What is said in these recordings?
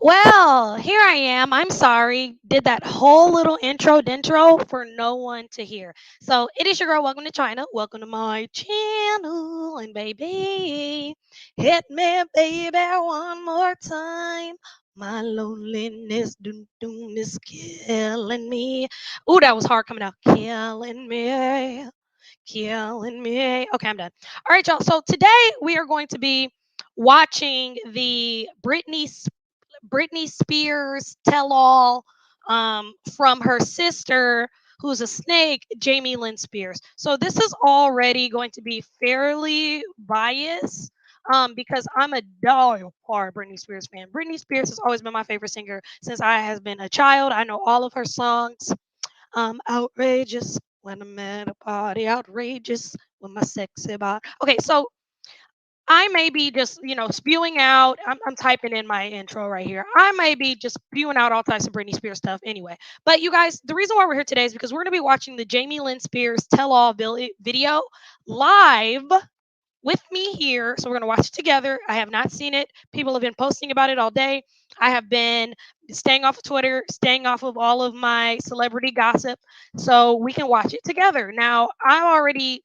Well, here I am. I'm sorry. Did that whole little intro dintro for no one to hear. So it is your girl. Welcome to China. Welcome to my channel. And baby, hit me, baby, one more time. My loneliness doom doom is killing me. Ooh, that was hard coming out. Killing me. Killing me. Okay, I'm done. All right, y'all. So today we are going to be watching the Britney Spears tell all from her sister, who's a snake, Jamie Lynn Spears. So this is already going to be fairly biased because I'm a die-hard Britney Spears fan. Britney Spears has always been my favorite singer since I has been a child. I know all of her songs. Outrageous when I'm at a party, outrageous when my sexy body. Okay, so I may be just, spewing out. I'm typing in my intro right here. I may be just spewing out all types of Britney Spears stuff anyway. But you guys, the reason why we're here today is because we're going to be watching the Jamie Lynn Spears tell all video live with me here. So we're going to watch it together. I have not seen it. People have been posting about it all day. I have been staying off of Twitter, staying off of all of my celebrity gossip so we can watch it together. Now, I already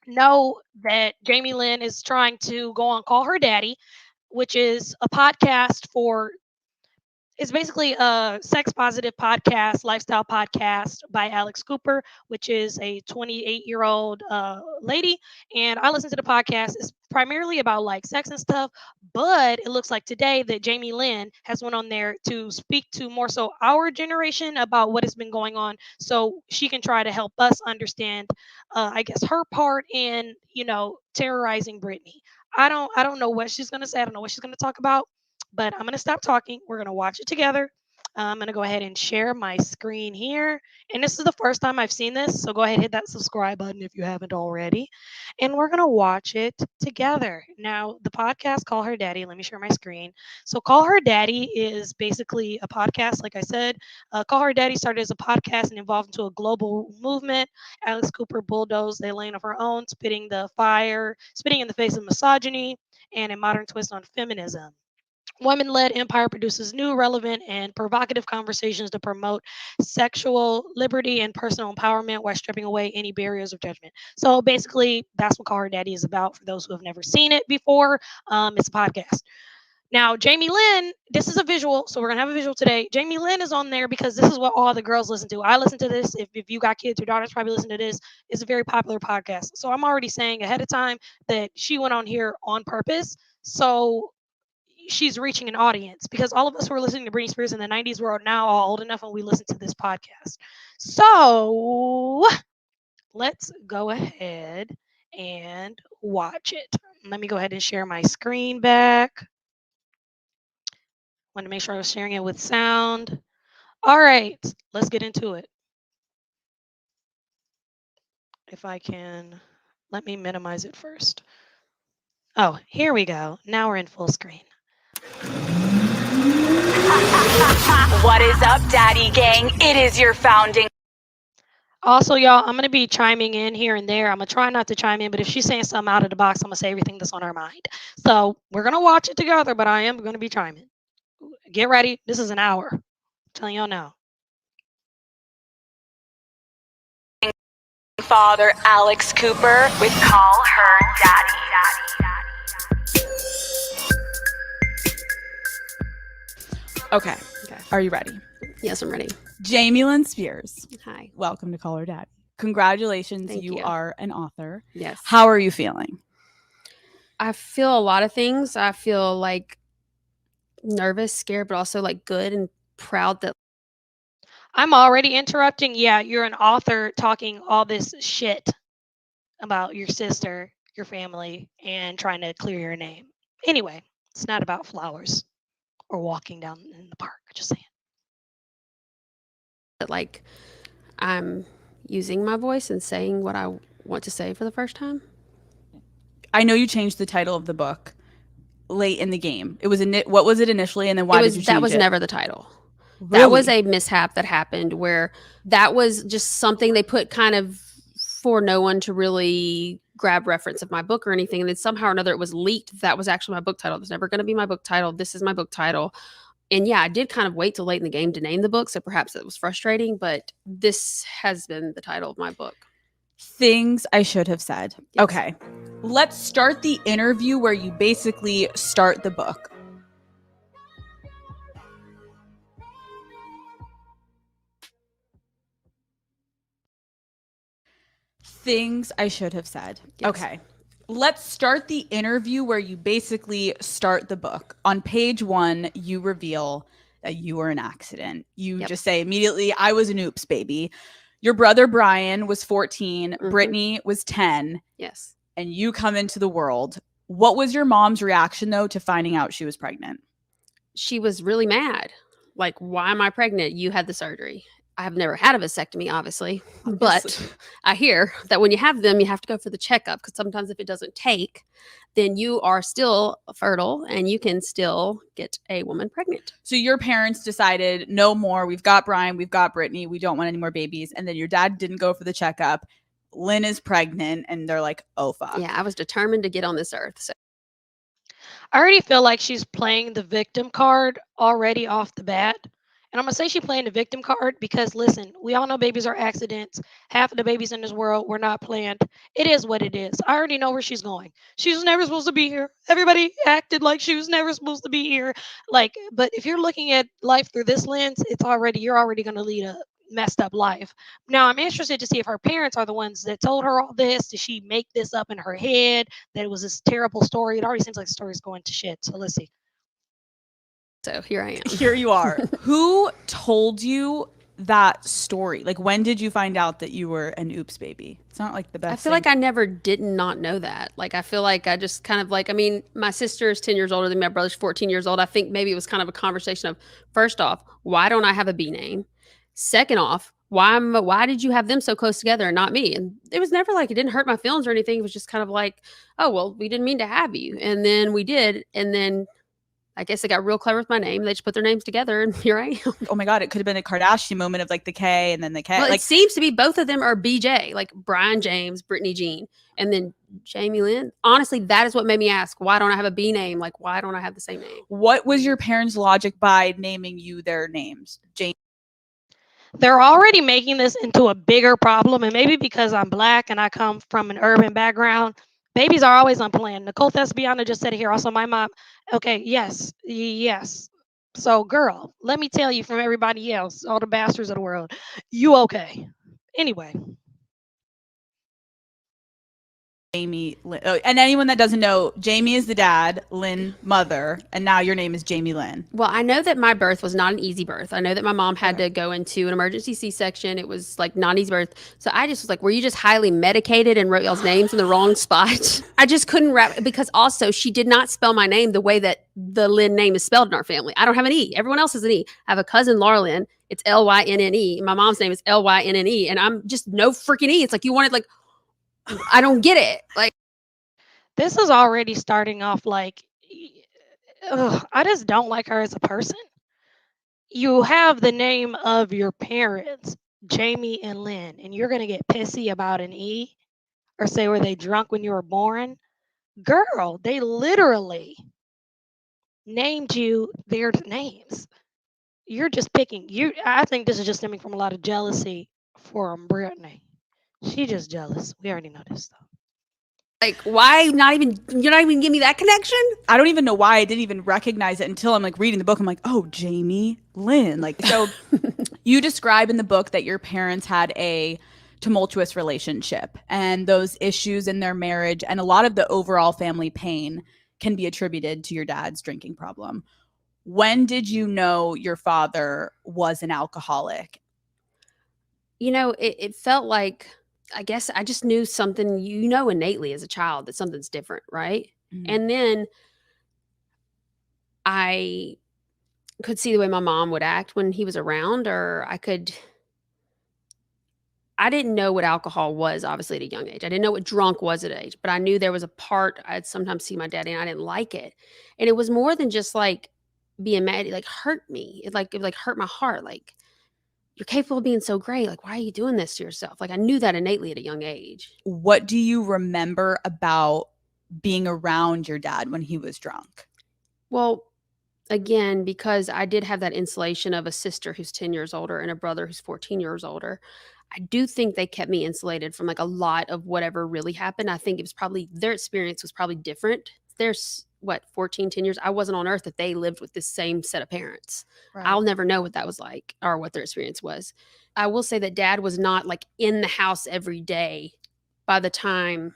know that Jamie Lynn is trying to go on Call Her Daddy, which is a podcast for it's basically a sex positive podcast, lifestyle podcast by Alex Cooper, which is a 28-year-old lady. And I listen to the podcast. It's primarily about like sex and stuff, but it looks like today that Jamie Lynn has went on there to speak to more so our generation about what has been going on, so she can try to help us understand, I guess, her part in terrorizing Britney. I don't know what she's gonna say. I don't know what she's gonna talk about, but I'm going to stop talking. We're going to watch it together. I'm going to go ahead and share my screen here. And this is the first time I've seen this. So go ahead and hit that subscribe button if you haven't already. And we're going to watch it together. Now, the podcast, Call Her Daddy, let me share my screen. So, Call Her Daddy is basically a podcast, like I said. Call Her Daddy started as a podcast and evolved into a global movement. Alex Cooper bulldozed a lane of her own, spitting in the face of misogyny and a modern twist on feminism. Women led empire produces new, relevant, and provocative conversations to promote sexual liberty and personal empowerment while stripping away any barriers of judgment. So basically, that's what Call Her Daddy is about for those who have never seen it before. It's a podcast. Now, Jamie Lynn, this is a visual, so we're gonna have a visual today. Jamie Lynn is on there because this is what all the girls listen to. I listen to this. If you got kids, your daughters probably listen to this. It's a very popular podcast. So I'm already saying ahead of time that she went on here on purpose. So she's reaching an audience because all of us who were listening to Britney Spears in the 90s were now all old enough and we listen to this podcast. So let's go ahead and watch it. Let me go ahead and share my screen back. Want to make sure I was sharing it with sound. All right, let's get into it. If I can, let me minimize it first. Oh, here we go. Now we're in full screen. What is up, Daddy Gang? It is your founding. Also, y'all, I'm going to be chiming in here and there. I'm going to try not to chime in, but if she's saying something out of the box, I'm going to say everything that's on her mind. So we're going to watch it together, but I am going to be chiming. Get ready. This is an hour. I'm telling y'all now. Father Alex Cooper with Call Her Daddy. Okay. Are you ready? Yes, I'm ready. Jamie Lynn Spears. Hi. Welcome to Call Her Daddy. Congratulations. Thank you you. are an author. Yes. How are you feeling? I feel a lot of things. I feel like nervous, scared, but also like good and proud that I'm already interrupting. Yeah, you're an author talking all this shit about your sister, your family, and trying to clear your name. Anyway, it's not about flowers or walking down in the park. Just saying. like I'm using my voice and saying what I want to say for the first time. I know you changed the title of the book late in the game. It was what was it initially, and then why did you change That was it? never the title. Really? That was a mishap that happened where that was just something they put kind of for no one to really grab reference of my book or anything. And then somehow or another it was leaked. That was actually my book title. It was never going to be my book title. This is my book title. And yeah, I did kind of wait till late in the game to name the book. So perhaps it was frustrating, but this has been the title of my book. Things I should have said. Yes. Okay. Let's start the interview where you basically start the book. Things I should have said. Yes. Okay. Let's start the interview where you basically start the book. On page 1, you reveal that you were an accident. You just say immediately, I was an oops baby. Your brother Brian was 14. Mm-hmm. Britney was 10. Yes. And you come into the world. What was your mom's reaction, though, to finding out she was pregnant? She was really mad. Like, why am I pregnant? You had the surgery. I have never had a vasectomy, obviously. But I hear that when you have them, you have to go for the checkup because sometimes if it doesn't take, then you are still fertile and you can still get a woman pregnant. So your parents decided, no more. We've got Brian. We've got Britney. We don't want any more babies. And then your dad didn't go for the checkup. Lynn is pregnant. And they're like, oh, fuck. Yeah, I was determined to get on this earth. So I already feel like she's playing the victim card already off the bat. And I'm going to say she's playing the victim card because, listen, we all know babies are accidents. Half of the babies in this world were not planned. It is what it is. I already know where she's going. She was never supposed to be here. Everybody acted like she was never supposed to be here. Like, but if you're looking at life through this lens, you're already going to lead a messed up life. Now, I'm interested to see if her parents are the ones that told her all this. Did she make this up in her head that it was this terrible story? It already seems like the story's going to shit. So let's see. So here I am. Here you are. Who told you that story? Like, when did you find out that you were an oops baby? It's not like the best. I feel like I never did not know that. Like, I feel like I just kind of like, I mean, my sister is 10 years older than me. My brother's 14 years old. I think maybe it was kind of a conversation of, first off, why don't I have a B name? Second off, why did you have them so close together and not me? And it was never like, it didn't hurt my feelings or anything. It was just kind of like, oh, well, we didn't mean to have you. And then we did. And then I guess they got real clever with my name. They just put their names together and here I am. Oh my God, it could have been a Kardashian moment of like the K and then the K. Well, like, it seems to be both of them are BJ, like Brian James, Brittany Jean. And then Jamie Lynn. Honestly, that is what made me ask, why don't I have a B name? Like, why don't I have the same name? What was your parents' logic by naming you their names? Jamie. They're already making this into a bigger problem, and maybe because I'm black and I come from an urban background, babies are always unplanned. Nicole Thespiana just said it here. Also, my mom. Okay, yes, yes. So, girl, let me tell you from everybody else, all the bastards of the world, you okay? Anyway, Jamie Lynn. Oh, and anyone that doesn't know, Jamie is the dad, Lynn mother, and now your name is Jamie Lynn. Well, I know that my birth was not an easy birth. I know that my mom had to go into an emergency C-section. It was like not an easy birth. So I just was like, were you just highly medicated and wrote y'all's names in the wrong spot? I just couldn't wrap, because also she did not spell my name the way that the Lynn name is spelled in our family. I don't have an E. Everyone else has an E. I have a cousin, Laura Lynn. It's Lynnne. My mom's name is Lynnne. And I'm just no freaking E. It's like you wanted, like, I don't get it. Like, this is already starting off like, I just don't like her as a person. You have the name of your parents, Jamie and Lynn, and you're gonna get pissy about an E or say were they drunk when you were born? Girl, they literally named you their names. You're just picking you. I think this is just stemming from a lot of jealousy from Britney. She just jealous. We already know this stuff. like, why not even, you're not even giving me that connection? I don't even know why I didn't even recognize it until I'm like reading the book. I'm like, oh, Jamie Lynn. Like, so you describe in the book that your parents had a tumultuous relationship and those issues in their marriage and a lot of the overall family pain can be attributed to your dad's drinking problem. When did you know your father was an alcoholic? You know, it felt like, I guess I just knew something, you know, innately as a child that something's different, right? Mm. And then I could see the way my mom would act when he was around, or I didn't know what alcohol was, obviously, at a young age. I didn't know what drunk was at age, but I knew there was a part I'd sometimes see my daddy and I didn't like it. And it was more than just like being mad. It like hurt me. It hurt my heart. Like, you're capable of being so great. Like, why are you doing this to yourself? Like, I knew that innately at a young age. What do you remember about being around your dad when he was drunk? Well, again, because I did have that insulation of a sister who's 10 years older and a brother who's 14 years older, I do think they kept me insulated from like a lot of whatever really happened. I think it was probably, their experience was probably different. There's what, 14, 10 years. I wasn't on earth that they lived with this same set of parents. Right. I'll never know what that was like or what their experience was. I will say that dad was not like in the house every day by the time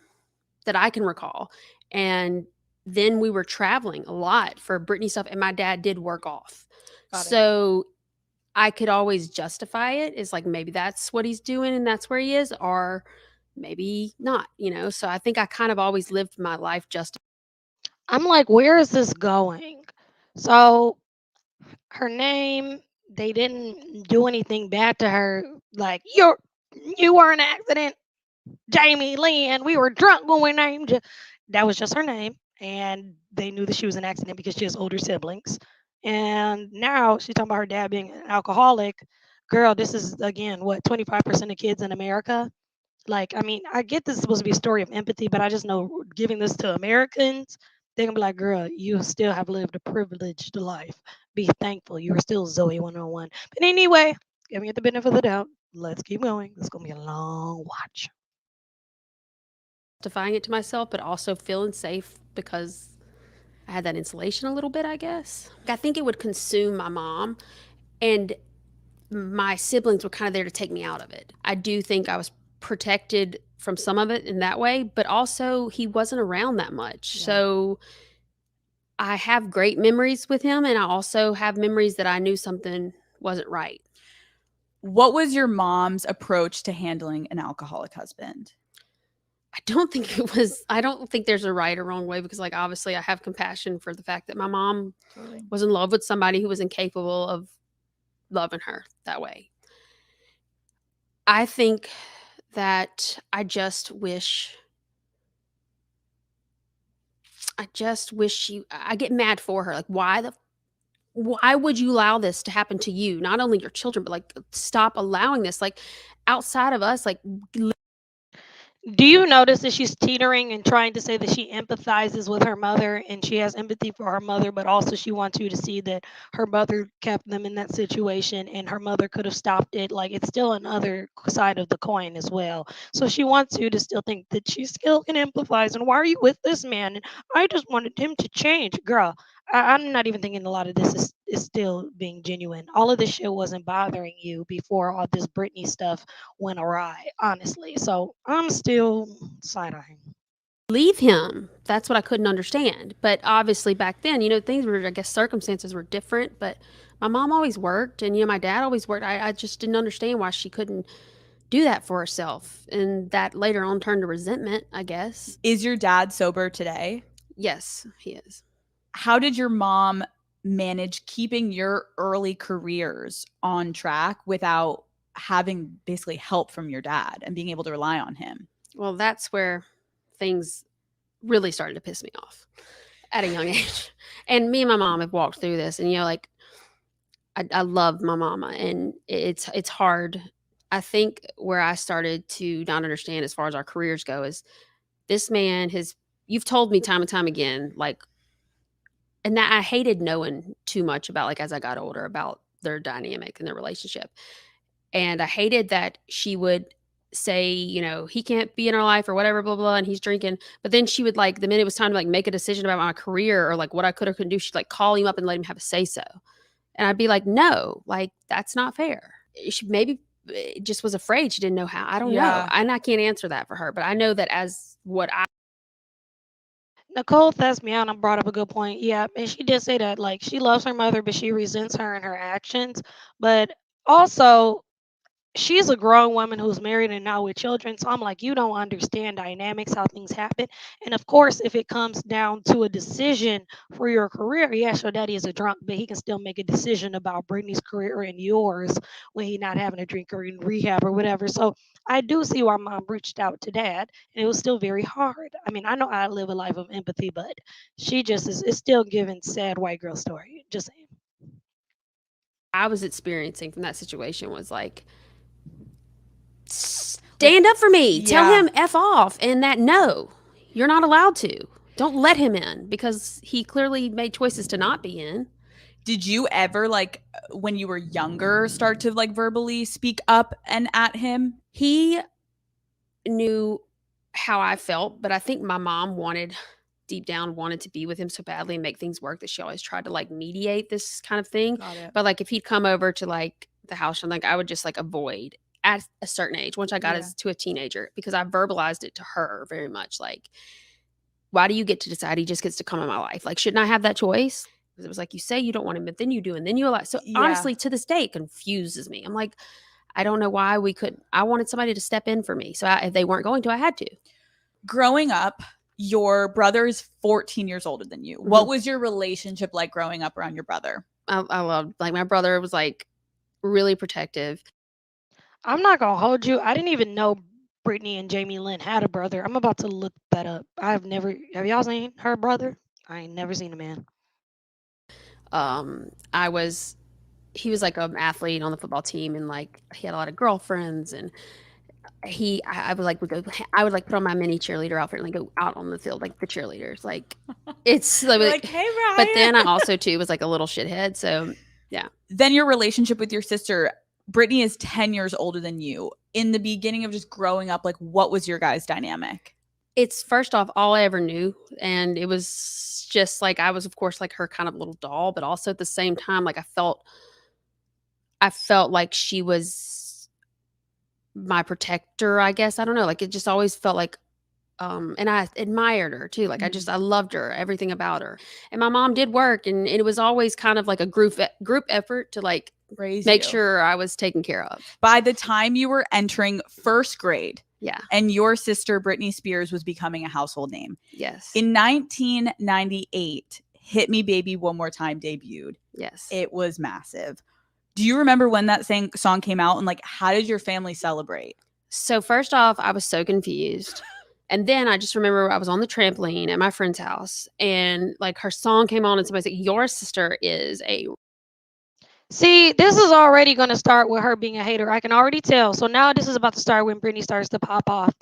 that I can recall. And then we were traveling a lot for Britney stuff, and my dad did work off. So I could always justify it as like, maybe that's what he's doing and that's where he is, or maybe not, you know? So I think I kind of always lived my life just. I'm like, where is this going? So her name, they didn't do anything bad to her. Like, you were an accident, Jamie Lynn. We were drunk when we named you. That was just her name. And they knew that she was an accident because she has older siblings. And now she's talking about her dad being an alcoholic. Girl, this is again what 25% of kids in America. Like, I mean, I get this is supposed to be a story of empathy, but I just know giving this to Americans, they're gonna be like, girl, you still have lived a privileged life. Be thankful. You're still Zoey 101. But anyway, giving it the benefit of the doubt. Let's keep going. It's gonna be a long watch. Justifying it to myself, but also feeling safe because I had that insulation a little bit, I guess. I think it would consume my mom, and my siblings were kind of there to take me out of it. I do think I was protected from some of it in that way, but also he wasn't around that much. Yeah. So I have great memories with him, and I also have memories that I knew something wasn't right. What was your mom's approach to handling an alcoholic husband? I don't think there's a right or wrong way, because like, obviously I have compassion for the fact that my mom was in love with somebody who was incapable of loving her that way. I think that I just wish I get mad for her. Like, why would you allow this to happen to you? Not only your children, but like, stop allowing this. Like, outside of us, like, Do you notice that she's teetering and trying to say that she empathizes with her mother and she has empathy for her mother, but also she wants you to see that her mother kept them in that situation and her mother could have stopped it? Like, it's still another side of the coin as well. So she wants you to still think that she still can empathize. And why are you with this man? And I just wanted him to change. Girl, I'm not even thinking a lot of this is still being genuine. All of this shit wasn't bothering you before all this Britney stuff went awry, honestly. So I'm still side eyeing. Leave him. That's what I couldn't understand. But obviously back then, things were, I guess, circumstances were different. But my mom always worked, and my dad always worked. I just didn't understand why she couldn't do that for herself, and that later on turned to resentment, I guess. Is your dad sober today? Yes, he is. How did your mom manage keeping your early careers on track without having basically help from your dad and being able to rely on him? Well, that's where things really started to piss me off at a young age. And me and my mom have walked through this, and like I love my mama, and it's hard. I think where I started to not understand as far as our careers go is this man has, you've told me time and time again, like, and that I hated knowing too much about, like, as I got older, about their dynamic and their relationship. And I hated that she would say, he can't be in our life or whatever, blah, blah, and he's drinking. But then she would, like, the minute it was time to, like, make a decision about my career or, like, what I could or couldn't do, she'd, like, call him up and let him have a say-so. And I'd be like, no, like, that's not fair. She maybe just was afraid. She didn't know how. I don't know. And I can't answer that for her. But I know that as what I Nicole Thesmiana brought up a good point. Yeah, and she did say that, like, she loves her mother, but she resents her and her actions. But also, she's a grown woman who's married and now with children. So I'm like, you don't understand dynamics, how things happen. And of course, if it comes down to a decision for your career, yes, your daddy is a drunk, but he can still make a decision about Brittany's career and yours when he's not having a drink or in rehab or whatever. So I do see why mom reached out to dad, and it was still very hard. I mean, I know I live a life of empathy, but she just is still giving sad white girl story. Just saying. was experiencing from that situation was like, stand up for me. Tell him F off. And that, no, you're not allowed to. Don't let him in, because he clearly made choices to not be in. Did you ever, like, when you were younger, start to, like, verbally speak up and at him? He knew how I felt, but I think my mom deep down wanted to be with him so badly and make things work that she always tried to, like, mediate this kind of thing. But, like, if he'd come over to, like, the house, and, like, I would just, like, avoid at a certain age, once I got to a teenager, because I verbalized it to her very much, like, why do you get to decide? He just gets to come in my life. Like, shouldn't I have that choice? Because it was like, you say you don't want him, but then you do, and then you allow. So honestly, to this day, it confuses me. I'm like, I don't know why we couldn't. I wanted somebody to step in for me. So if they weren't going to, I had to. Growing up, your brother is 14 years older than you. Mm-hmm. What was your relationship like growing up around your brother? I loved, like, my brother was, like, really protective. I'm not gonna hold you. I didn't even know Britney and Jamie Lynn had a brother. I'm about to look that up. Have y'all seen her brother? I ain't never seen a man. He was, like, an athlete on the football team, and, like, he had a lot of girlfriends, and I would, like, put on my mini cheerleader outfit and, like, go out on the field like the cheerleaders. Like, it's like, hey, Ryan. But then I also too was, like, a little shithead. So yeah. Then your relationship with your sister, Britney, is 10 years older than you. In the beginning of just growing up, like, what was your guys' dynamic? It's, first off, all I ever knew. And it was just, like, I was, of course, like, her kind of little doll, but also at the same time, like, I felt like she was my protector, I guess. I don't know. Like, it just always felt like, and I admired her too. Like, I loved her, everything about her. And my mom did work, and it was always kind of like a group effort to, like, make sure I was taken care of. By the time you were entering first grade, yeah, and your sister Britney Spears was becoming a household name. Yes. In 1998, Hit Me Baby One More Time debuted. Yes. It was massive. Do you remember when that song came out, and, like, how did your family celebrate? So first off, I was so confused. And then I just remember I was on the trampoline at my friend's house, and, like, her song came on, and somebody said, your sister is a... See, this is already going to start with her being a hater. I can already tell. So now this is about to start when Britney starts to pop off.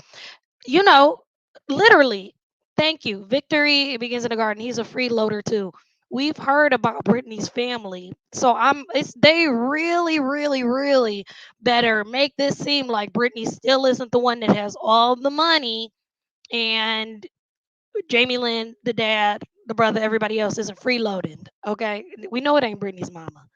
you know, literally, thank you. Victory, it begins in the garden. He's a freeloader too. We've heard about Britney's family. So it's they really, really, really better make this seem like Britney still isn't the one that has all the money and Jamie Lynn, the dad, the brother, everybody else isn't freeloading. Okay. We know it ain't Britney's mama.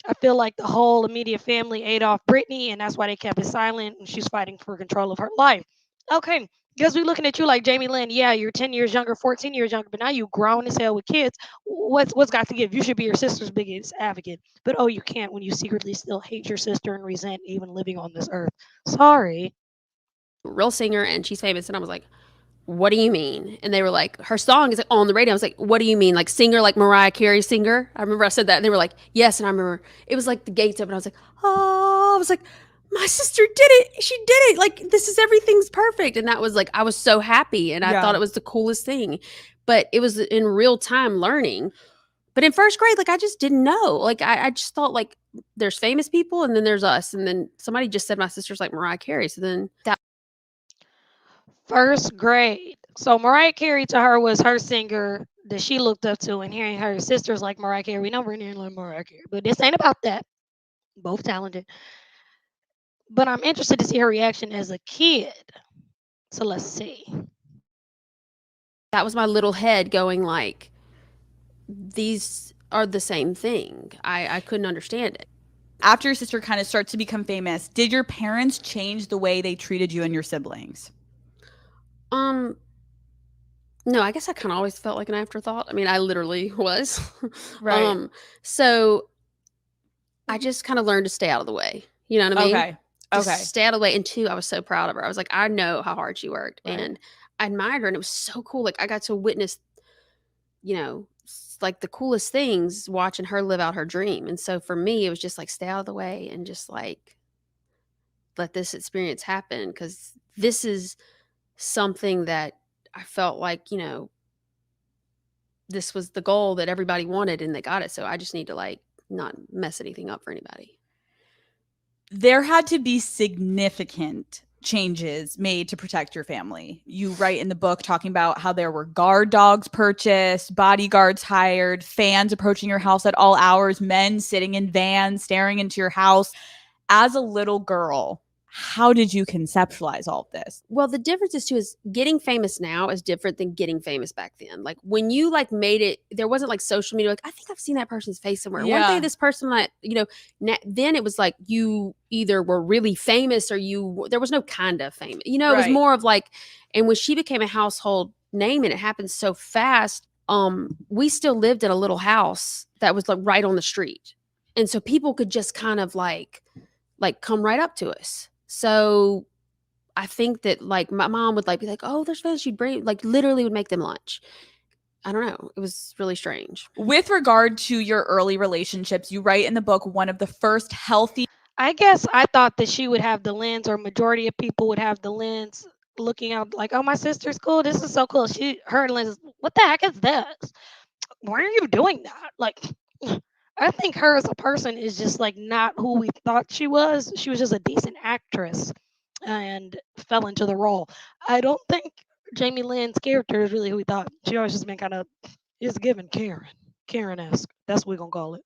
I feel like the whole immediate family ate off Britney, and that's why they kept it silent. And she's fighting for control of her life. Okay, because we're looking at you like Jamie Lynn. Yeah, you're 10 years younger, 14 years younger, but now you grown as hell with kids. What's got to give? You should be your sister's biggest advocate. But oh, you can't when you secretly still hate your sister and resent even living on this earth. Sorry. Real singer and she's famous. And I was like, what do you mean? And they were like, her song is like on the radio. I was like, what do you mean? Like singer, like Mariah Carey singer? I remember I said that and they were like, yes. And I remember it was like the gates open. I was like, oh, I was like, my sister did it. She did it. Like this is everything's perfect. And that was like, I was so happy and I thought it was the coolest thing. But it was in real time learning. But in first grade, like I just didn't know. Like I just thought like there's famous people and then there's us. And then somebody just said my sister's like Mariah Carey. So then that First grade. So Mariah Carey to her was her singer that she looked up to, and hearing her sisters like Mariah Carey, we know Britney and like Mariah Carey, but this ain't about that. Both talented. But I'm interested to see her reaction as a kid. So let's see. that was my little head going like, these are the same thing. I couldn't understand it. After your sister kind of starts to become famous, did your parents change the way they treated you and your siblings? Um, no, I guess I kind of always felt like an afterthought. I mean, I literally was. Right. So I just kind of learned to stay out of the way. You know what I mean? Okay. Just Okay. stay out of the way. And two, I was so proud of her. I was like, I know how hard she worked, Right. and I admired her, and it was so cool. Like I got to witness, like the coolest things watching her live out her dream. And so for me, it was just like stay out of the way and just like let this experience happen because this is something that I felt like, this was the goal that everybody wanted and they got it. So I just need to like not mess anything up for anybody. There had to be significant changes made to protect your family. You write in the book talking about how there were guard dogs purchased, bodyguards hired, fans approaching your house at all hours, men sitting in vans staring into your house. As a little girl, how did you conceptualize all of this? Well, the difference is too is getting famous now is different than getting famous back then. Like when you like made it, there wasn't like social media. Like I think I've seen that person's face somewhere. Weren't they this person that then it was like you either were really famous or there was no kind of fame. It was more of like, and when she became a household name and it happened so fast, we still lived in a little house that was like right on the street, and so people could just kind of like come right up to us. So I think that like my mom would like be like, "Oh, there's fans." She'd bring like literally would make them lunch. I don't know. It was really strange. With regard to your early relationships, you write in the book one of the first healthy. I guess I thought that she would have the lens, or majority of people would have the lens looking out like, oh, my sister's cool. This is so cool. Her lens is, what the heck is this? Why are you doing that? Like, I think her as a person is just like not who we thought she was. She was just a decent actress and fell into the role. I don't think Jamie Lynn's character is really who we thought. She always just been kind of is given Karen-esque. That's what we're gonna call it.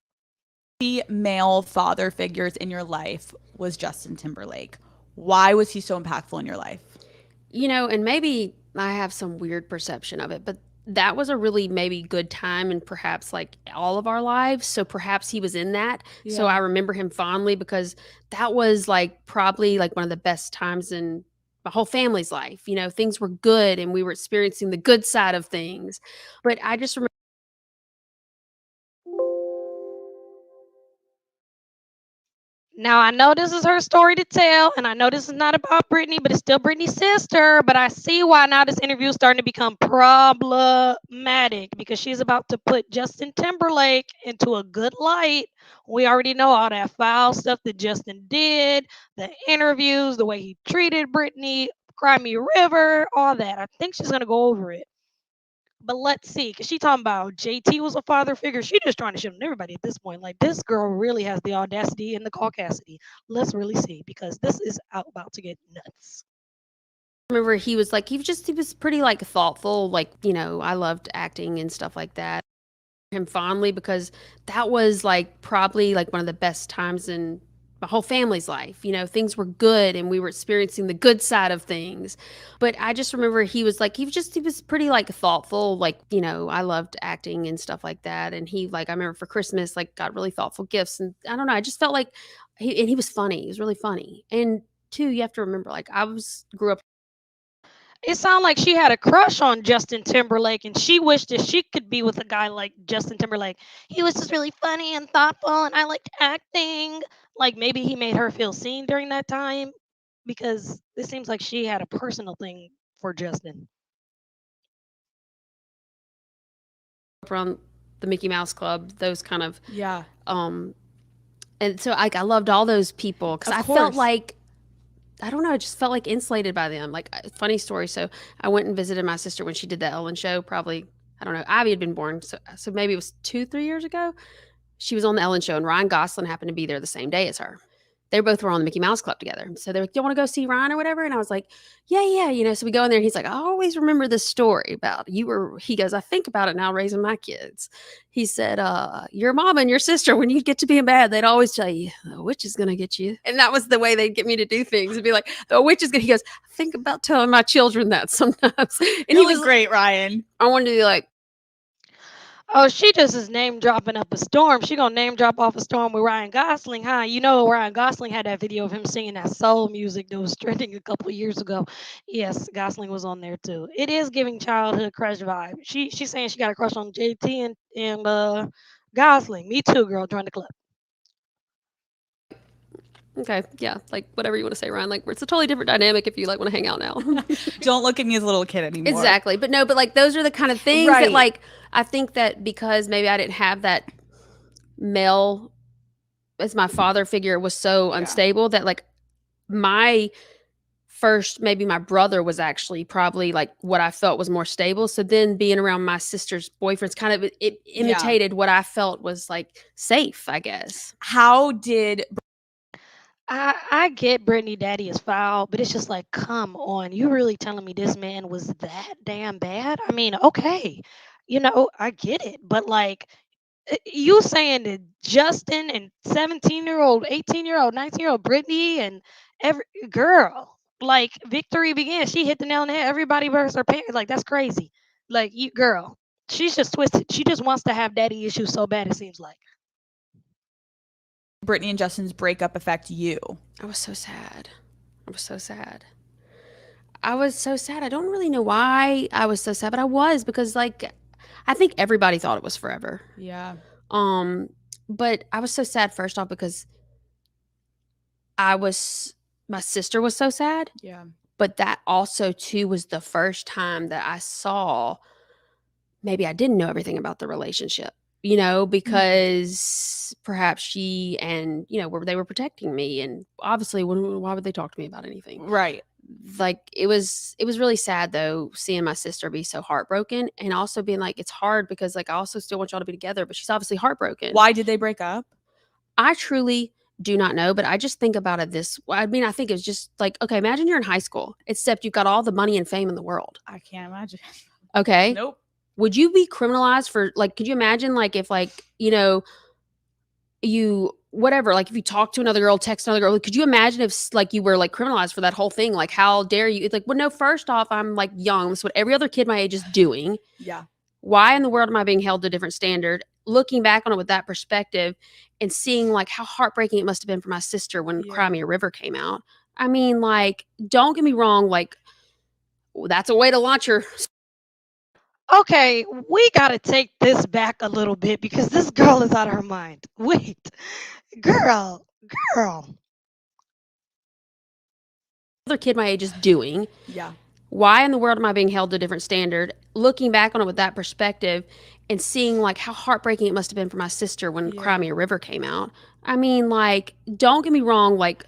Male father figures in your life was Justin Timberlake. Why was he so impactful in your life? And maybe I have some weird perception of it, but that was a really maybe good time in perhaps like all of our lives. So perhaps he was in that. Yeah. So I remember him fondly because that was like probably like one of the best times in my whole family's life. Things were good and we were experiencing the good side of things. But I just remember. Now I know this is her story to tell, and I know this is not about Britney, but it's still Britney's sister. But I see why now this interview is starting to become problematic because she's about to put Justin Timberlake into a good light. We already know all that foul stuff that Justin did, the interviews, the way he treated Britney, Cry Me a River, all that. I think she's gonna go over it. But let's see, because she talking about JT was a father figure. She just trying to shit on everybody at this point. Like, this girl really has the audacity and the caucasity. Let's really see, because this is about to get nuts. remember he was pretty like thoughtful, like, you know, I loved acting and stuff like that. Him fondly because that was like probably like one of the best times in my whole family's life. You know, things were good and we were experiencing the good side of things. But I just remember he was pretty like thoughtful, like, you know, I loved acting and stuff like that. And he, like, I remember for Christmas, like, got really thoughtful gifts. And I don't know, I just felt like he was funny. He was really funny. And two, you have to remember, like, grew up. It sounded like she had a crush on Justin Timberlake, and she wished that she could be with a guy like Justin Timberlake. He was just really funny and thoughtful, and I liked acting. Like maybe he made her feel seen during that time, because it seems like she had a personal thing for Justin. Around the Mickey Mouse Club, those kind of, Yeah. and so I loved all those people because Of I felt course. like, I don't know, I just felt like insulated by them. Like, funny story. So I went and visited my sister when she did the Ellen show. Probably, I don't know, Ivy had been born, so maybe it was 2-3 years ago. She was on the Ellen show, and Ryan Gosling happened to be there the same day as her. They both were on the Mickey Mouse Club together. So they're like, "You want to go see Ryan or whatever?" And I was like, yeah, you know. So we go in there, and he's like, "I always remember this story about you were." He goes, "I think about it now, raising my kids." He said, "Your mom and your sister, when you get to being bad, they'd always tell you the witch is gonna get you," and that was the way they'd get me to do things. And be like, "The witch is gonna." He goes, "I think about telling my children that sometimes." And He he was was great, Ryan. I wanted to be like, Oh, she just is name dropping up a storm. She gonna name drop off a storm with Ryan Gosling, huh? You know, Ryan Gosling had that video of him singing that soul music that was trending a couple of years ago. Yes, Gosling was on there too. It is giving childhood crush vibe. She's saying she got a crush on JT and Gosling. Me too, girl. Join the club. okay, yeah, like whatever you want to say, Ryan. Like, it's a totally different dynamic if you like want to hang out now. Don't look at me as a little kid anymore. Exactly. But no, but like those are the kind of things Right. that, like, I think that because maybe I didn't have that male as my father figure was so unstable that, like, my first, maybe my brother was actually probably like what I felt was more stable. So then being around my sister's boyfriends kind of, it imitated what I felt was like safe, I guess. How did I get Britney Daddy is foul, but it's just like, come on, you really telling me this man was that damn bad? I mean, okay, I get it, but like, you saying that Justin and 17-year-old, 18-year-old, 19-year-old Britney and every girl, like victory began. She hit the nail on the head. Everybody versus her parents. Like, that's crazy. Like, you girl, she's just twisted. She just wants to have daddy issues so bad, it seems like. Britney and Justin's breakup affect you? I was so sad. I was so sad. I don't really know why I was so sad, but I was, because, like, I think everybody thought it was forever. Yeah. But I was so sad first off because my sister was so sad, Yeah. but that also too was the first time that I saw, maybe I didn't know everything about the relationship, you know, because perhaps she and, you know, they were protecting me, and obviously why would they talk to me about anything? Right. Like, it was really sad though, seeing my sister be so heartbroken, and also being like, it's hard because, like, I also still want y'all to be together, but she's obviously heartbroken. Why did they break up? I truly do not know, but I just think about it I think it's just like, okay, imagine you're in high school, except you've got all the money and fame in the world. I can't imagine. Okay. Nope. Would you be criminalized for, like, could you imagine, like, if, like, you know, you whatever, like, if you talk to another girl, text another girl, could you imagine if, like, you were, like, criminalized for that whole thing? Like, how dare you? It's like, well, no, first off, I'm, like, young. That's what every other kid my age is doing. Yeah. Why in the world am I being held to a different standard? Looking back on it with that perspective and seeing, like, how heartbreaking it must have been for my sister when Cry Me a River came out. I mean, like, don't get me wrong, like, that's a way to launch your. Okay, we got to take this back a little bit because this girl is out of her mind. Wait, girl. Other kid my age is doing. Yeah. Why in the world am I being held to a different standard? Looking back on it with that perspective and seeing, like, how heartbreaking it must have been for my sister when Cry Me a River came out. I mean, like, don't get me wrong, like,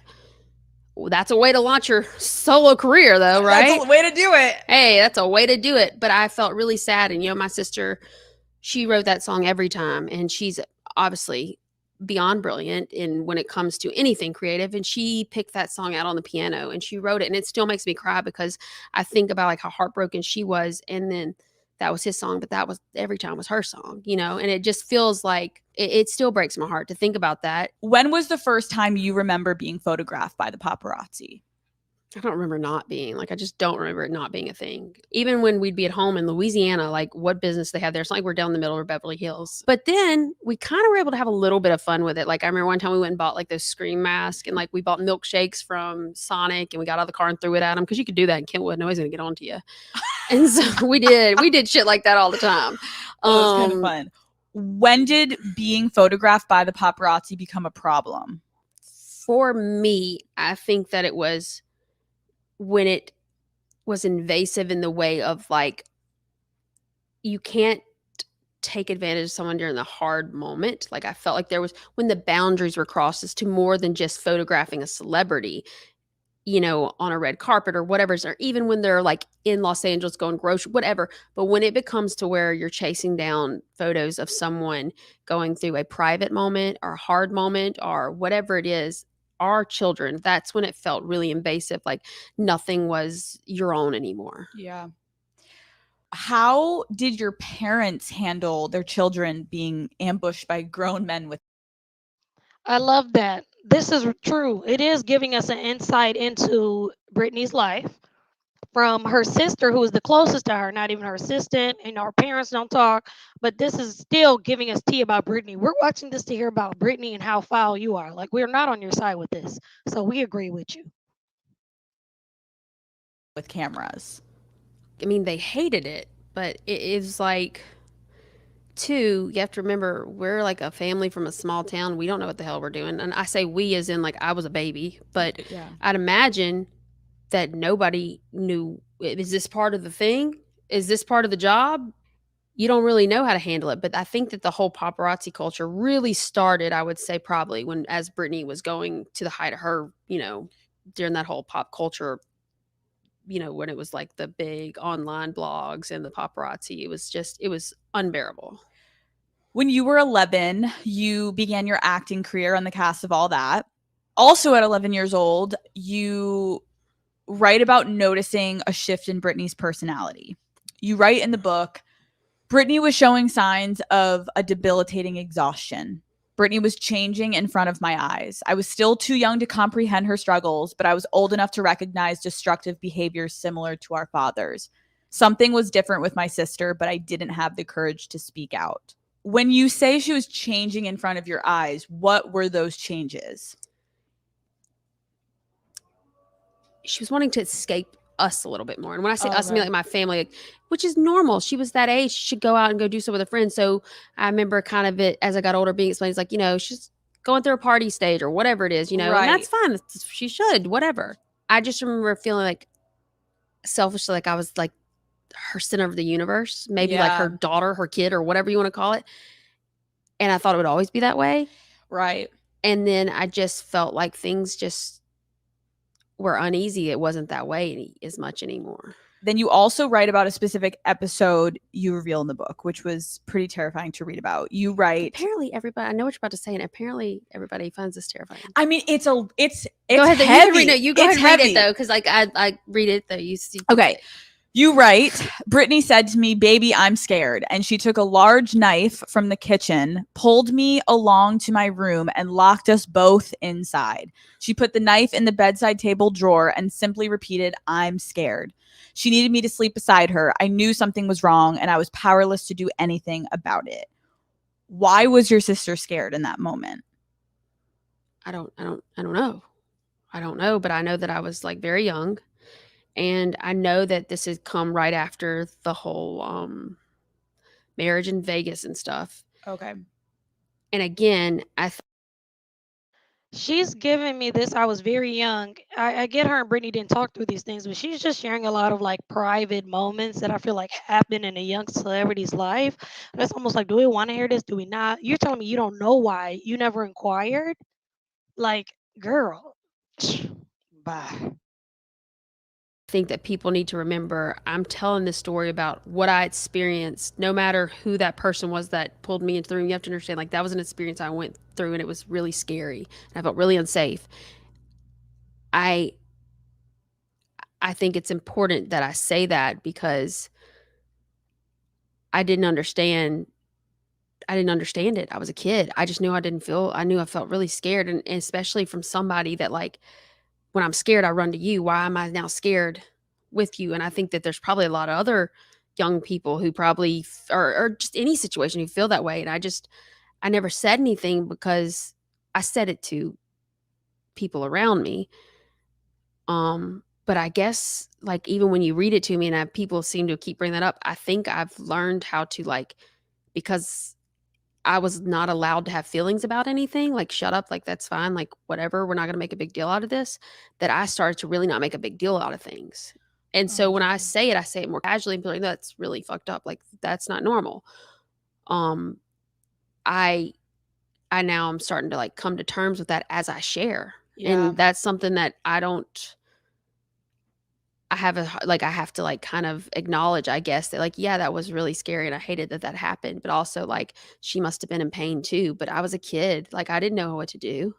that's a way to launch your solo career, though, right? That's a way to do it. Hey, that's a way to do it. But I felt really sad. And, you know, my sister, she wrote that song every time. And she's obviously beyond brilliant in when it comes to anything creative, and she picked that song out on the piano and she wrote it, and it still makes me cry because I think about like how heartbroken she was, and then that was his song, but that was every time was her song, and it just feels like it still breaks my heart to think about that. When was the first time you remember being photographed by the paparazzi? I don't remember not being like, I just don't remember it not being a thing. Even when we'd be at home in Louisiana, like what business they had there. It's not like we're down the middle of Beverly Hills. But then we kind of were able to have a little bit of fun with it. Like I remember one time we went and bought like those Scream masks, and like we bought milkshakes from Sonic, and we got out of the car and threw it at them because you could do that in Kentwood. Nobody's going to get on to you. And so we did shit like that all the time. Oh, it's kind of fun. When did being photographed by the paparazzi become a problem? For me, I think that it was when it was invasive in the way of like, you can't take advantage of someone during the hard moment. Like I felt like there was when the boundaries were crossed as to more than just photographing a celebrity, on a red carpet or whatever, or even when they're like in Los Angeles going grocery, whatever. But when it becomes to where you're chasing down photos of someone going through a private moment or a hard moment or whatever it is, our children, that's when it felt really invasive. Like nothing was your own anymore. Yeah. How did your parents handle their children being ambushed by grown men with? I love that. This is true. It is giving us an insight into Britney's life from her sister, who is the closest to her, not even her assistant, and our parents don't talk. But this is still giving us tea about Britney. We're watching this to hear about Britney and how foul you are. Like, we're not on your side with this. So we agree with you. With cameras. I mean, they hated it, but it is like, too, you have to remember we're like a family from a small town. We don't know what the hell we're doing. And I say we as in like I was a baby, but Yeah. I'd imagine that nobody knew, is this part of the thing? Is this part of the job? You don't really know how to handle it. But I think that the whole paparazzi culture really started, I would say, probably when as Britney was going to the height of her, during that whole pop culture, when it was like the big online blogs and the paparazzi. It was unbearable. When you were 11, you began your acting career on the cast of All That. Also at 11 years old, you write about noticing a shift in Britney's personality. You write in the book, Britney was showing signs of a debilitating exhaustion. Britney was changing in front of my eyes. I was still too young to comprehend her struggles, but I was old enough to recognize destructive behaviors similar to our father's. Something was different with my sister, but I didn't have the courage to speak out. When you say she was changing in front of your eyes, what were those changes? She was wanting to escape us a little bit more. And when I say us, I mean like my family, like, which is normal. She was that age. She should go out and go do so with a friend. So I remember kind of it as I got older being explained. It's like, she's going through a party stage or whatever it is, and that's fine. She should, whatever. I just remember feeling like selfishly, like I was like her center of the universe, maybe like her daughter, her kid, or whatever you want to call it. And I thought it would always be that way. Right. And then I just felt like things just were uneasy. It wasn't that way as much anymore. Then you also write about a specific episode you reveal in the book, which was pretty terrifying to read about. You write, apparently everybody, I know what you're about to say, and apparently everybody finds this terrifying. I mean, it's go ahead, heavy. You go ahead and read it though, because like I read it though. Okay. You write, Britney said to me, "Baby, I'm scared." And she took a large knife from the kitchen, pulled me along to my room, and locked us both inside. She put the knife in the bedside table drawer and simply repeated, "I'm scared." She needed me to sleep beside her. I knew something was wrong, and I was powerless to do anything about it. Why was your sister scared in that moment? I don't know. I don't know, but I know that I was like very young. And I know that this has come right after the whole marriage in Vegas and stuff. Okay. And again, She's giving me this. I was very young. I get her and Brittany didn't talk through these things, but she's just sharing a lot of like private moments that I feel like happen in a young celebrity's life. That's almost like, do we want to hear this? Do we not? You're telling me you don't know why. You never inquired? Like, girl, bye. think that people need to remember I'm telling this story about what I experienced, no matter who that person was that pulled me into the room. You have to understand, like, that was an experience I went through and it was really scary. And I felt really unsafe. I think it's important that I say that because I didn't understand it. I was a kid. I just knew I felt really scared. And especially from somebody that, like, when I'm scared, I run to you. Why am I now scared with you? And I think that there's probably a lot of other young people who probably, or just any situation who feel that way. And I never said anything because I said it to people around me. But I guess, like, even when you read it to me and people seem to keep bringing that up, I think I've learned how to, like, because I was not allowed to have feelings about anything, like, shut up, like, that's fine, like, whatever, we're not gonna make a big deal out of this, that I started to really not make a big deal out of things. And so when I say it more casually and be like, "That's really fucked up, like, that's not normal." Um, I now I'm starting to, like, come to terms with that as I share. Yeah. And that's something that I have to, like, kind of acknowledge, I guess, that, like, yeah, that was really scary and I hated that that happened, but also, like, she must have been in pain too, but I was a kid, like, I didn't know what to do.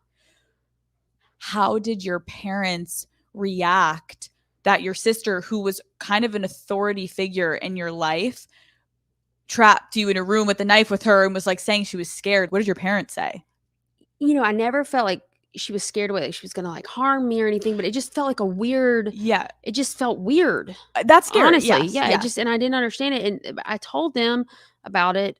How did your parents react that your sister, who was kind of an authority figure in your life, trapped you in a room with a knife with her and was, like, saying she was scared? What did your parents say? I never felt like she was scared away, like she was gonna, like, harm me or anything, but it just felt like a weird Yeah. it just felt weird. That's scary. Honestly, Yes, yeah, yes. and I didn't understand it, and I told them about it,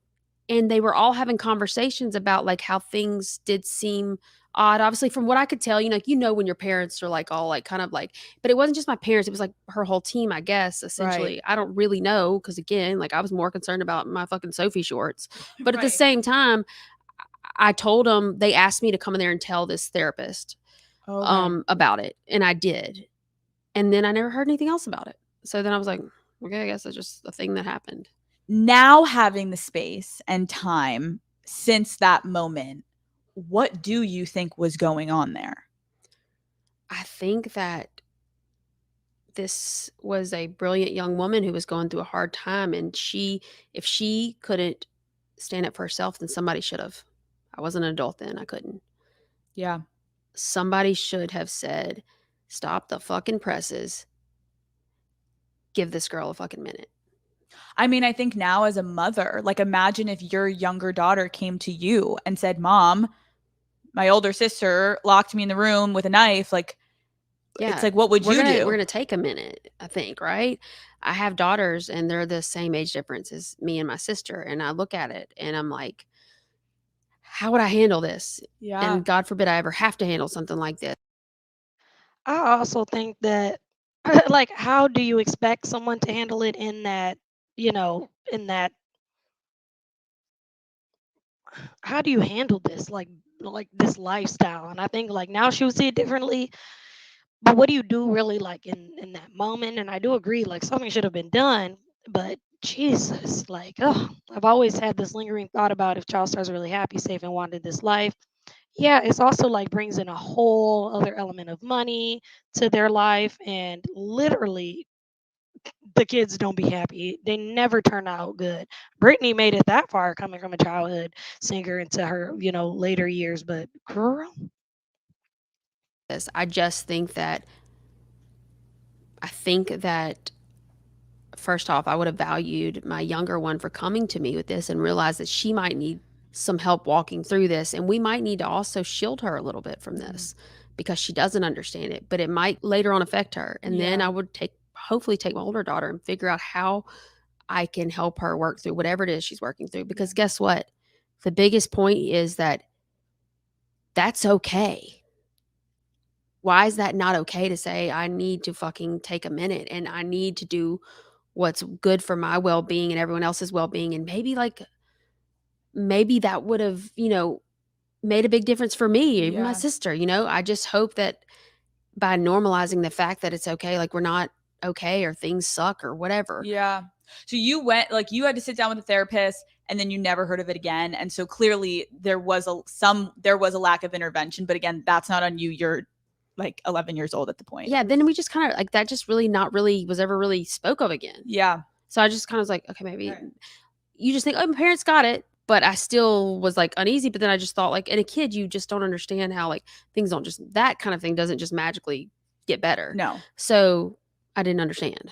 and they were all having conversations about, like, how things did seem odd. Obviously, from what I could tell, like, when your parents are, like, all, like, kind of, like, but it wasn't just my parents, it was, like, her whole team, I guess, essentially. Right. I don't really know because, again, like, I was more concerned about my fucking Sophie shorts, but at the Right. same time, I told them they asked me to come in there and tell this therapist, Okay. about it, and I did, and then I never heard anything else about it. So then I was like, "Okay, I guess that's just a thing that happened." Now having the space and time since that moment, what do you think was going on there? I think that this was a brilliant young woman who was going through a hard time, and if she couldn't stand up for herself, then somebody should have. I wasn't an adult then, I couldn't. Yeah. Somebody should have said, "Stop the fucking presses. Give this girl a fucking minute." I mean, I think now as a mother, like, imagine if your younger daughter came to you and said, "Mom, my older sister locked me in the room with a knife." Like, it's Yeah. like, what would you We're do? gonna take a minute, I think, right? I have daughters and they're the same age difference as me and my sister. And I look at it and I'm like, how would I handle this? Yeah. And God forbid I ever have to handle something like this. I also think that, like, how do you expect someone to handle it in that, in that, how do you handle this, like this lifestyle? And I think, like, now she would see it differently. But what do you do really, like, in that moment? And I do agree, like, something should have been done. But Jesus, like, oh, I've always had this lingering thought about if child stars really happy, safe, and wanted this life. Yeah, it's also like brings in a whole other element of money to their life, and literally the kids don't be happy. They never turn out good. Britney made it that far coming from a childhood singer into her, later years, but girl, I just think that first off, I would have valued my younger one for coming to me with this and realized that she might need some help walking through this. And we might need to also shield her a little bit from this because she doesn't understand it, but it might later on affect her. And then Yeah. I would hopefully take my older daughter and figure out how I can help her work through whatever it is she's working through. Because guess what? The biggest point is that that's okay. Why is that not okay to say, I need to fucking take a minute and I need to do what's good for my well-being and everyone else's well-being? And maybe that would have, made a big difference for me, even my Yeah. sister. I just hope that by normalizing the fact that it's okay, like, we're not okay or things suck or whatever. Yeah. So you had to sit down with a therapist and then you never heard of it again. And so clearly there was a lack of intervention, but again, that's not on you. like 11 years old at the point. Yeah, then we just kind of like that just really not really was ever really spoke of again. Yeah. So I just kind of was like, okay, maybe Right. you just think, oh, my parents got it. But I still was like uneasy. But then I just thought, like, in a kid, you just don't understand how like things don't just that kind of thing doesn't just magically get better. No. So I didn't understand.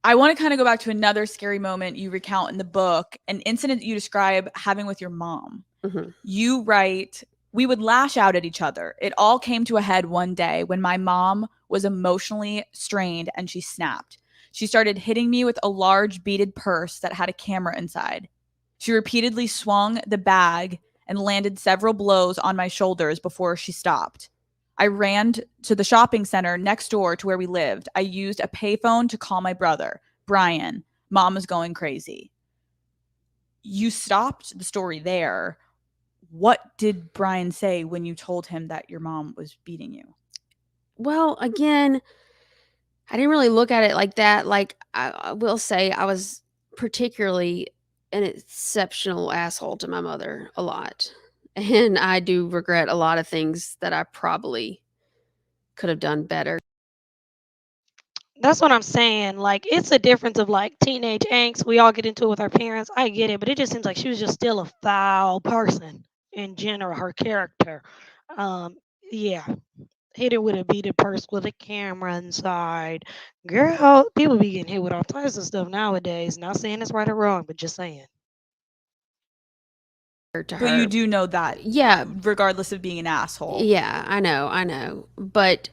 I want to kind of go back to another scary moment you recount in the book, an incident that you describe having with your mom. Mm-hmm. You write, we would lash out at each other. It all came to a head one day when my mom was emotionally strained and she snapped. She started hitting me with a large beaded purse that had a camera inside. She repeatedly swung the bag and landed several blows on my shoulders before she stopped. I ran to the shopping center next door to where we lived. I used a payphone to call my brother, Brian. Mom was going crazy. You stopped the story there. What did Brian say when you told him that your mom was beating you? Well, again, I didn't really look at it like that. Like, I will say I was particularly an exceptional asshole to my mother a lot. And I do regret a lot of things that I probably could have done better. That's what I'm saying. Like, it's a difference of like teenage angst. We all get into it with our parents. I get it, but it just seems like she was just still a foul person in general. Her character, um, yeah, hit it with a beaded purse with a camera inside. Girl, people be getting hit with all types of stuff nowadays. Not saying it's right or wrong, but just saying. To But you her. do know that, Yeah, regardless of being an asshole. yeah, I know. But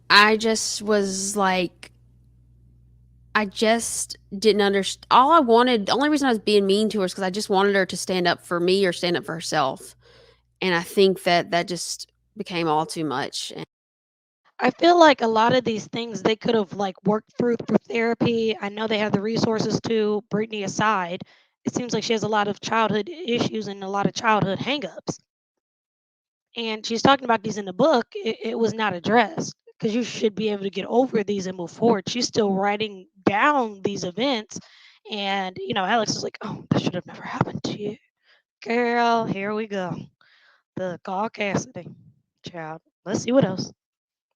I just was like, I just didn't understand. All I wanted, the only reason I was being mean to her is because I just wanted her to stand up for me or stand up for herself. And I think that just became all too much. And I feel like a lot of these things they could have like worked through therapy. I know they have the resources to. Brittany aside, it seems like she has a lot of childhood issues and a lot of childhood hangups. And she's talking about these in the book. It was not addressed because you should be able to get over these and move forward. She's still writing down these events, and Alex is like, "Oh, that should have never happened to you, girl." Here we go, the call Cassidy, child. Let's see what else.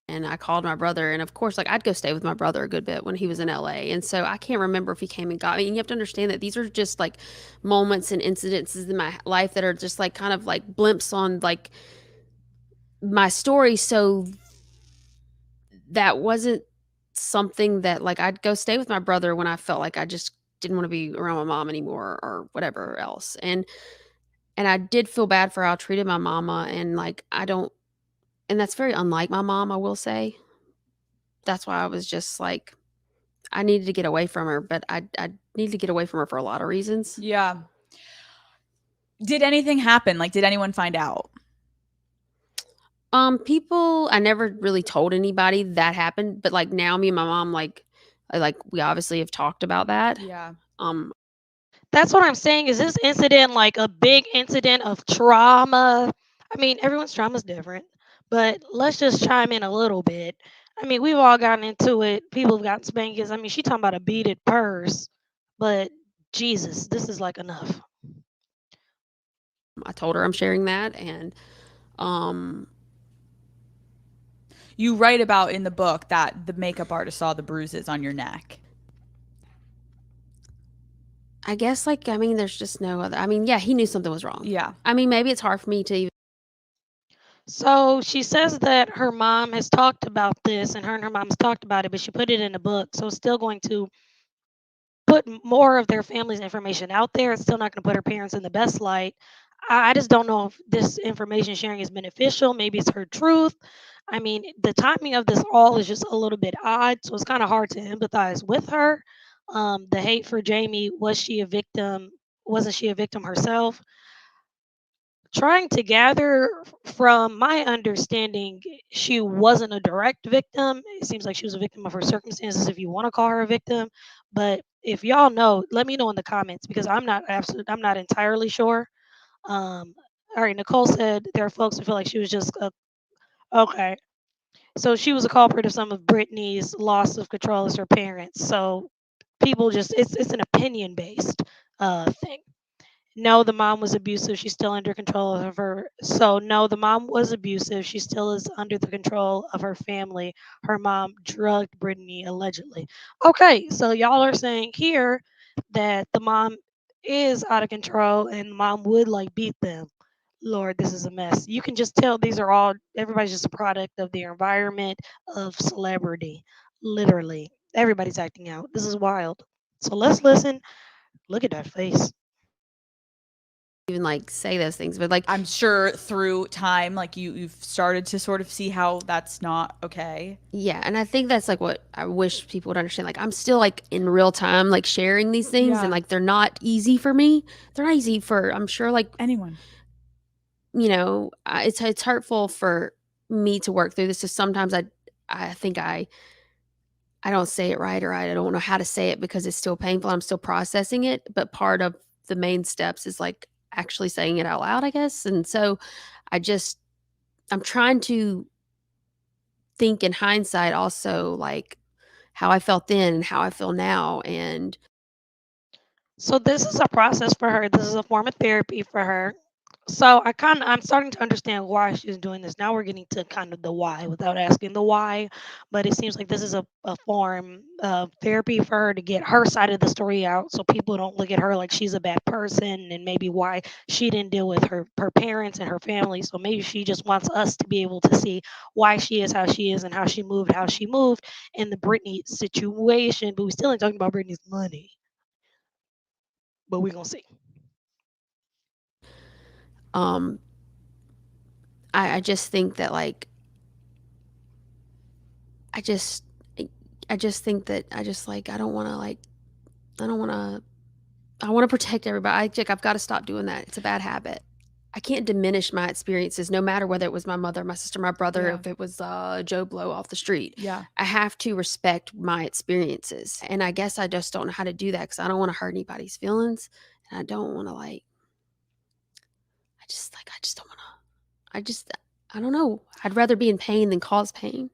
I called my brother, and of course, like I'd go stay with my brother a good bit when he was in LA. And so I can't remember if he came and got me. And you have to understand that these are just like moments and incidences in my life that are just like kind of like blimps on like my story. So that wasn't something that like I'd go stay with my brother when I felt like I just didn't want to be around my mom anymore or whatever else. And I did feel bad for how I treated my mama, and like I don't, and that's very unlike my mom, I will say. That's why I was just like, I needed to get away from her, but I need to get away from her for a lot of reasons. Yeah. Did anything happen? Like, did anyone find out? People, I never really told anybody that happened, but like now me and my mom, like we obviously have talked about that. Yeah. That's what I'm saying. Is this incident like a big incident of trauma? I mean, everyone's trauma is different, but let's just chime in a little bit. I mean, we've all gotten into it. People have gotten spankings. I mean, she talking about a beaded purse, but Jesus, this is like enough. I told her I'm sharing that, and um, You write about in the book that the makeup artist saw the bruises on your neck. I guess like I mean, there's just no other. I mean, yeah, he knew something was wrong. Yeah. I mean, maybe it's hard for me to even. So she says that her mom has talked about this and her mom has talked about it, but she put it in a book. So it's still going to put more of their family's information out there. It's still not going to put her parents in the best light. I just don't know if this information sharing is beneficial. Maybe it's her truth. I mean, the timing of this all is just a little bit odd. So it's kind of hard to empathize with her. The hate for Jamie, was she a victim? Wasn't she a victim herself? Trying to gather from my understanding, she wasn't a direct victim. It seems like she was a victim of her circumstances, if you want to call her a victim. But if y'all know, let me know in the comments because I'm not entirely sure. All right, Nicole said there are folks who feel like she was just a, okay. So she was a culprit of some of Britney's loss of control as her parents. So people just it's an opinion based thing. No, the mom was abusive. She's still under control of her. So, no, the mom was abusive. She still is under the control of her family. Her mom drugged Brittany allegedly. Okay, so y'all are saying here that the mom is out of control and the mom would like beat them. Lord, this is a mess. You can just tell these are all, everybody's just a product of their environment of celebrity. Literally, everybody's acting out. This is wild. So let's listen. Look at that face. Even like say those things, but like I'm sure through time, like you've started to sort of see how that's not okay. yeah, and I think that's like what I wish people would understand. Like I'm still like in real time, like sharing these things, Yeah. and like they're not easy for me. They're not easy for I'm sure like Anyone. it's hurtful for me to work through this. So sometimes I think I don't say it right or I don't know how to say it because it's still painful. I'm still processing it, but part of the main steps is like actually saying it out loud, I guess. And so I just I'm trying to think in hindsight also like how I felt then and how I feel now. And So this is a process for her. This is a form of therapy for her. So I'm starting to understand why she's doing this. Now we're getting to kind of the why without asking the why, but it seems like this is a form of therapy for her to get her side of the story out so people don't look at her like she's a bad person and maybe why she didn't deal with her parents and her family. So maybe she just wants us to be able to see why she is how she is and how she moved in the Britney situation. But we still ain't talking about Britney's money. But we're gonna see. um I just think that like I just I just think that I just like I don't want to I want to protect everybody. I've got to stop doing that. It's a bad habit. I can't diminish my experiences, no matter whether it was my mother, my sister, my brother, Yeah. if it was Joe Blow off the street. Yeah. I have to respect my experiences, and I guess I just don't know how to do that because I don't want to hurt anybody's feelings, and I don't want to like. I just don't want to. I don't know. I'd rather be in pain than cause pain.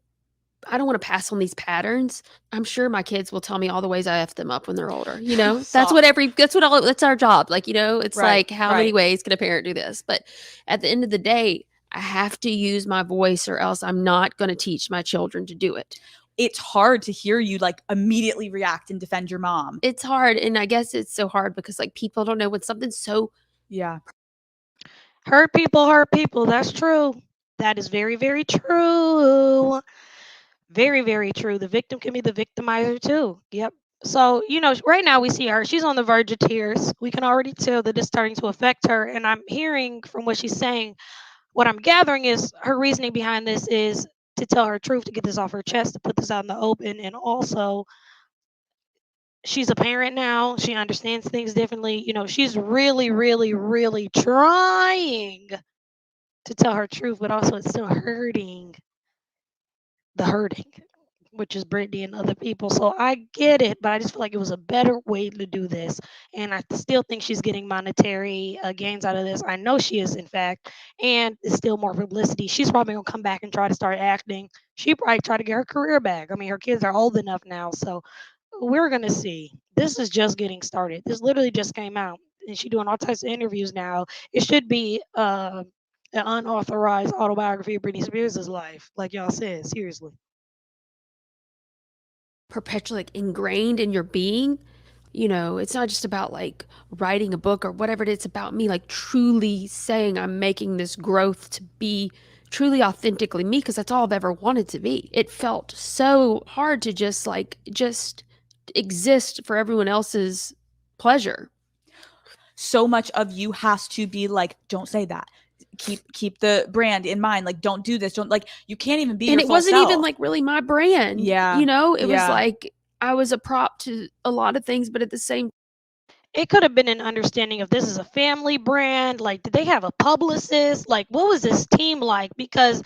I don't want to pass on these patterns. I'm sure my kids will tell me all the ways I F them up when they're older. Soft. That's our job. Like, it's Right, like, how many right. ways can a parent do this? But at the end of the day, I have to use my voice or else I'm not going to teach my children to do it. It's hard to hear you like immediately react and defend your mom. It's hard. And I guess it's so hard because like people don't know when something's so. Yeah. Hurt people hurt people. That's true. That is very, very true. Very, very true. The victim can be the victimizer too. Yep. So, right now we see her. She's on the verge of tears. We can already tell that it's starting to affect her. And I'm hearing from what she's saying, what I'm gathering is her reasoning behind this is to tell her truth, to get this off her chest, to put this out in the open. And also, she's a parent now. She understands things differently. She's really, really, really trying to tell her truth, but also it's still hurting the hurting, which is Brittany and other people. So I get it, but I just feel like it was a better way to do this. And I still think she's getting monetary gains out of this. I know she is, in fact, and it's still more publicity. She's probably gonna come back and try to start acting. She probably try to get her career back. I mean, her kids are old enough now, so we're gonna see. This is just getting started. This literally just came out, and she's doing all types of interviews now. It should be an unauthorized autobiography of Britney Spears' life, like y'all said. Seriously. Perpetually like, ingrained in your being. It's not just about like writing a book or whatever it is. It's about me like truly saying I'm making this growth to be truly authentically me because that's all I've ever wanted to be. It felt so hard to just exist for everyone else's pleasure. So much of you has to be like, don't say that. Keep the brand in mind. Like, don't do this. Don't like. You can't even be. And your it full wasn't self. even like really my brand. Yeah. It was like I was a prop to a lot of things, but at the same It could have been an understanding of this is a family brand. Like, did they have a publicist? Like, what was this team like? Because,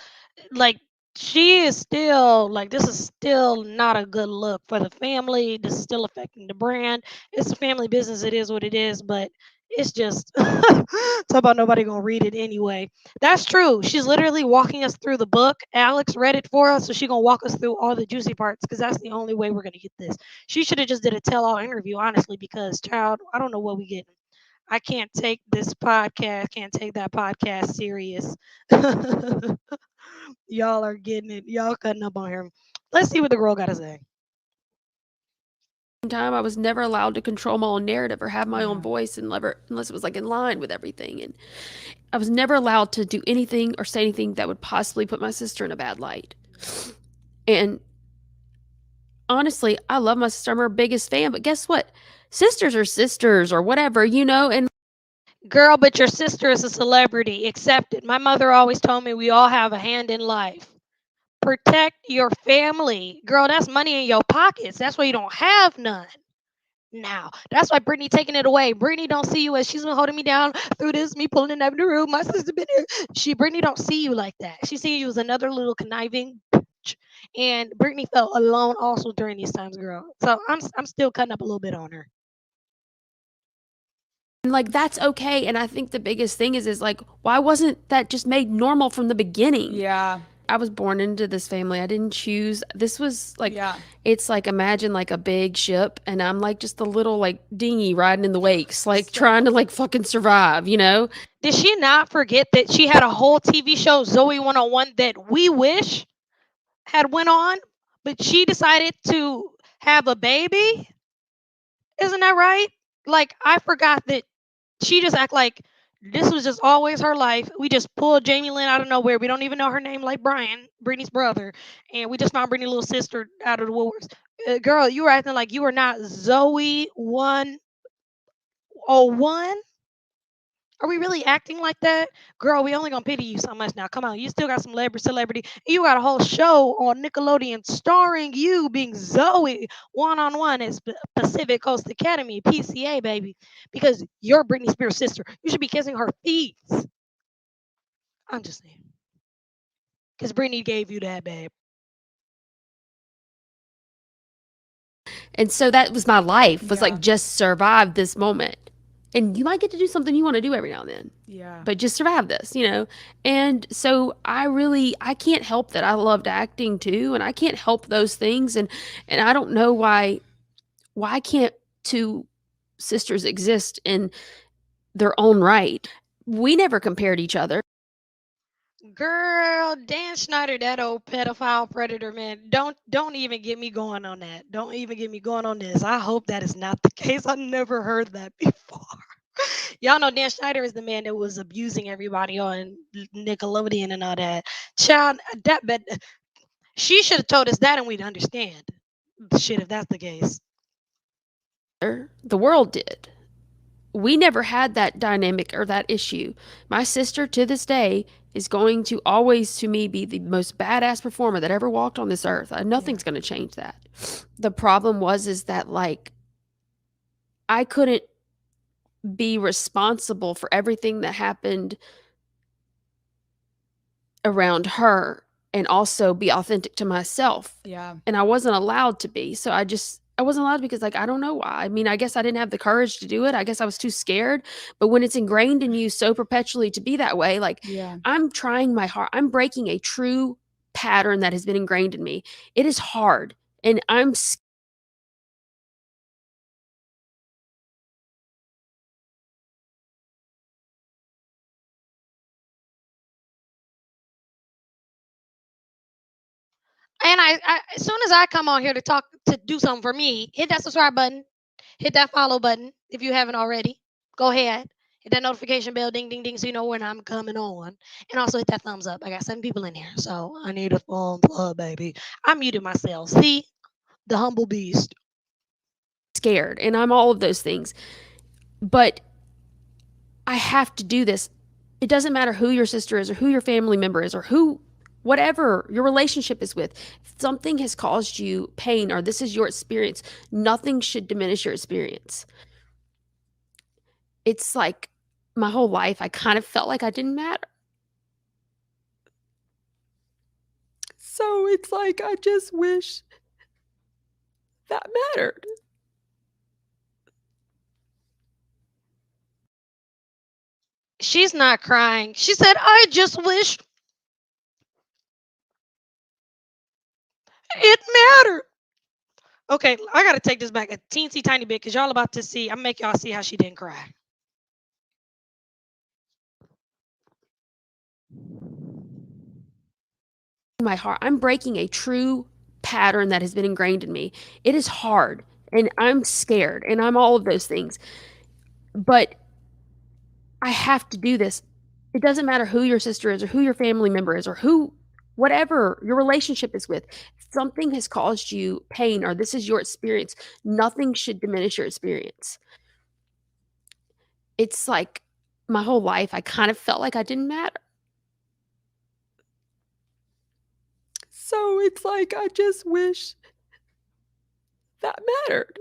like, she is still like this is still not a good look for the family. This is still affecting the brand. It's a family business. It is what it is, but it's just talk about nobody gonna read it anyway. That's true. She's literally walking us through the book. Alex read it for us, so she's gonna walk us through all the juicy parts because that's the only way we're gonna get this. She should have just did a tell-all interview, honestly, because child, I don't know what we getting. I can't take this podcast, can't take that podcast serious. Y'all are getting it. Y'all cutting up on here. Let's see what the girl got to say. Time I was never allowed to control my own narrative or have my own Yeah. voice and unless it was like in line with everything. And I was never allowed to do anything or say anything that would possibly put my sister in a bad light. And honestly, I love my sister. I'm her biggest fan, but guess what? Sisters are sisters or whatever, and Girl, but your sister is a celebrity. Accept it. My mother always told me we all have a hand in life. Protect your family. Girl, that's money in your pockets. That's why you don't have none. Now, that's why Brittany taking it away. Brittany don't see you as she's been holding me down through this, me pulling in every room. My sister been here. Brittany don't see you like that. She see you as another little conniving bitch. And Brittany felt alone also during these times, girl. So I'm still cutting up a little bit on her. like that's okay. And I think the biggest thing is like, why wasn't that just made normal from the beginning? Yeah. I was born into this family. I didn't choose. This was like, Yeah. it's like imagine like a big ship, and I'm like just a little like dinghy riding in the wakes, like trying to like fucking survive. Did she not forget that she had a whole TV show, Zoey 101, that we wish had went on, but she decided to have a baby? Isn't that right? Like I forgot that she just act like this was just always her life. We just pulled Jamie Lynn out of nowhere. We don't even know her name, like Brian, Brittany's brother, and we just found Brittany's little sister out of the woodworks. Girl, you were acting like you were not Zoe 101. Are we really acting like that? Girl, we only gonna pity you so much now. Come on, you still got some celebrity. You got a whole show on Nickelodeon starring you being Zoe 101 as Pacific Coast Academy, PCA, baby. Because you're Britney Spears' sister. You should be kissing her feet. I'm just saying. Because Britney gave you that, babe. And so that was my life, was Yeah. like just survive this moment. And you might get to do something you want to do every now and then, Yeah. but just survive this. And so I can't help that I loved acting too, and I can't help those things. And I don't know why can't two sisters exist in their own right? We never compared each other. Girl, Dan Schneider, that old pedophile predator man. Don't even get me going on that. Don't even get me going on this. I hope that is not the case. I never heard that before. Y'all know Dan Schneider is the man that was abusing everybody on Nickelodeon and all that. Child, that but she should have told us that and we'd understand. Shit, if that's the case. The world did. We never had that dynamic or that issue. My sister to this day is going to always to me be the most badass performer that ever walked on this earth. Nothing's going to change that. The problem is that like I couldn't be responsible for everything that happened around her and also be authentic to myself. Yeah. And I wasn't allowed to be. So I wasn't allowed because like I don't know why. I mean, I guess I didn't have the courage to do it. I guess I was too scared. But when it's ingrained in you so perpetually to be that way, like Yeah. I'm trying my heart. I'm breaking a true pattern that has been ingrained in me. It is hard. And I'm And as soon as I come on here to talk to do something for me, hit that subscribe button, hit that follow button if you haven't already. Go ahead. Hit that notification bell, ding, ding, ding, so you know when I'm coming on. And also hit that thumbs up. I got 7 people in here, so I need a thumbs up, baby. I muted myself. See? The humble beast. scared and I'm all of those things. But I have to do this. It doesn't matter who your sister is or who your family member is or who, whatever your relationship is with. If something has caused you pain or this is your experience, nothing should diminish your experience. It's like my whole life, I kind of felt like I didn't matter. So it's like, I just wish that mattered. She's not crying. She said, I just wish it mattered. Okay, I gotta take this back a teensy tiny bit because y'all about to see. I'm make y'all see how she didn't cry. my heart. I'm breaking a true pattern that has been ingrained in me. It is hard and I'm scared and I'm all of those things. But I have to do this. It doesn't matter who your sister is or who your family member is or who, whatever your relationship is with. If something has caused you pain or this is your experience, nothing should diminish your experience. It's like my whole life, I kind of felt like I didn't matter. So it's like, I just wish that mattered.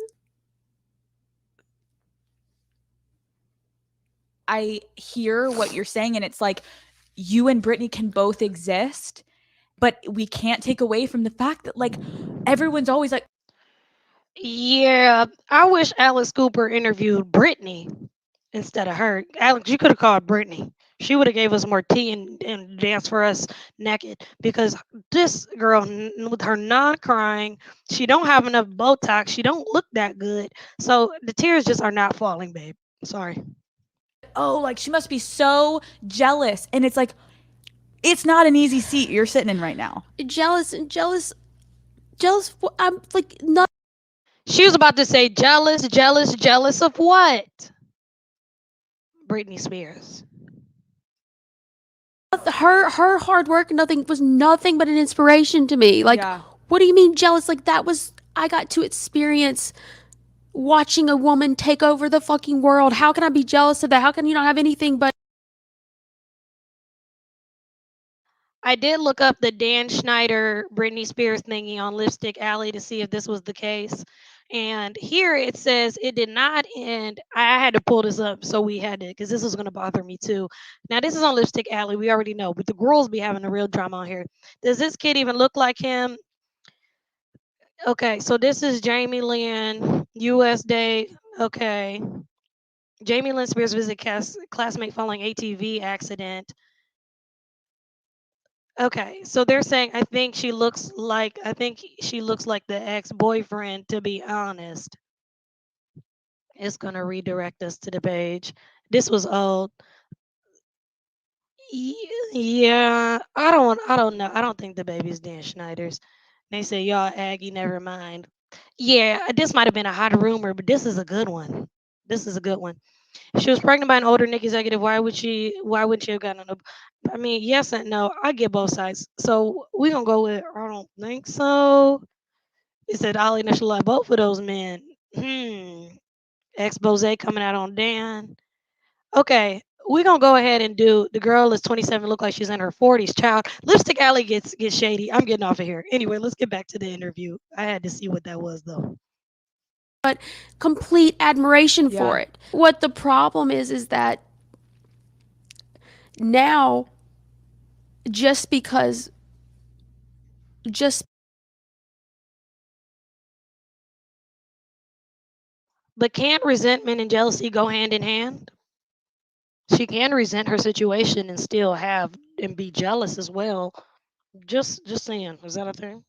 I hear what you're saying, and it's like you and Britney can both exist, but we can't take away from the fact that like everyone's always like, Yeah, I wish Alice Cooper interviewed Britney instead of her. Alex, you could have called Britney. She would have gave us more tea and danced for us naked, because this girl with her non-crying, she don't have enough Botox. She don't look that good. So the tears just are not falling, babe. Sorry. oh, like she must be so jealous. And it's like, it's not an easy seat you're sitting in right now. Jealous. I'm like, not. She was about to say jealous of what? Britney Spears. Her hard work, nothing was nothing but an inspiration to me. Like, Yeah. what do you mean jealous? Like, that was, I got to experience watching a woman take over the fucking world. How can I be jealous of that? How can you not have anything but. I did look up the Dan Schneider Britney Spears thingy on Lipstick Alley to see if this was the case. And here it says it did not end. I had to pull this up, so we had to, because this was going to bother me too. Now, this is on Lipstick Alley. We already know, but the girls be having a real drama on here. Does this kid even look like him? Okay, so this is Jamie Lynn, US Day. Okay. Jamie Lynn Spears visit classmate following ATV accident. Okay, so they're saying I think she looks like the ex-boyfriend, to be honest. It's gonna redirect us to the page. This was old. Yeah, I don't know. I don't think the baby's Dan Schneider's. They say y'all Aggie, never mind. Yeah, this might have been a hot rumor, but this is a good one. This is a good one. She was pregnant by an older Nick executive. Why would she have gotten a? I mean, yes and no. I get both sides. So we gonna go with I don't think so. It said I'll initialize both of those men. Expose coming out on Dan. Okay. We're gonna go ahead and do the girl is 27, look like she's in her 40s. Child. Lipstick Alley gets shady. I'm getting off of here. Anyway, let's get back to the interview. I had to see what that was though. But complete admiration Yeah. for it. What the problem is that now, just because, just But can't resentment and jealousy go hand in hand? She can resent her situation and still have and be jealous as well. Just saying, is that a thing?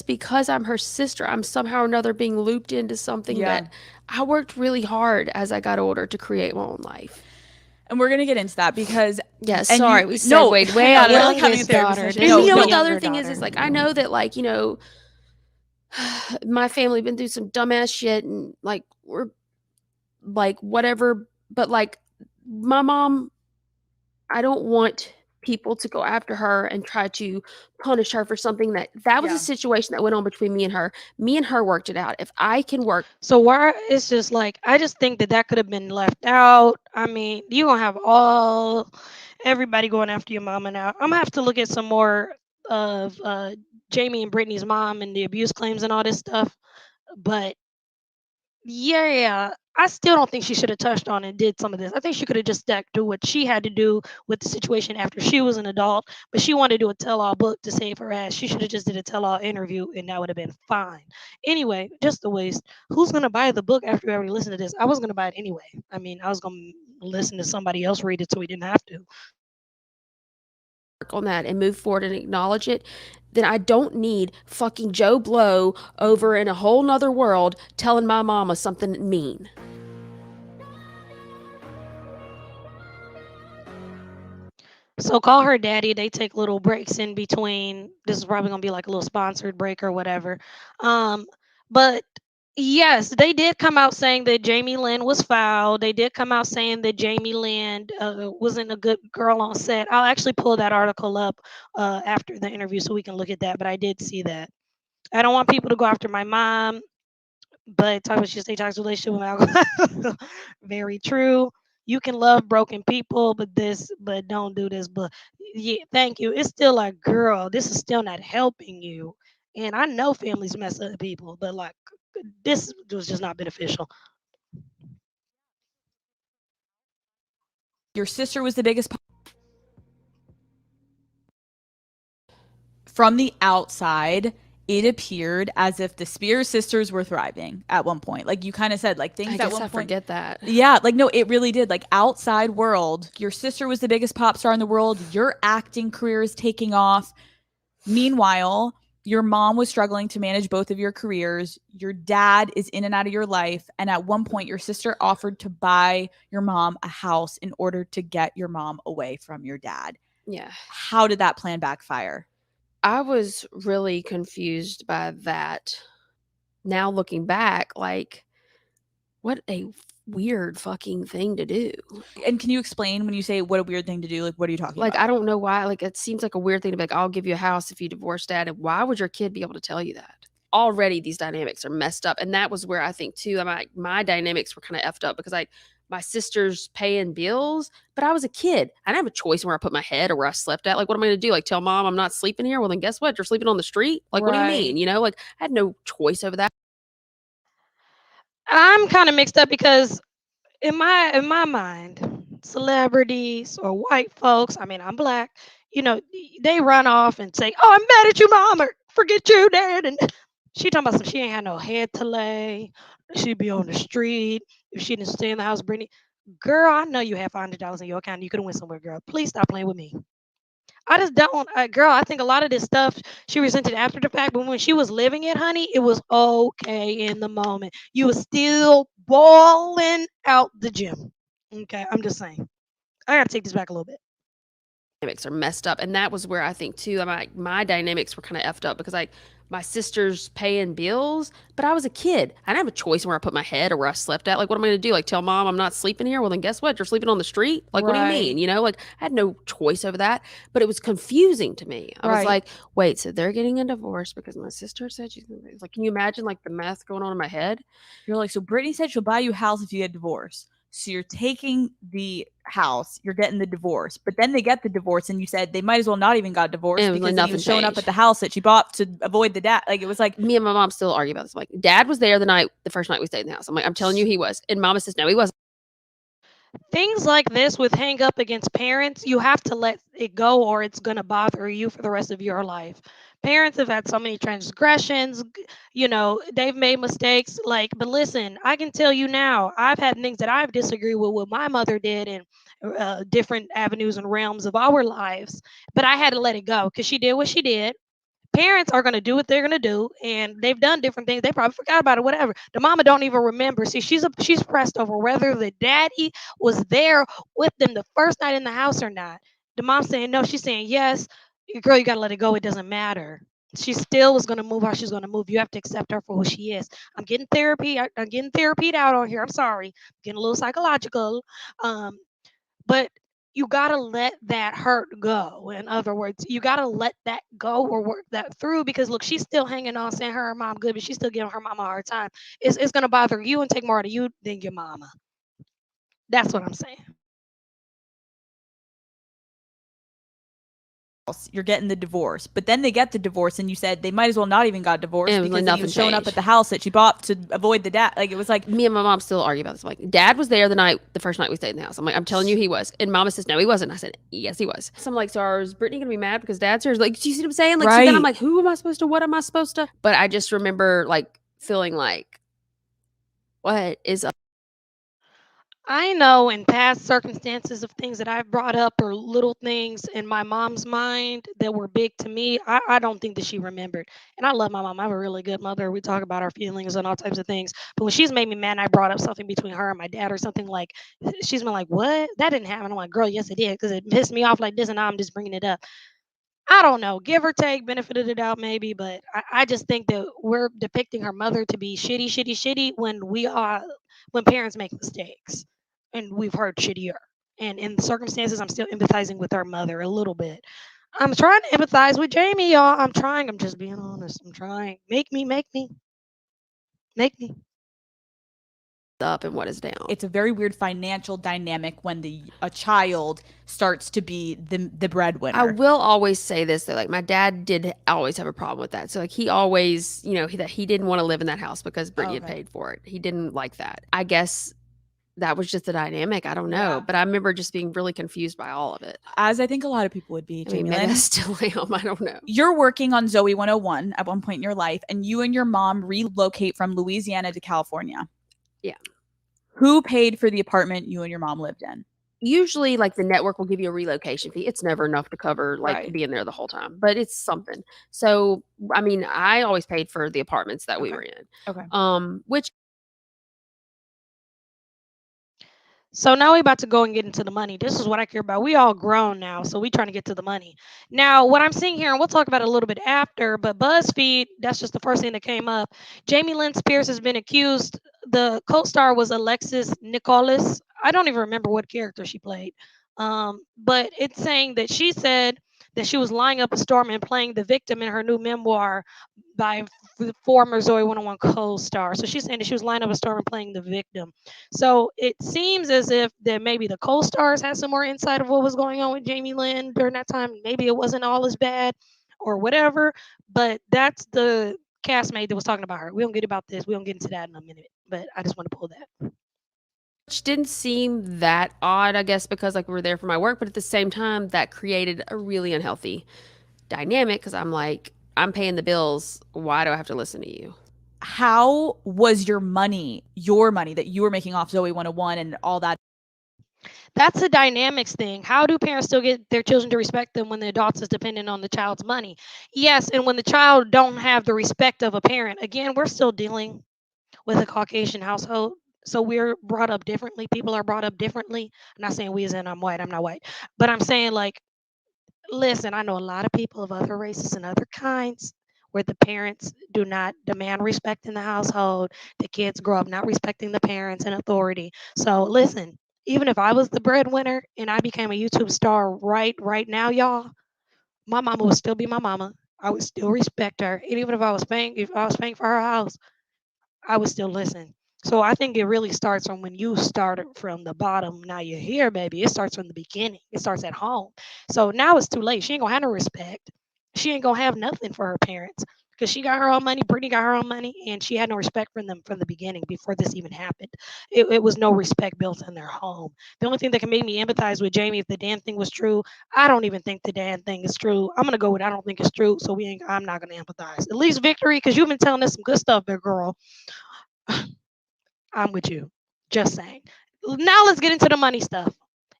because I'm her sister, I'm somehow or another being looped into something Yeah. that I worked really hard as I got older to create my own life. And we're gonna get into that because Yeah, and sorry, we segued way no, out of we're it. like having a Youngest therapy daughter. session. This And is you know the what the younger other thing is daughter. like, I know that, like, my family been through some dumbass shit and like we're like whatever, but like my mom, I don't want people to go after her and try to punish her for something that was Yeah. a situation that went on between me and her. Me and her worked it out. If I can work. So why it's just like I just think that could have been left out. I mean, you gonna have everybody going after your mama now. I'm gonna have to look at some more of Jamie and Brittany's mom and the abuse claims and all this stuff. But yeah, I still don't think she should have touched on and did some of this. I think she could have just stuck to what she had to do with the situation after she was an adult. But she wanted to do a tell-all book to save her ass. She should have just did a tell-all interview, and that would have been fine. Anyway, just a waste. Who's gonna buy the book after you already listened to this? I was gonna buy it anyway. I mean, I was gonna listen to somebody else read it so we didn't have to. On that and move forward and acknowledge it, then I don't need fucking Joe Blow over in a whole nother world telling my mama something mean. So call her daddy. They take little breaks in between. This is probably gonna be like a little sponsored break or whatever. Um, but yes, they did come out saying that Jamie Lynn was foul. They did come out saying that Jamie Lynn wasn't a good girl on set. I'll actually pull that article up after the interview so we can look at that. But I did see that. I don't want people to go after my mom, but talk about she stay toxic relationship with alcohol. Very true. You can love broken people, but don't do this. But yeah, thank you. It's still like, girl, this is still not helping you. And I know families mess up people, but like, this was just not beneficial. Your sister was the biggest. From the outside, it appeared as if the Spears sisters were thriving at one point. Like you kind of said, like things I at guess one I point. forget that. Yeah, like no, it really did. Like outside world, your sister was the biggest pop star in the world. Your acting career is taking off. Meanwhile, your mom was struggling to manage both of your careers. Your dad is in and out of your life. And at one point, your sister offered to buy your mom a house in order to get your mom away from your dad. Yeah. How did that plan backfire? I was really confused by that. Now looking back, like, what a weird fucking thing to do. And can you explain when you say what a weird thing to do? Like, what are you talking Like, about? I don't know why. Like, it seems like a weird thing to be like, I'll give you a house if you divorce dad. And why would your kid be able to tell you that? Already, these dynamics are messed up. And that was where I think, too, my dynamics were kind of effed up because, like, my sister's paying bills, but I was a kid. I didn't have a choice where I put my head or where I slept at. Like, what am I going to do? Like, tell mom I'm not sleeping here? Well, then guess what? You're sleeping on the street? Like, what do you mean? Right. You know, like, I had no choice over that. I'm kind of mixed up because in my mind, celebrities or white folks, I mean, I'm black, they run off and say, "Oh, I'm mad at you, mom," or "Forget you, dad," and she talking about some she ain't had no head to lay. She'd be on the street if she didn't stay in the house. Brittany, girl, I know you have $500 in your account. You could have went somewhere, girl. Please stop playing with me. I just don't, girl. I think a lot of this stuff she resented after the fact, but when she was living it, honey, it was okay in the moment. You was still balling out the gym. Okay, I'm just saying. I gotta take this back a little bit. Dynamics are messed up. And that was where I think too, my dynamics were kind of effed up because like my sister's paying bills, but I was a kid. I didn't have a choice where I put my head or where I slept at. Like, what am I going to do? Like, tell mom I'm not sleeping here? Well, then guess what? You're sleeping on the street? Like, what do you mean? Right. You know, like I had no choice over that, but it was confusing to me. I was Right. like, wait, so they're getting a divorce because my sister said she's going to, like, can you imagine like the mess going on in my head? You're like, so Brittany said she'll buy you a house if you get divorced. So you're taking the house, you're getting the divorce, but then they get the divorce, and you said they might as well not even got divorced And because like then he nothing was showing up changed. at the house that she bought to avoid the dad. Like it was like Me and my mom still argue about this. I'm like, dad was there the first night we stayed in the house. I'm like, I'm telling you he was. And mama says, no, he wasn't. Things like this with hang up against parents, you have to let it go or it's going to bother you for the rest of your life. Parents have had so many transgressions, they've made mistakes. Like, but listen, I can tell you now, I've had things that I've disagreed with what my mother did in different avenues and realms of our lives, but I had to let it go because she did what she did. Parents are going to do what they're going to do, and they've done different things. They probably forgot about it, whatever. The mama don't even remember. See, she's pressed over whether the daddy was there with them the first night in the house or not. The mom saying no, she's saying yes. Girl, you got to let it go. It doesn't matter. She still is going to move how she's going to move. You have to accept her for who she is. I'm getting therapy. I'm getting therapied out on here. I'm sorry. I'm getting a little psychological. Um, but you got to let that hurt go. In other words, you got to let that go or work that through because look, she's still hanging on saying her mom good, but she's still giving her mama a hard time. It's going to bother you and take more out of you than your mama. That's what I'm saying. you're getting the divorce, but then they get the divorce, and you said they might as well not even got divorced And because like then he nothing was showing up changed. at the house that she bought to avoid the dad. Like it was like Me and my mom still argue about this. I'm like, dad was there the first night we stayed in the house. I'm like, I'm telling you he was. And mama says, no, he wasn't. I said, yes, he was. So I'm like, so is Brittany gonna be mad because dad's here? Like, do you see what I'm saying? Like, so then I'm Right. like, who am I supposed to? What am I supposed to? But I just remember like feeling like, what is up? I know in past circumstances of things that I've brought up or little things in my mom's mind that were big to me, I don't think that she remembered. And I love my mom. I have a really good mother. We talk about our feelings and all types of things. But when she's made me mad and I brought up something between her and my dad or something like, she's been like, what? That didn't happen. I'm like, girl, yes, it did. Because it pissed me off like this and now I'm just bringing it up. I don't know, give or take, benefit of the doubt, maybe, but I just think that we're depicting her mother to be shitty, shitty, shitty when we are when parents make mistakes, and we've heard shittier. And in the circumstances, I'm still empathizing with our mother a little bit. I'm trying to empathize with Jamie, y'all. I'm trying. I'm just being honest. I'm trying. Make me, make me, make me. Up and what is down. It's a very weird financial dynamic when a child starts to be the breadwinner. I will always say this though, like my dad did always have a problem with that. So like he always, that he didn't want to live in that house because Brittany had paid for it. He didn't like that. I guess that was just the dynamic. I don't know, but I remember just being really confused by all of it. As I think a lot of people would be. I mean, maybe I still am. I don't know. You're working on Zoey 101 at one point in your life, and you and your mom relocate from Louisiana to California. Yeah. Who paid for the apartment you and your mom lived in? Usually, like the network will give you a relocation fee. It's never enough to cover being there the whole time, but it's something. So, I mean, I always paid for the apartments that we were in. Okay. Which. So now we about to go and get into the money. This is what I care about. We all grown now, so we trying to get to the money. Now, what I'm seeing here, and we'll talk about it a little bit after, but BuzzFeed, that's just the first thing that came up. Jamie Lynn Spears has been accused. The co-star was Alexis Nicholas. I don't even remember what character she played. But it's saying that she said that she was lying up a storm and playing the victim in her new memoir by former Zoey 101 co-star. So she's saying that she was lying up a storm and playing the victim. So it seems as if that maybe the co-stars had some more insight of what was going on with Jamie Lynn during that time. Maybe it wasn't all as bad or whatever, but that's the castmate that was talking about her. We don't get about this. We don't get into that in a minute, but I just want to pull that. Which didn't seem that odd, I guess, because like we were there for my work, but at the same time, that created a really unhealthy dynamic because I'm like, I'm paying the bills. Why do I have to listen to you? How was your money that you were making off Zoey 101 and all that? That's a dynamics thing. How do parents still get their children to respect them when the adults is dependent on the child's money? Yes, and when the child don't have the respect of a parent, again, we're still dealing with a Caucasian household. So we're brought up differently. People are brought up differently. I'm not saying we as in I'm white, I'm not white. But I'm saying like, listen, I know a lot of people of other races and other kinds where the parents do not demand respect in the household. The kids grow up not respecting the parents and authority. So listen, even if I was the breadwinner and I became a YouTube star right now, y'all, my mama would still be my mama. I would still respect her. And even if I was paying for her house, I would still listen. So I think it really starts from when you started from the bottom. Now you're here, baby. It starts from the beginning. It starts at home. So now it's too late. She ain't gonna have no respect. She ain't gonna have nothing for her parents because she got her own money. Brittany got her own money, and she had no respect for them from the beginning before this even happened. It was no respect built in their home. The only thing that can make me empathize with Jamie if the Dan thing was true, I don't even think the Dan thing is true. I'm gonna go with I don't think it's true. So I'm not gonna empathize. At least Victory, because you've been telling us some good stuff, big girl. I'm with you. Just saying. Now let's get into the money stuff.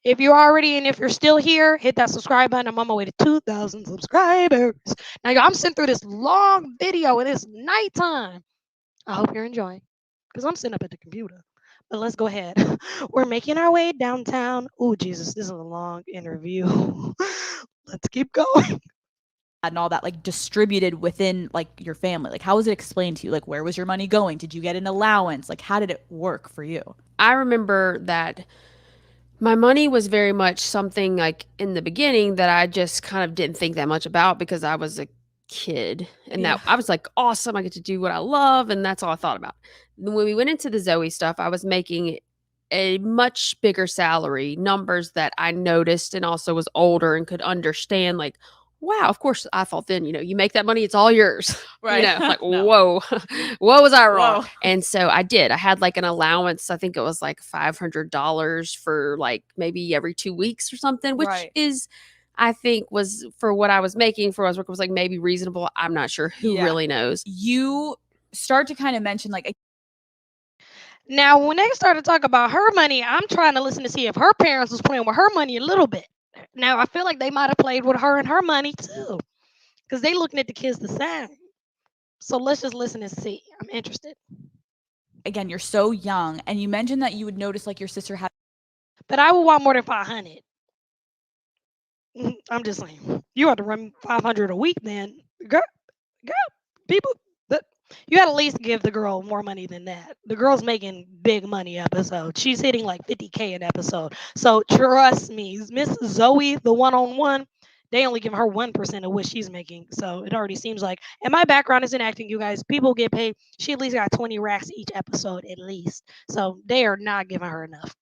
If you're already and if you're still here, hit that subscribe button. I'm on my way to 2,000 subscribers. Now, y'all, I'm sitting through this long video and it's nighttime. I hope you're enjoying because I'm sitting up at the computer. But let's go ahead. We're making our way downtown. Oh, Jesus, this is a long interview. Let's keep going. And all that like distributed within like your family, like how was it explained to you? Like where was your money going? Did you get an allowance? Like how did it work for you? I remember that my money was very much something like in the beginning that I just kind of didn't think that much about because I was a kid and that I was like, awesome, I get to do what I love, and that's all I thought about. When we went into the Zoey stuff, I was making a much bigger salary, numbers that I noticed, and also was older and could understand like, wow, of course I thought then, you make that money, it's all yours. Right. Like, whoa, what was I wrong? Whoa. And so I did. I had like an allowance. I think it was like $500 for like maybe every 2 weeks or something, which is, I think was for what I was making for what I was working was like maybe reasonable. I'm not sure. Who really knows? You start to kind of mention like Now, when they started talking about her money, I'm trying to listen to see if her parents was playing with her money a little bit. Now, I feel like they might have played with her and her money too, because they looking at the kids the same. So let's just listen and see. I'm interested. Again, you're so young, and you mentioned that you would notice like your sister had. But I would want more than 500. I'm just saying. You have to run 500 a week, then, girl. Girl, people. That, you had to at least give the girl more money than that. The girl's making big money episodes. She's hitting like 50K an episode. So trust me, Miss Zoey, the one-on-one, they only give her 1% of what she's making. So it already seems like, and my background is in acting, you guys. People get paid. She at least got 20 racks each episode, at least. So they are not giving her enough.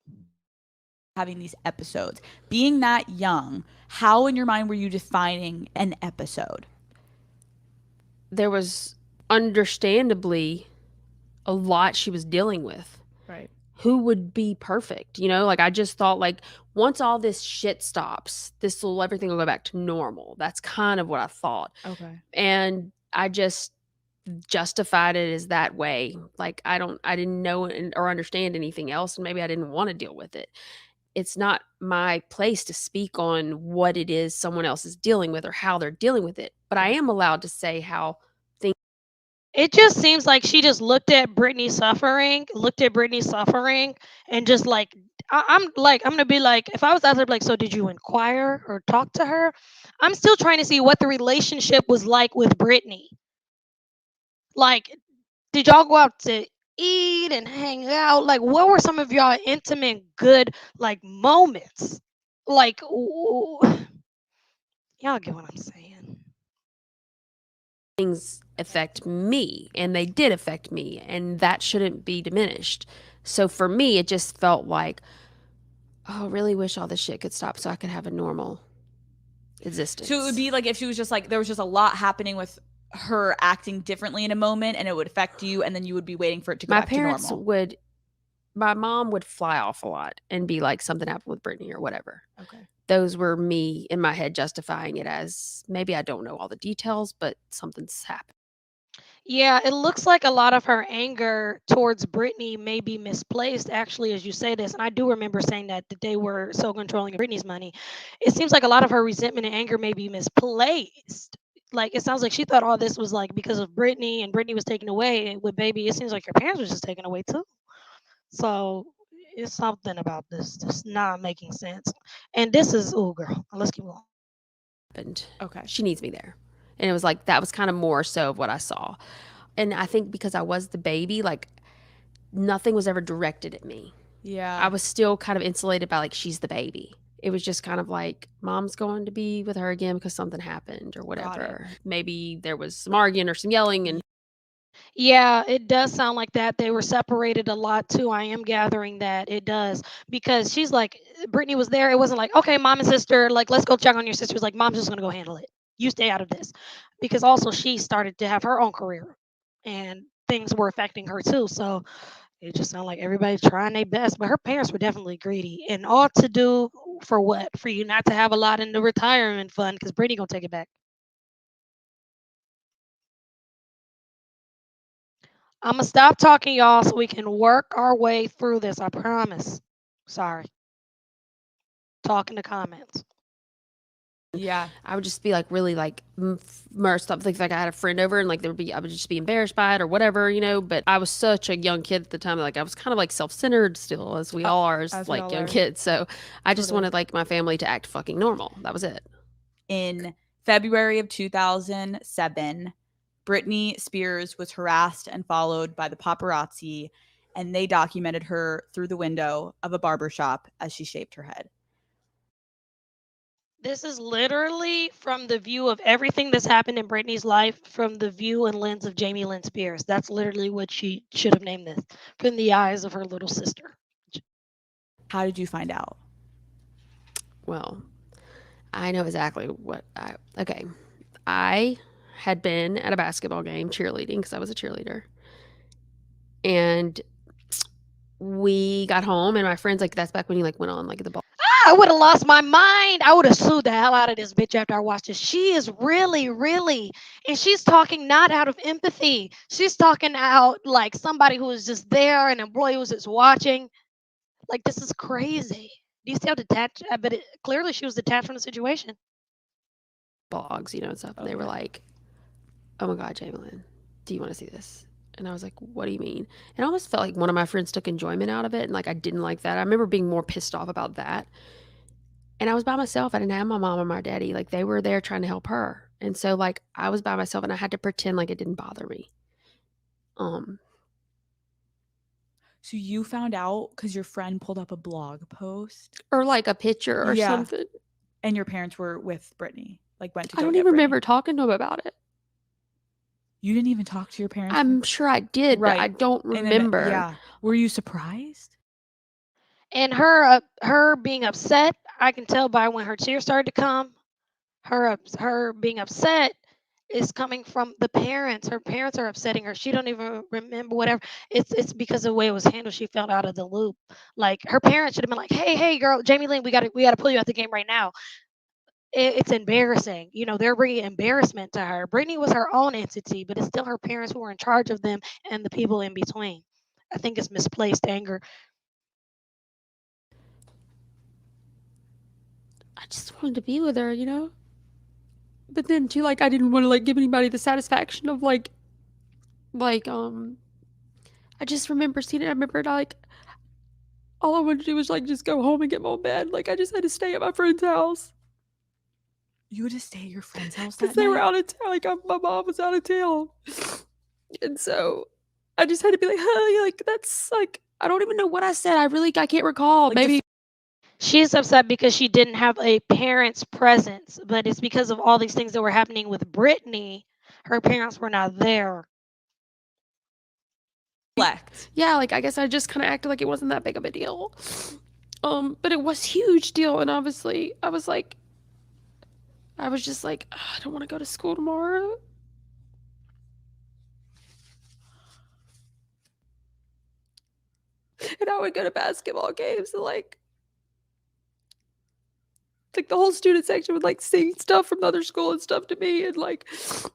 Having these episodes. Being that young, how in your mind were you defining an episode? There was understandably a lot she was dealing with. Right. Who would be perfect? You know, like I just thought like once all this shit stops, everything will go back to normal. That's kind of what I thought. Okay. And I just justified it as that way. Like I didn't know or understand anything else, and maybe I didn't want to deal with it. It's not my place to speak on what it is someone else is dealing with or how they're dealing with it, but I am allowed to say how things. It just seems like she just looked at Britney suffering, and just like I'm gonna be like, if I was out there, like, so did you inquire or talk to her? I'm still trying to see what the relationship was like with Britney. Like, did y'all go out to eat and hang out? Like, what were some of y'all intimate, good like moments? Like, y'all get what I'm saying? Things affect me, and they did affect me, and that shouldn't be diminished. So for me, it just felt like, oh, I really wish all this shit could stop so I could have a normal existence. So it would be like if she was just like there was just a lot happening with her acting differently in a moment, and it would affect you, and then you would be waiting for it to go back to normal. My mom would fly off a lot and be like, something happened with Brittany or whatever. Okay. Those were me in my head justifying it as maybe I don't know all the details, but something's happened. Yeah, it looks like a lot of her anger towards Britney may be misplaced, actually, as you say this. And I do remember saying that they were so controlling of Britney's money. It seems like a lot of her resentment and anger may be misplaced. Like, it sounds like she thought all this was like because of Britney, and Britney was taken away. And with Baby, it seems like your parents were just taken away too. So it's something about this just not making sense. And this is, oh, girl, let's keep going. Okay. She needs me there. And it was like, that was kind of more so of what I saw. And I think because I was the baby, like nothing was ever directed at me. Yeah. I was still kind of insulated by like, she's the baby. It was just kind of like, mom's going to be with her again because something happened or whatever. Maybe there was some arguing or some yelling. And yeah, it does sound like that. They were separated a lot too. I am gathering that it does, because she's like, Brittany was there. It wasn't like, okay, mom and sister, like, let's go check on your sisters. Like, mom's just gonna go handle it. You stay out of this, because also she started to have her own career, and things were affecting her too. So it just sounded like everybody's trying their best, but her parents were definitely greedy, and all to do for what? For you not to have a lot in the retirement fund, because Brittany gonna take it back. I'm gonna stop talking, y'all, so we can work our way through this. I promise. Sorry. Talk in the comments. Yeah. I would just be like really like immersed up. Like I had a friend over and like I would just be embarrassed by it or whatever, you know. But I was such a young kid at the time. Like I was kind of like self-centered still, as we all are as like young kids. So I just wanted like my family to act fucking normal. That was it. In February of 2007, Britney Spears was harassed and followed by the paparazzi, and they documented her through the window of a barbershop as she shaved her head. This is literally from the view of everything that's happened in Britney's life, from the view and lens of Jamie Lynn Spears. That's literally what she should have named this, from the eyes of her little sister. How did you find out? Well, I know exactly okay. I had been at a basketball game cheerleading because I was a cheerleader. And we got home and my friends, like, that's back when you like went on like the ball. I would have lost my mind. I would have sued the hell out of this bitch after I watched this. She is really, really, and she's talking not out of empathy. She's talking out like somebody who was just there, an employee who was just watching. Like, this is crazy. Do you see how detached? But clearly she was detached from the situation. blogs, and stuff. And they were like, "Oh my God, Jamie Lynn, do you want to see this?" And I was like, "What do you mean?" And I almost felt like one of my friends took enjoyment out of it, and like I didn't like that. I remember being more pissed off about that. And I was by myself. I didn't have my mom or my daddy. Like they were there trying to help her, and so like I was by myself, and I had to pretend like it didn't bother me. So you found out because your friend pulled up a blog post, or like a picture or something. And your parents were with Britney, like went to. I don't even remember talking to them about it. You didn't even talk to your parents? I'm sure I did, but I don't remember. Yeah. Were you surprised? And her being upset, I can tell by when her tears started to come. Her being upset is coming from the parents. Her parents are upsetting her. She don't even remember whatever. It's because of the way it was handled. She felt out of the loop. Like her parents should have been like, hey, girl, Jamie Lynn, we gotta pull you out the game right now. It's embarrassing. They're bringing embarrassment to her. Brittany was her own entity, but it's still her parents who were in charge of them and the people in between. I think it's misplaced anger. I just wanted to be with her. But then too, like I didn't want to like give anybody the satisfaction of like I just remember seeing it. I remember like all I wanted to do was like just go home and get my own bed. Like I just had to stay at my friend's house. You had to stay at your friend's house because they were out of town. Like my mom was out of town, and so I just had to be like, "Hey, like that's like I don't even know what I said. I can't recall. Like Maybe." She's upset because she didn't have a parent's presence, but it's because of all these things that were happening with Brittany. Her parents were not there. Yeah, like I guess I just kind of acted like it wasn't that big of a deal. But it was huge deal, and obviously I was just like, I don't want to go to school tomorrow. And I would go to basketball games and like the whole student section would like sing stuff from the other school and stuff to me, and like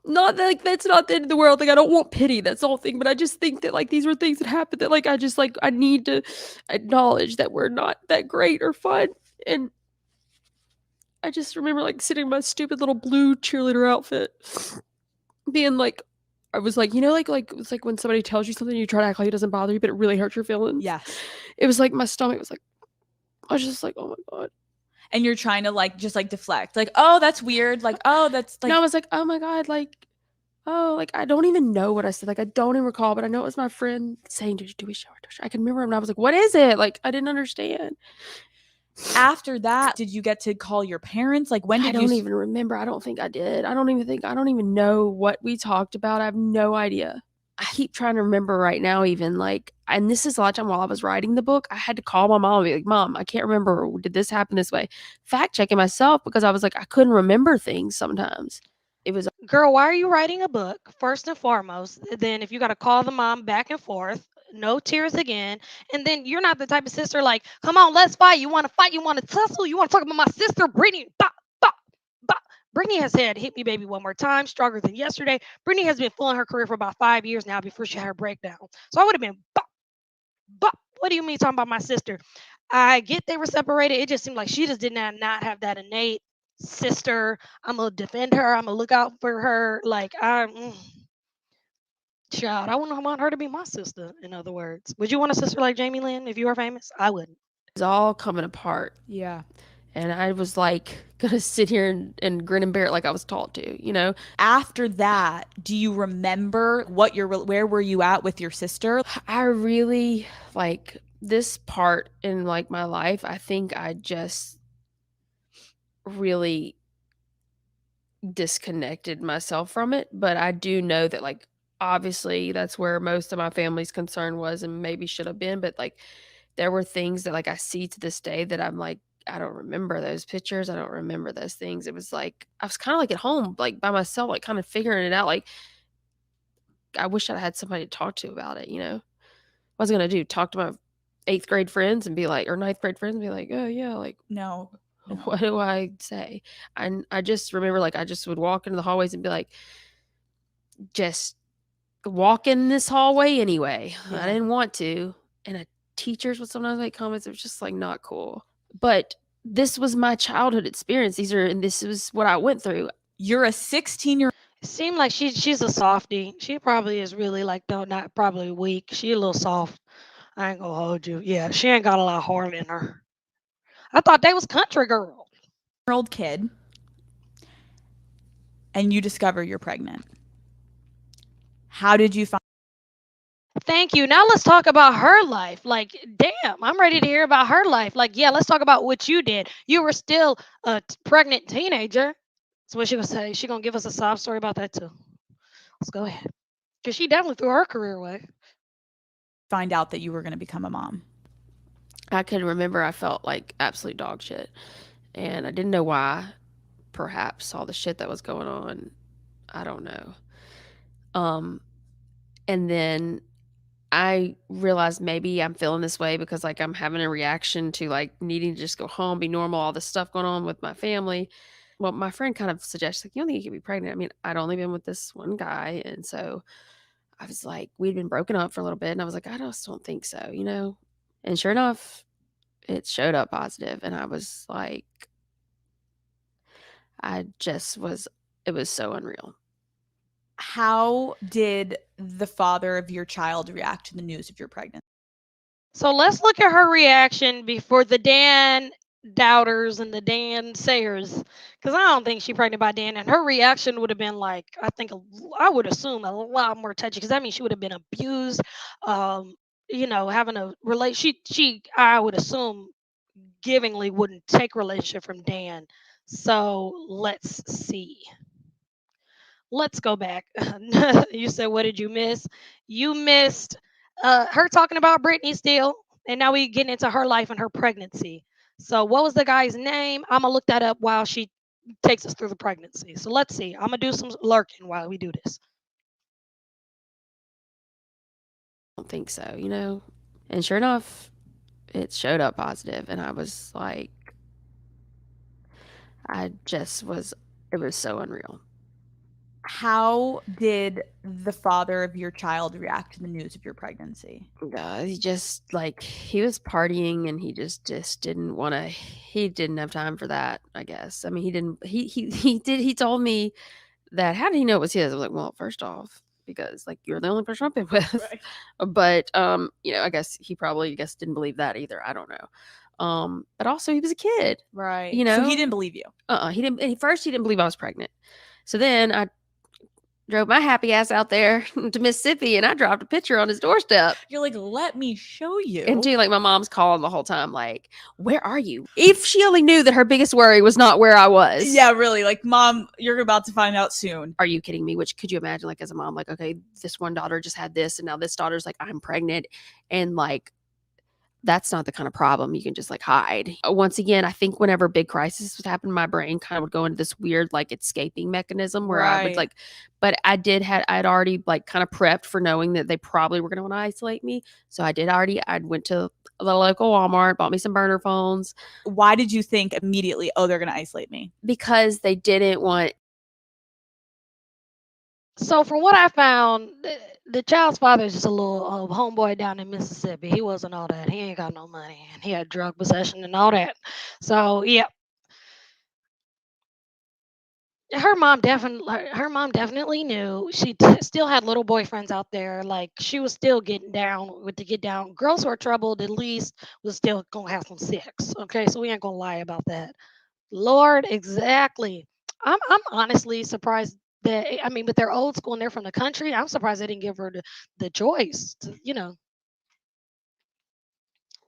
not that like that's not the end of the world. Like I don't want pity, that's the whole thing. But I just think that like these were things that happened that like I just like I need to acknowledge that we're not that great or fun. And I just remember like sitting in my stupid little blue cheerleader outfit, being like, I was like, like it's like when somebody tells you something, you try to act like it doesn't bother you, but it really hurts your feelings. Yes. It was like my stomach was like, I was just like, oh my God. And you're trying to like just like deflect, like, oh, that's weird, like, oh, that's like. No, I was like, oh my God, like, oh, like I don't even know what I said, like I don't even recall, but I know it was my friend saying, "Do we shower?" I can remember him, and I was like, what is it? Like I didn't understand. After that, did you get to call your parents? Like when did I don't even remember. I don't think I did. I don't even know what we talked about. I have no idea. I keep trying to remember right now, even like, and this is a lot of time while I was writing the book, I had to call my mom and be like, Mom, I can't remember. Did this happen this way? Fact checking myself because I was like, I couldn't remember things sometimes. It was, Girl, why are you writing a book, first and foremost? Then if you got to call the mom back and forth, no tears again. And then you're not the type of sister like, come on, let's fight. You want to fight? You want to tussle? You want to talk about my sister, Brittany? Bah, bah, bah. Brittany has said, hit me, baby, one more time, stronger than yesterday. Brittany has been fooling her career for about 5 years now before she had her breakdown. So I would have been, bah, bah. What do you mean talking about my sister? I get they were separated. It just seemed like she just did not have that innate sister. I'm gonna defend her. I'm gonna look out for her. Like child, I wouldn't want her to be my sister. In other words, would you want a sister like Jamie Lynn if you were famous? I wouldn't. was all coming apart. Yeah. And I was like gonna sit here and grin and bear it like I was taught to. After that, do you remember where were you at with your sister? I really like this part in like my life. I think I just really disconnected myself from it, but I do know that like obviously that's where most of my family's concern was and maybe should have been, but like there were things that like I see to this day that I'm like, I don't remember those pictures. I don't remember those things. It was like I was kind of like at home, like by myself, like kind of figuring it out. Like I wish I had somebody to talk to about it. What was I gonna do? Talk to my 8th grade friends and be like, or 9th grade friends and be like, oh yeah, like No. what do I say? And I just remember like I just would walk into the hallways and be like, just walk in this hallway anyway. Yeah. I didn't want to. And teachers would sometimes make comments. It was just like not cool. But this was my childhood experience. And this was what I went through. You're a 16-year-old. It seemed like she's a softie. She probably is really like, though not probably weak. She a little soft. I ain't gonna hold you. Yeah, she ain't got a lot of heart in her. I thought they was country girls. Kid, and you discover you're pregnant. How did you find? Thank you. Now let's talk about her life. Like, damn, I'm ready to hear about her life. Like, yeah, let's talk about what you did. You were still a pregnant teenager. That's what she gonna say. She gonna give us a sob story about that too. Let's go ahead, cause she definitely threw her career away. Find out that you were going to become a mom? I can remember I felt like absolute dog shit. And I didn't know why. Perhaps all the shit that was going on. I don't know. And then I realized maybe I'm feeling this way because like I'm having a reaction to like needing to just go home, be normal, all this stuff going on with my family. Well, my friend kind of suggested like, you don't think you could be pregnant. I mean, I'd only been with this one guy. And so I was like, we'd been broken up for a little bit. And I was like, I just don't think so, you know? And sure enough, it showed up positive. And I was like, it was so unreal. How did the father of your child react to the news of your pregnancy? So let's look at her reaction before the Dan doubters and the Dan sayers, because I don't think she pregnant by Dan. And her reaction would have been like, I would assume a lot more touchy, because that means she would have been abused. Having a relate. She I would assume givingly wouldn't take relationship from Dan. So let's see. Let's go back. You said, what did you miss? You missed her talking about Britney still. And now we getting into her life and her pregnancy. So, what was the guy's name? I'm going to look that up while she takes us through the pregnancy. So, let's see. I'm going to do some lurking while we do this. I don't think so, you know? And sure enough, it showed up positive. And I was like, it was so unreal. How did the father of your child react to the news of your pregnancy? He just like he was partying and he just didn't want to. He didn't have time for that. I guess. I mean, he didn't. He did. He told me that. How did he know it was his? I was like, well, first off, because like you're the only person I've been with. Right. But I guess he probably didn't believe that either. I don't know. But also he was a kid, right? You know, so he didn't believe you. He didn't. At first, he didn't believe I was pregnant. So then I drove my happy ass out there to Mississippi and I dropped a picture on his doorstep. You're like, let me show you. And like my mom's calling the whole time, like, where are you? If she only knew that her biggest worry was not where I was. Yeah, really. Like, Mom, you're about to find out soon. Are you kidding me? Which could you imagine, like, as a mom, like, okay, this one daughter just had this and now this daughter's like, I'm pregnant. And like, that's not the kind of problem you can just like hide. Once again, I think whenever big crisis would happen, my brain kind of would go into this weird like escaping mechanism where I would like, but I'd already like kind of prepped for knowing that they probably were going to want to isolate me. So I went to the local Walmart, bought me some burner phones. Why did you think immediately, oh, they're going to isolate me? Because they didn't want. So from what I found, the child's father is just a little homeboy down in Mississippi. He wasn't all that. He ain't got no money, and he had drug possession and all that. So yeah, her mom definitely knew. She still had little boyfriends out there. Like she was still getting down with the get down. Girls who are troubled at least was still gonna have some sex. Okay, so we ain't gonna lie about that. Lord, exactly. I'm honestly surprised that but they're old school and they're from the country. I'm surprised they didn't give her the choice to,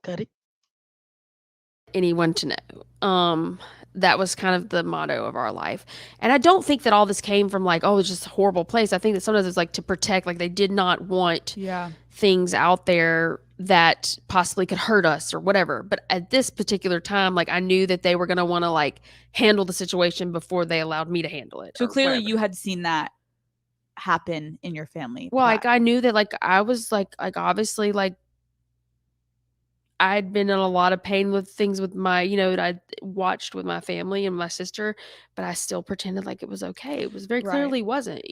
cut it. Anyone to know. That was kind of the motto of our life. And I don't think that all this came from like, oh, it's just a horrible place. I think that sometimes it's like to protect, like they did not want things out there that possibly could hurt us or whatever. But at this particular time, like I knew that they were going to want to like handle the situation before they allowed me to handle it. So clearly you had seen that happen in your family. Well, like I knew that like I was like obviously like I'd been in a lot of pain with things with my, I watched with my family and my sister, but I still pretended like it was okay. It was very clearly wasn't.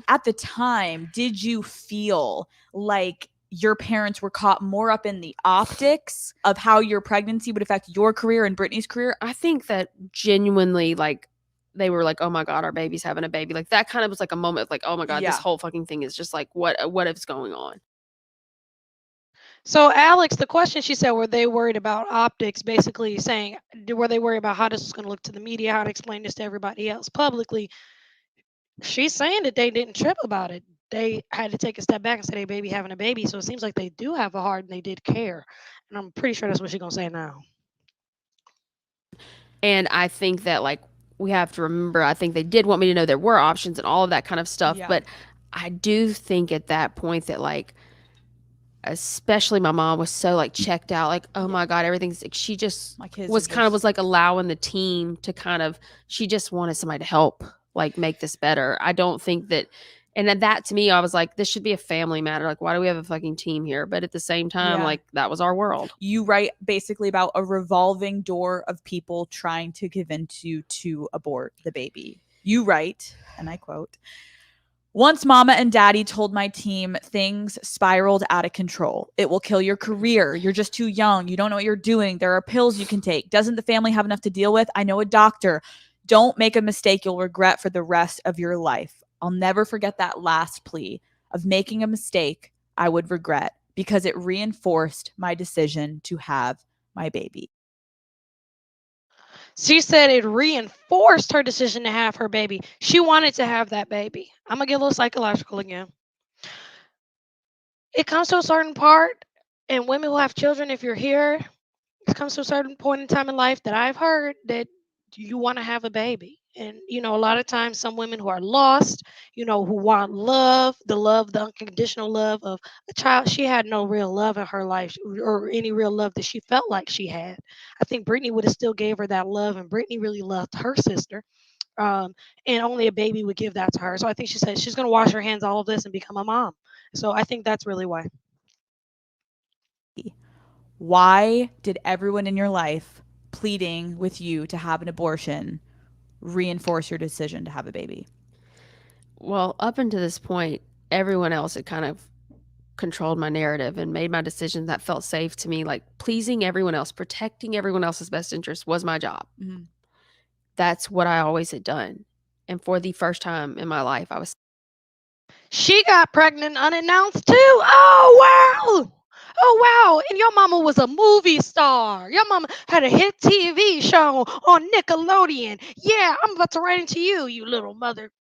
At the time, did you feel like your parents were caught more up in the optics of how your pregnancy would affect your career and Brittany's career? I think that genuinely, like, they were like, oh my God, our baby's having a baby. Like, that kind of was like a moment of like, oh my God, this whole fucking thing is just like, what is going on? So, Alex, the question she said, were they worried about optics? Basically saying, were they worried about how this was going to look to the media, how to explain this to everybody else publicly? She's saying that they didn't trip about it. They had to take a step back and say, "Hey, baby, having a baby." So it seems like they do have a heart and they did care. And I'm pretty sure that's what she's gonna say now. And I think that, like, we have to remember, I think they did want me to know there were options and all of that kind of stuff. Yeah. But I do think at that point that, like, especially my mom was so like checked out, like, oh my God, everything's like, she just My kids was are kind of just- was like allowing the team to kind of, she just wanted somebody to help like make this better. I don't think that, and then that to me, I was like, this should be a family matter. Like, why do we have a fucking team here? But at the same time, Yeah. like, that was our world. You write basically about a revolving door of people trying to convince you to abort the baby. You write, and I quote, "Once mama and daddy told my team things spiraled out of control. It will kill your career. You're just too young. You don't know what you're doing. There are pills you can take. Doesn't the family have enough to deal with? I know a doctor. Don't make a mistake you'll regret for the rest of your life." I'll never forget that last plea of making a mistake I would regret because it reinforced my decision to have my baby. She said it reinforced her decision to have her baby. She wanted to have that baby. I'm gonna get a little psychological again. It comes to a certain part, and women who have children, if you're here, it comes to a certain point in time in life that I've heard that you want to have a baby. And, a lot of times some women who are lost, who want love, the unconditional love of a child. She had no real love in her life or any real love that she felt like she had. I think Brittany would have still gave her that love, and Brittany really loved her sister. And only a baby would give that to her. So I think she said she's going to wash her hands of all of this and become a mom. So I think that's really why. Why did everyone in your life pleading with you to have an abortion reinforce your decision to have a baby? Well, up until this point, everyone else had kind of controlled my narrative and made my decisions that felt safe to me. Like, pleasing everyone else, protecting everyone else's best interest was my job. Mm-hmm. That's what I always had done. And for the first time in my life, I was. She got pregnant unannounced too. Oh wow. Oh wow. And your mama was a movie star. Your mama had a hit TV show on Nickelodeon. Yeah, I'm about to write into you, you little mother.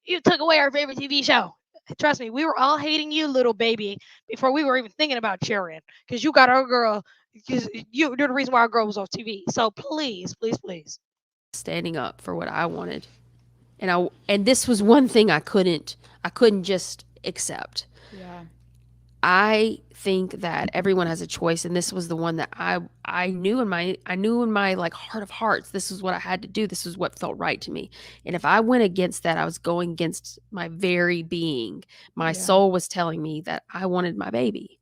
You took away our favorite TV show. Trust me, we were all hating you, little baby, before we were even thinking about cheering. Because you got our girl. Because you're the reason why our girl was off TV. So please, please, please. Standing up for what I wanted. And this was one thing I couldn't just accept. Yeah. I think that everyone has a choice, and this was the one that I knew in my like heart of hearts, this is what I had to do. This is what felt right to me. And if I went against that, I was going against my very being. My soul was telling me that I wanted my baby.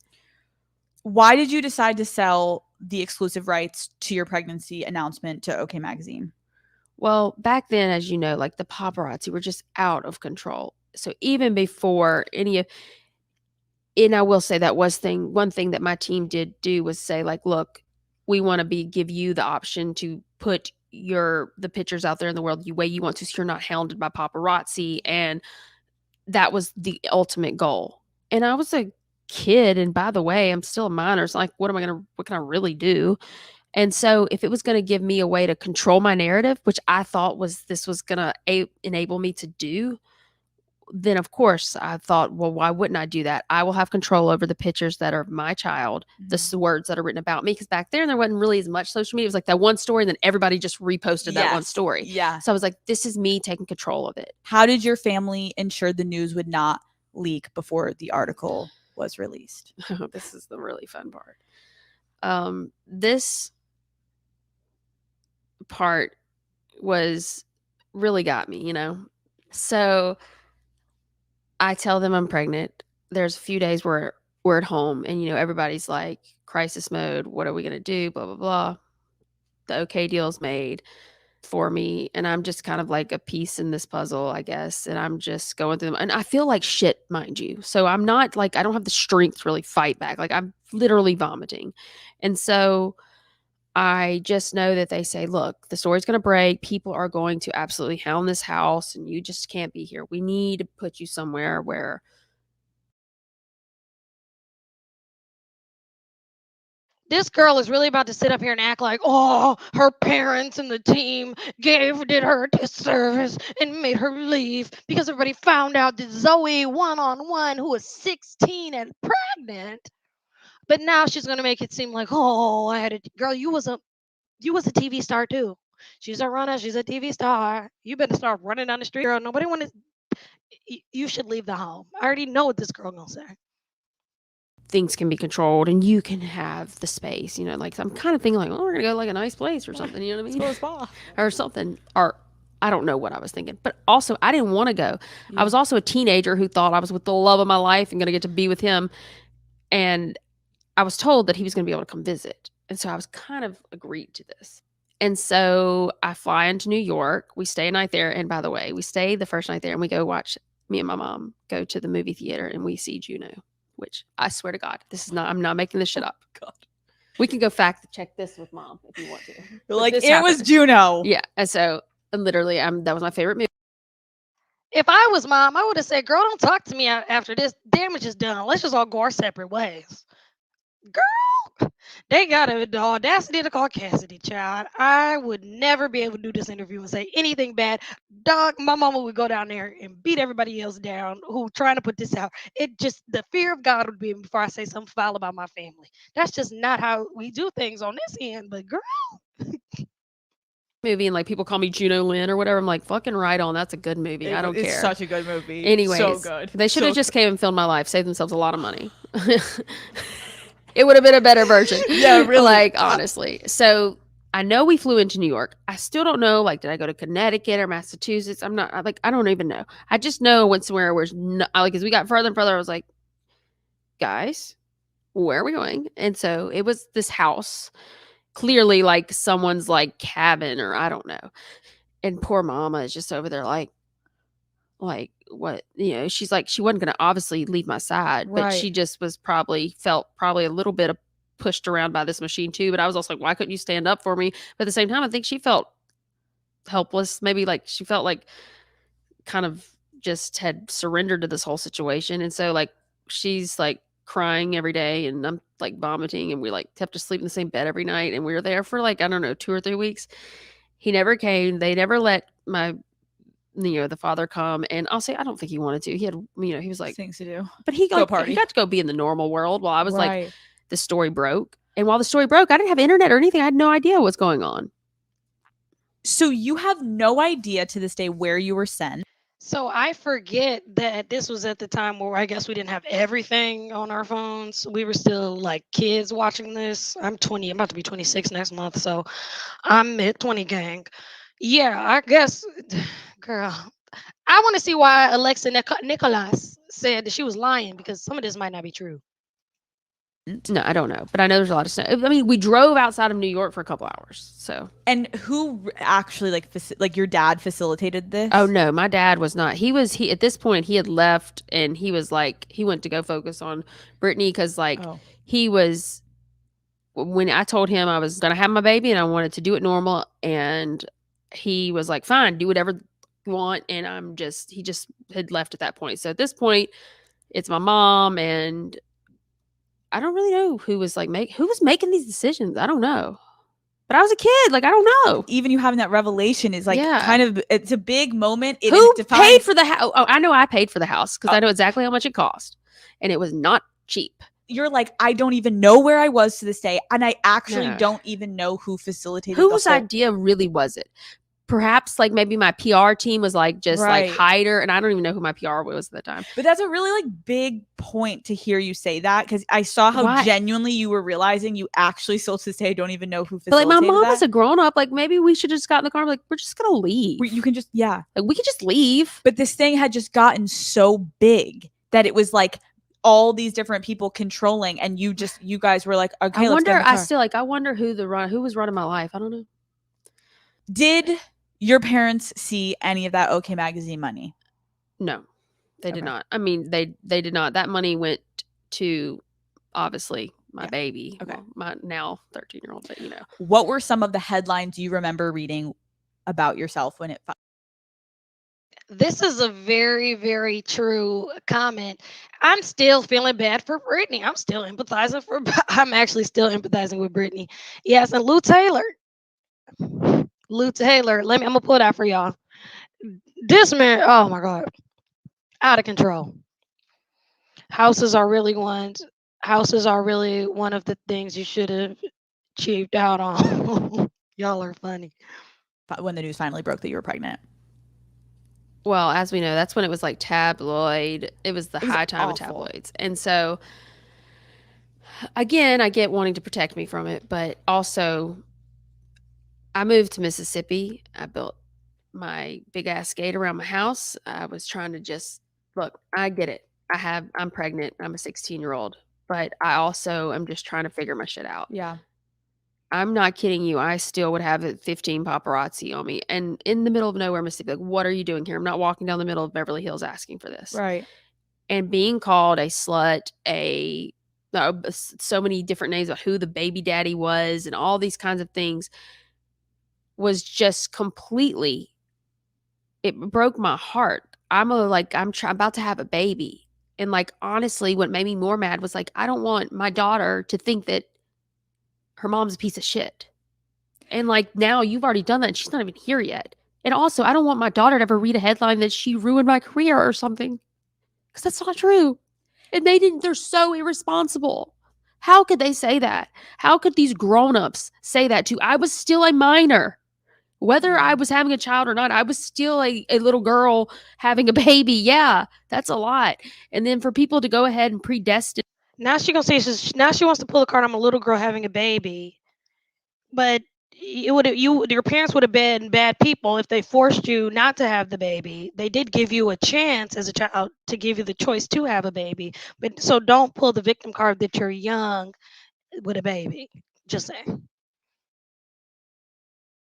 Why did you decide to sell the exclusive rights to your pregnancy announcement to OK Magazine? Well, back then, as you know, like the paparazzi were just out of control. So even before any of, and I will say that one thing that my team did do was say, like, look, we want to give you the option to put the pictures out there in the world the way you want to, so you're not hounded by paparazzi. And that was the ultimate goal. And I was a kid, and by the way, I'm still a minor. So like, what can I really do? And so if it was going to give me a way to control my narrative, which I thought this was going to enable me to do, then of course I thought, well, why wouldn't I do that? I will have control over the pictures that are of my child, the words that are written about me. Because back there wasn't really as much social media. It was like that one story, and then everybody just reposted that one story. Yeah. So I was like, this is me taking control of it. How did your family ensure the news would not leak before the article was released? This is the really fun part. This part was really got me, So I tell them I'm pregnant. There's a few days where we're at home and, everybody's like crisis mode. What are we going to do? Blah, blah, blah. The okay deal's made for me. And I'm just kind of like a piece in this puzzle, I guess. And I'm just going through them. And I feel like shit, mind you. So I'm not like, I don't have the strength to really fight back. Like I'm literally vomiting. And so I just know that they say, look, the story's going to break. People are going to absolutely hound this house and you just can't be here. We need to put you somewhere where. This girl is really about to sit up here and act like, oh, her parents and the team did her a disservice and made her leave because everybody found out that Zoey one-on-one, who was 16 and pregnant, but now she's gonna make it seem like, oh, I had a girl. You was a TV star too. She's a runner. She's a TV star. You better start running down the street, girl. Nobody want to. You should leave the home. I already know what this girl gonna say. Things can be controlled and you can have the space, like I'm kind of thinking like, oh, we're gonna go like a nice place or something, you know what I mean? Let's go to spa. Or something. Or I don't know what I was thinking, but also I didn't want to go. I was also a teenager who thought I was with the love of my life and gonna get to be with him, and I was told that he was gonna be able to come visit, and so I was kind of agreed to this. And so I fly into New York. We stay a night there, and by the way, we stay the first night there, and we go watch. Me and my mom go to the movie theater, and we see Juno. Which I swear to God, I'm not making this shit up. God. We can go fact check this with mom if you want to. Like it was Juno. Yeah. And so literally, that was my favorite movie. If I was mom, I would have said, girl, don't talk to me after this. Damage is done. Let's just all go our separate ways. Girl, they got the audacity to call Cassidy, child. I would never be able to do this interview and say anything bad. Dog, my mama would go down there and beat everybody else down who trying to put this out. It just, the fear of God would be before I say something foul about my family. That's just not how we do things on this end. But girl. Movie and like people call me Juno Lynn or whatever. I'm like, fucking right on. That's a good movie. I don't care. It's such a good movie. Anyways, so good. They should have just came and filmed my life, saved themselves a lot of money. It would have been a better version. Yeah, really. Like, honestly. So I know we flew into New York. I still don't know, like, did I go to Connecticut or Massachusetts? I'm not, like, I don't even know. I just know I went somewhere where, like, as we got further and further, I was like, guys, where are we going? And so it was this house, clearly like someone's like cabin or I don't know. And poor mama is just over there like what, she's like, she wasn't going to obviously leave my side, but she just was felt a little bit pushed around by this machine too. But I was also like, why couldn't you stand up for me? But at the same time, I think she felt helpless. Maybe like she felt like kind of just had surrendered to this whole situation. And so like, she's like crying every day and I'm like vomiting and we like have to sleep in the same bed every night. And we were there for like, I don't know, 2 or 3 weeks. He never came. They never let my, the father come. And I'll say, I don't think he wanted to. He had, he was like things to do, but he got to go be in the normal world while I was like, the story broke. And while the story broke, I didn't have internet or anything. I had no idea what's going on. So you have no idea to this day where you were sent. So I forget that this was at the time where I guess we didn't have everything on our phones. We were still like kids watching this. I'm 20. I'm about to be 26 next month. So I'm mid-20 gang. Yeah, I guess, girl, I want to see why Alexa Nicholas said that she was lying because some of this might not be true. No, I don't know, but I know there's a lot of snow. I mean, we drove outside of New York for a couple hours. So, and who actually like your dad facilitated this? Oh no, my dad was not. He at this point he had left, and he was like he went to go focus on Britney because he was. When I told him I was gonna have my baby and I wanted to do it normal, and he was like, "Fine, do whatever you want," and he just had left at that point. So at this point, it's my mom and. I don't really know who was making these decisions. I don't know. But I was a kid. Like, I don't know. Even you having that revelation is like kind of, it's a big moment. Who paid for the house? Oh, I know I paid for the house because I know exactly how much it cost. And it was not cheap. You're like, I don't even know where I was to this day. And I actually don't even know who facilitated whose idea really was it? Perhaps like maybe my PR team was like just like hide her, and I don't even know who my PR was at the time. But that's a really like big point to hear you say that because I saw how genuinely you were realizing you actually still to this day don't even know who facilitated. But like my mom was a grown up. Like maybe we should have just got in the car. Like we're just gonna leave. You can just like we could just leave. But this thing had just gotten so big that it was like all these different people controlling, and you guys were like, okay, let's get in the car. I wonder who was running my life. I don't know. Did your parents see any of that OK Magazine money? No, they did not. I mean, they did not. That money went to obviously my baby, well, my now 13-year-old, but What were some of the headlines you remember reading about yourself when it This is a very, very true comment. I'm still feeling bad for Britney. I'm still empathizing for. I'm actually still empathizing with Britney. Yes, and Lou Taylor. Lou Taylor. I'm gonna pull that for y'all. This man. Oh my God, out of control. Houses are really ones. Houses are really one of the things you should have cheaped out on. Y'all are funny. when the news finally broke that you were pregnant? Well, as we know, that's when it was like tabloid. It was the high time awful. of tabloids. And so, again, I get wanting to protect me from it, but also I moved to Mississippi. I built my big ass gate around my house. I was trying to just look, I get it. I'm pregnant. I'm a 16-year-old, but I also am just trying to figure my shit out. Yeah. I'm not kidding you. I still would have 15 paparazzi on me. And in the middle of nowhere, Mississippi, like, what are you doing here? I'm not walking down the middle of Beverly Hills asking for this. Right. And being called a slut, so many different names about who the baby daddy was and all these kinds of things was just completely, it broke my heart. I'm about to have a baby. And like, honestly, what made me more mad was like, I don't want my daughter to think that her mom's a piece of shit. And like, now you've already done that and she's not even here yet. And also, I don't want my daughter to ever read a headline that she ruined my career or something. Because that's not true. And they're so irresponsible. How could they say that? How could these grown-ups say that to? I was still a minor. Whether I was having a child or not, I was still a little girl having a baby. Yeah, that's a lot. And then for people to go ahead and predestine. Now she gonna say now she wants to pull a card. I'm a little girl having a baby, but your parents would have been bad people if they forced you not to have the baby. They did give you a chance as a child to give you the choice to have a baby, but so don't pull the victim card that you're young with a baby. Just saying.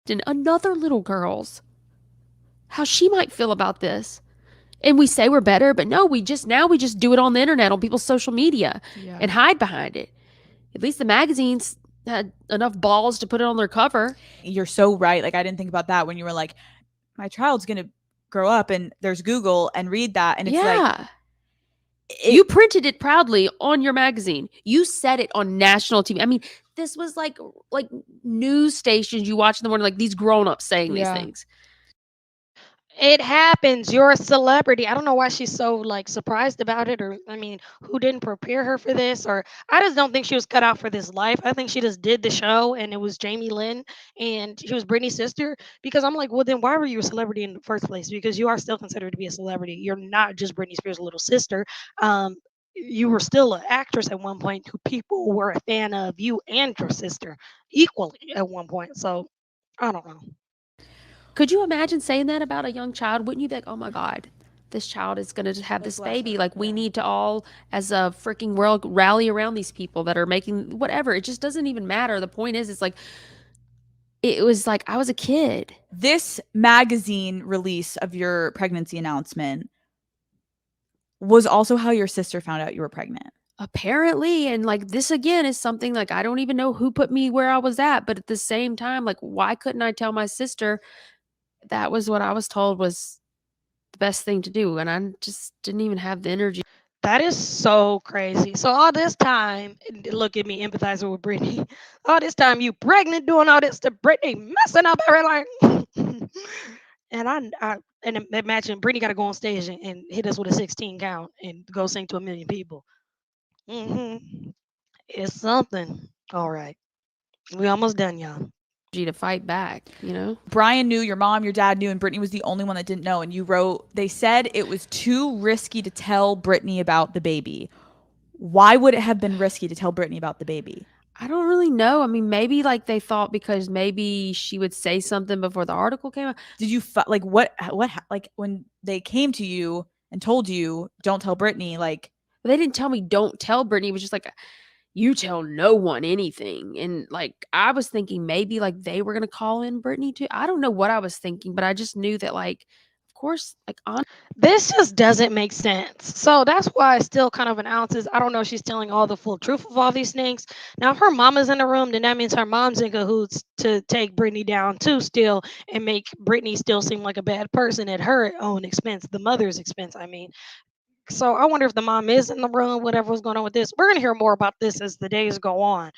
And another little girl's, how she might feel about this. And we say we're better, but no, we just do it on the internet, on people's social media, and hide behind it. At least the magazines had enough balls to put it on their cover. You're so right. Like, I didn't think about that when you were like, my child's going to grow up and there's Google and read that. And it's like, you printed it proudly on your magazine. You said it on national TV. I mean, this was like news stations you watch in the morning, like these grown-ups saying these things. It happens. You're a celebrity. I don't know why she's so like surprised about it, or I mean, who didn't prepare her for this? Or I just don't think she was cut out for this life. I think she just did the show, and it was Jamie Lynn, and she was Britney's sister. Because I'm like, well, then why were you a celebrity in the first place? Because you are still considered to be a celebrity. You're not just Britney Spears' little sister. You were still an actress at one point who people were a fan of you and your sister equally at one point. So I don't know. Could you imagine saying that about a young child? Wouldn't you be like, oh my God, this child is going to have this baby. Like, we need to all, as a freaking world, rally around these people that are making whatever. It just doesn't even matter. The point is, it's like, it was like I was a kid. This magazine release of your pregnancy announcement was also how your sister found out you were pregnant. Apparently. And like, this again is something like, I don't even know who put me where I was at. But at the same time, like, why couldn't I tell my sister that was what I was told was the best thing to do? And I just didn't even have the energy. That is so crazy. So all this time, look at me empathizing with Britney. All this time, you pregnant, doing all this to Britney, messing up everything. And imagine Britney got to go on stage and hit us with a 16 count and go sing to a million people. It's something. All right, we almost done, y'all. To fight back, you know. Brian knew, your mom, your dad knew, and Britney was the only one that didn't know. And you wrote, they said it was too risky to tell Britney about the baby. Why would it have been risky to tell Britney about the baby? I don't really know. I mean, maybe like they thought because maybe she would say something before the article came out. Did you like what like when they came to you and told you don't tell Britney, like But they didn't tell me don't tell Brittany. It was just like, you tell no one anything. And like I was thinking maybe like they were gonna call in Brittany too. I don't know what I was thinking, but I just knew that like, of course, like on This just doesn't make sense. So that's why it's still kind of an ounces. I don't know if she's telling all the full truth of all these things. Now, if her mama's in the room, then that means her mom's in cahoots to take Brittany down too, still, and make Brittany still seem like a bad person at her own expense, the mother's expense, I mean. So I wonder if the mom is in the room, whatever was going on with this. We're going to hear more about this as the days go on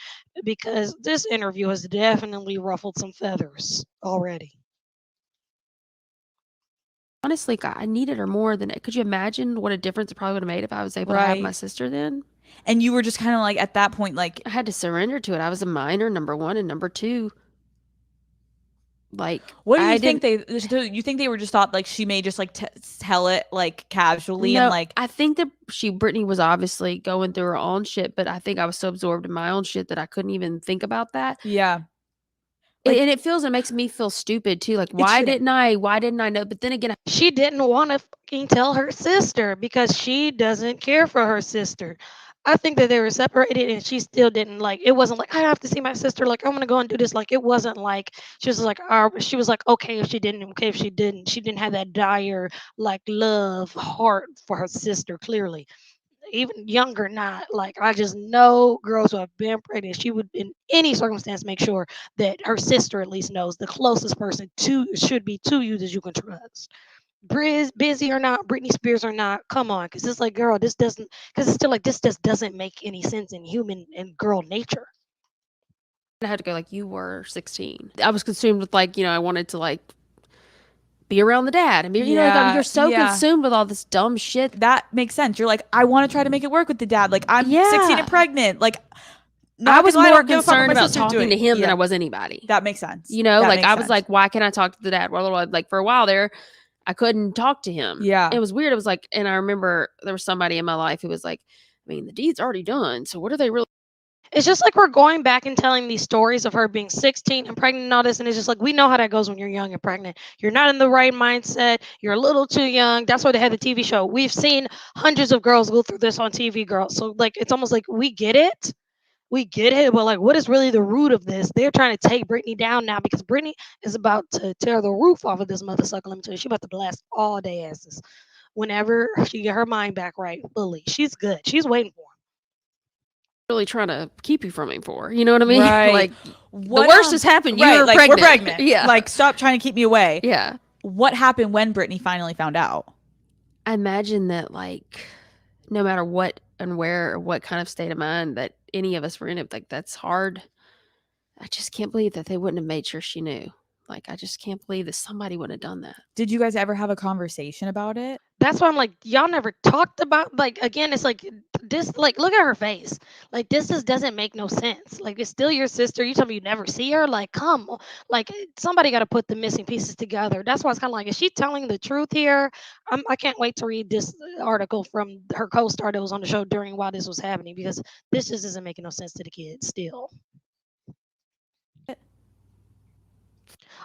because this interview has definitely ruffled some feathers already. honestly, I needed her more than it. Could you imagine what a difference it probably would have made if I was able to have my Right. sister then? And you were just kind of like at that point, like, I had to surrender to it. I was a minor, number one, and number two, like what do I you think didn't. you think they were just thought like she may just like tell it like casually and No, like, I think that Brittany was obviously going through her own shit, but I think I was so absorbed in my own shit that I couldn't even think about that. yeah, like And it makes me feel stupid too. Like, it shouldn't. why didn't I know? But then again, She didn't want to fucking tell her sister because she doesn't care for her sister. I think that they were separated and she still didn't like it wasn't like I have to see my sister like I'm gonna go and do this like it wasn't like she was like she was like okay if she didn't okay if she didn't have that dire like love heart for her sister clearly even younger not like I just know girls who have been pregnant she would in any circumstance make sure that her sister at least knows the closest person to should be to you that you can trust busy or not, Britney Spears or not, come on, because it's like, girl, this doesn't, because it's still like this just doesn't make any sense in human and girl nature. I had to go like you were 16. I was consumed with like, I wanted to like be around the dad and be, like you're so consumed with all this dumb shit. That makes sense. You're like, I want to try to make it work with the dad. Like I'm 16 and pregnant. Like I was more don't give a fuck what concerned my about sister's talking doing. to him than Yeah. I was anybody. That makes sense. That makes I was sense. like, why can't I talk to the dad? Well, like for a while there, I couldn't talk to him. Yeah. It was weird. It was like, and I remember there was somebody in my life who was like, I mean, the deed's already done. So what are they really? It's just like we're going back and telling these stories of her being 16 and pregnant and all this, and it's just like we know how that goes when you're young and pregnant. You're not in the right mindset. You're a little too young. That's why they had the TV show. We've seen hundreds of girls go through this on TV, girls. So like, it's almost like we get it. We get it, but like, what is really the root of this? They're trying to take Britney down now because Britney is about to tear the roof off of this mother sucker. Let me tell you, she's about to blast all day asses whenever she get her mind back right fully. She's good. She's waiting for him. Really trying to keep you from him for? You know what I mean? Right. Like the worst has happened. You're like, pregnant. We're pregnant. Yeah. Like stop trying to keep me away. Yeah. What happened when Britney finally found out? I imagine that like no matter what and where or what kind of state of mind that any of us were in, it like that's hard. I just can't believe that they wouldn't have made sure she knew. Like, I just can't believe that somebody would have done that. Did you guys ever have a conversation about it? That's why I'm like, y'all never talked about like again. It's like this. Like, look at her face. Like, this just doesn't make no sense. Like, it's still your sister. You tell me you never see her. Like, come, like somebody got to put the missing pieces together. That's why it's kind of like, is she telling the truth here? I can't wait to read this article from her co-star that was on the show during while this was happening because this just isn't making no sense to the kids still.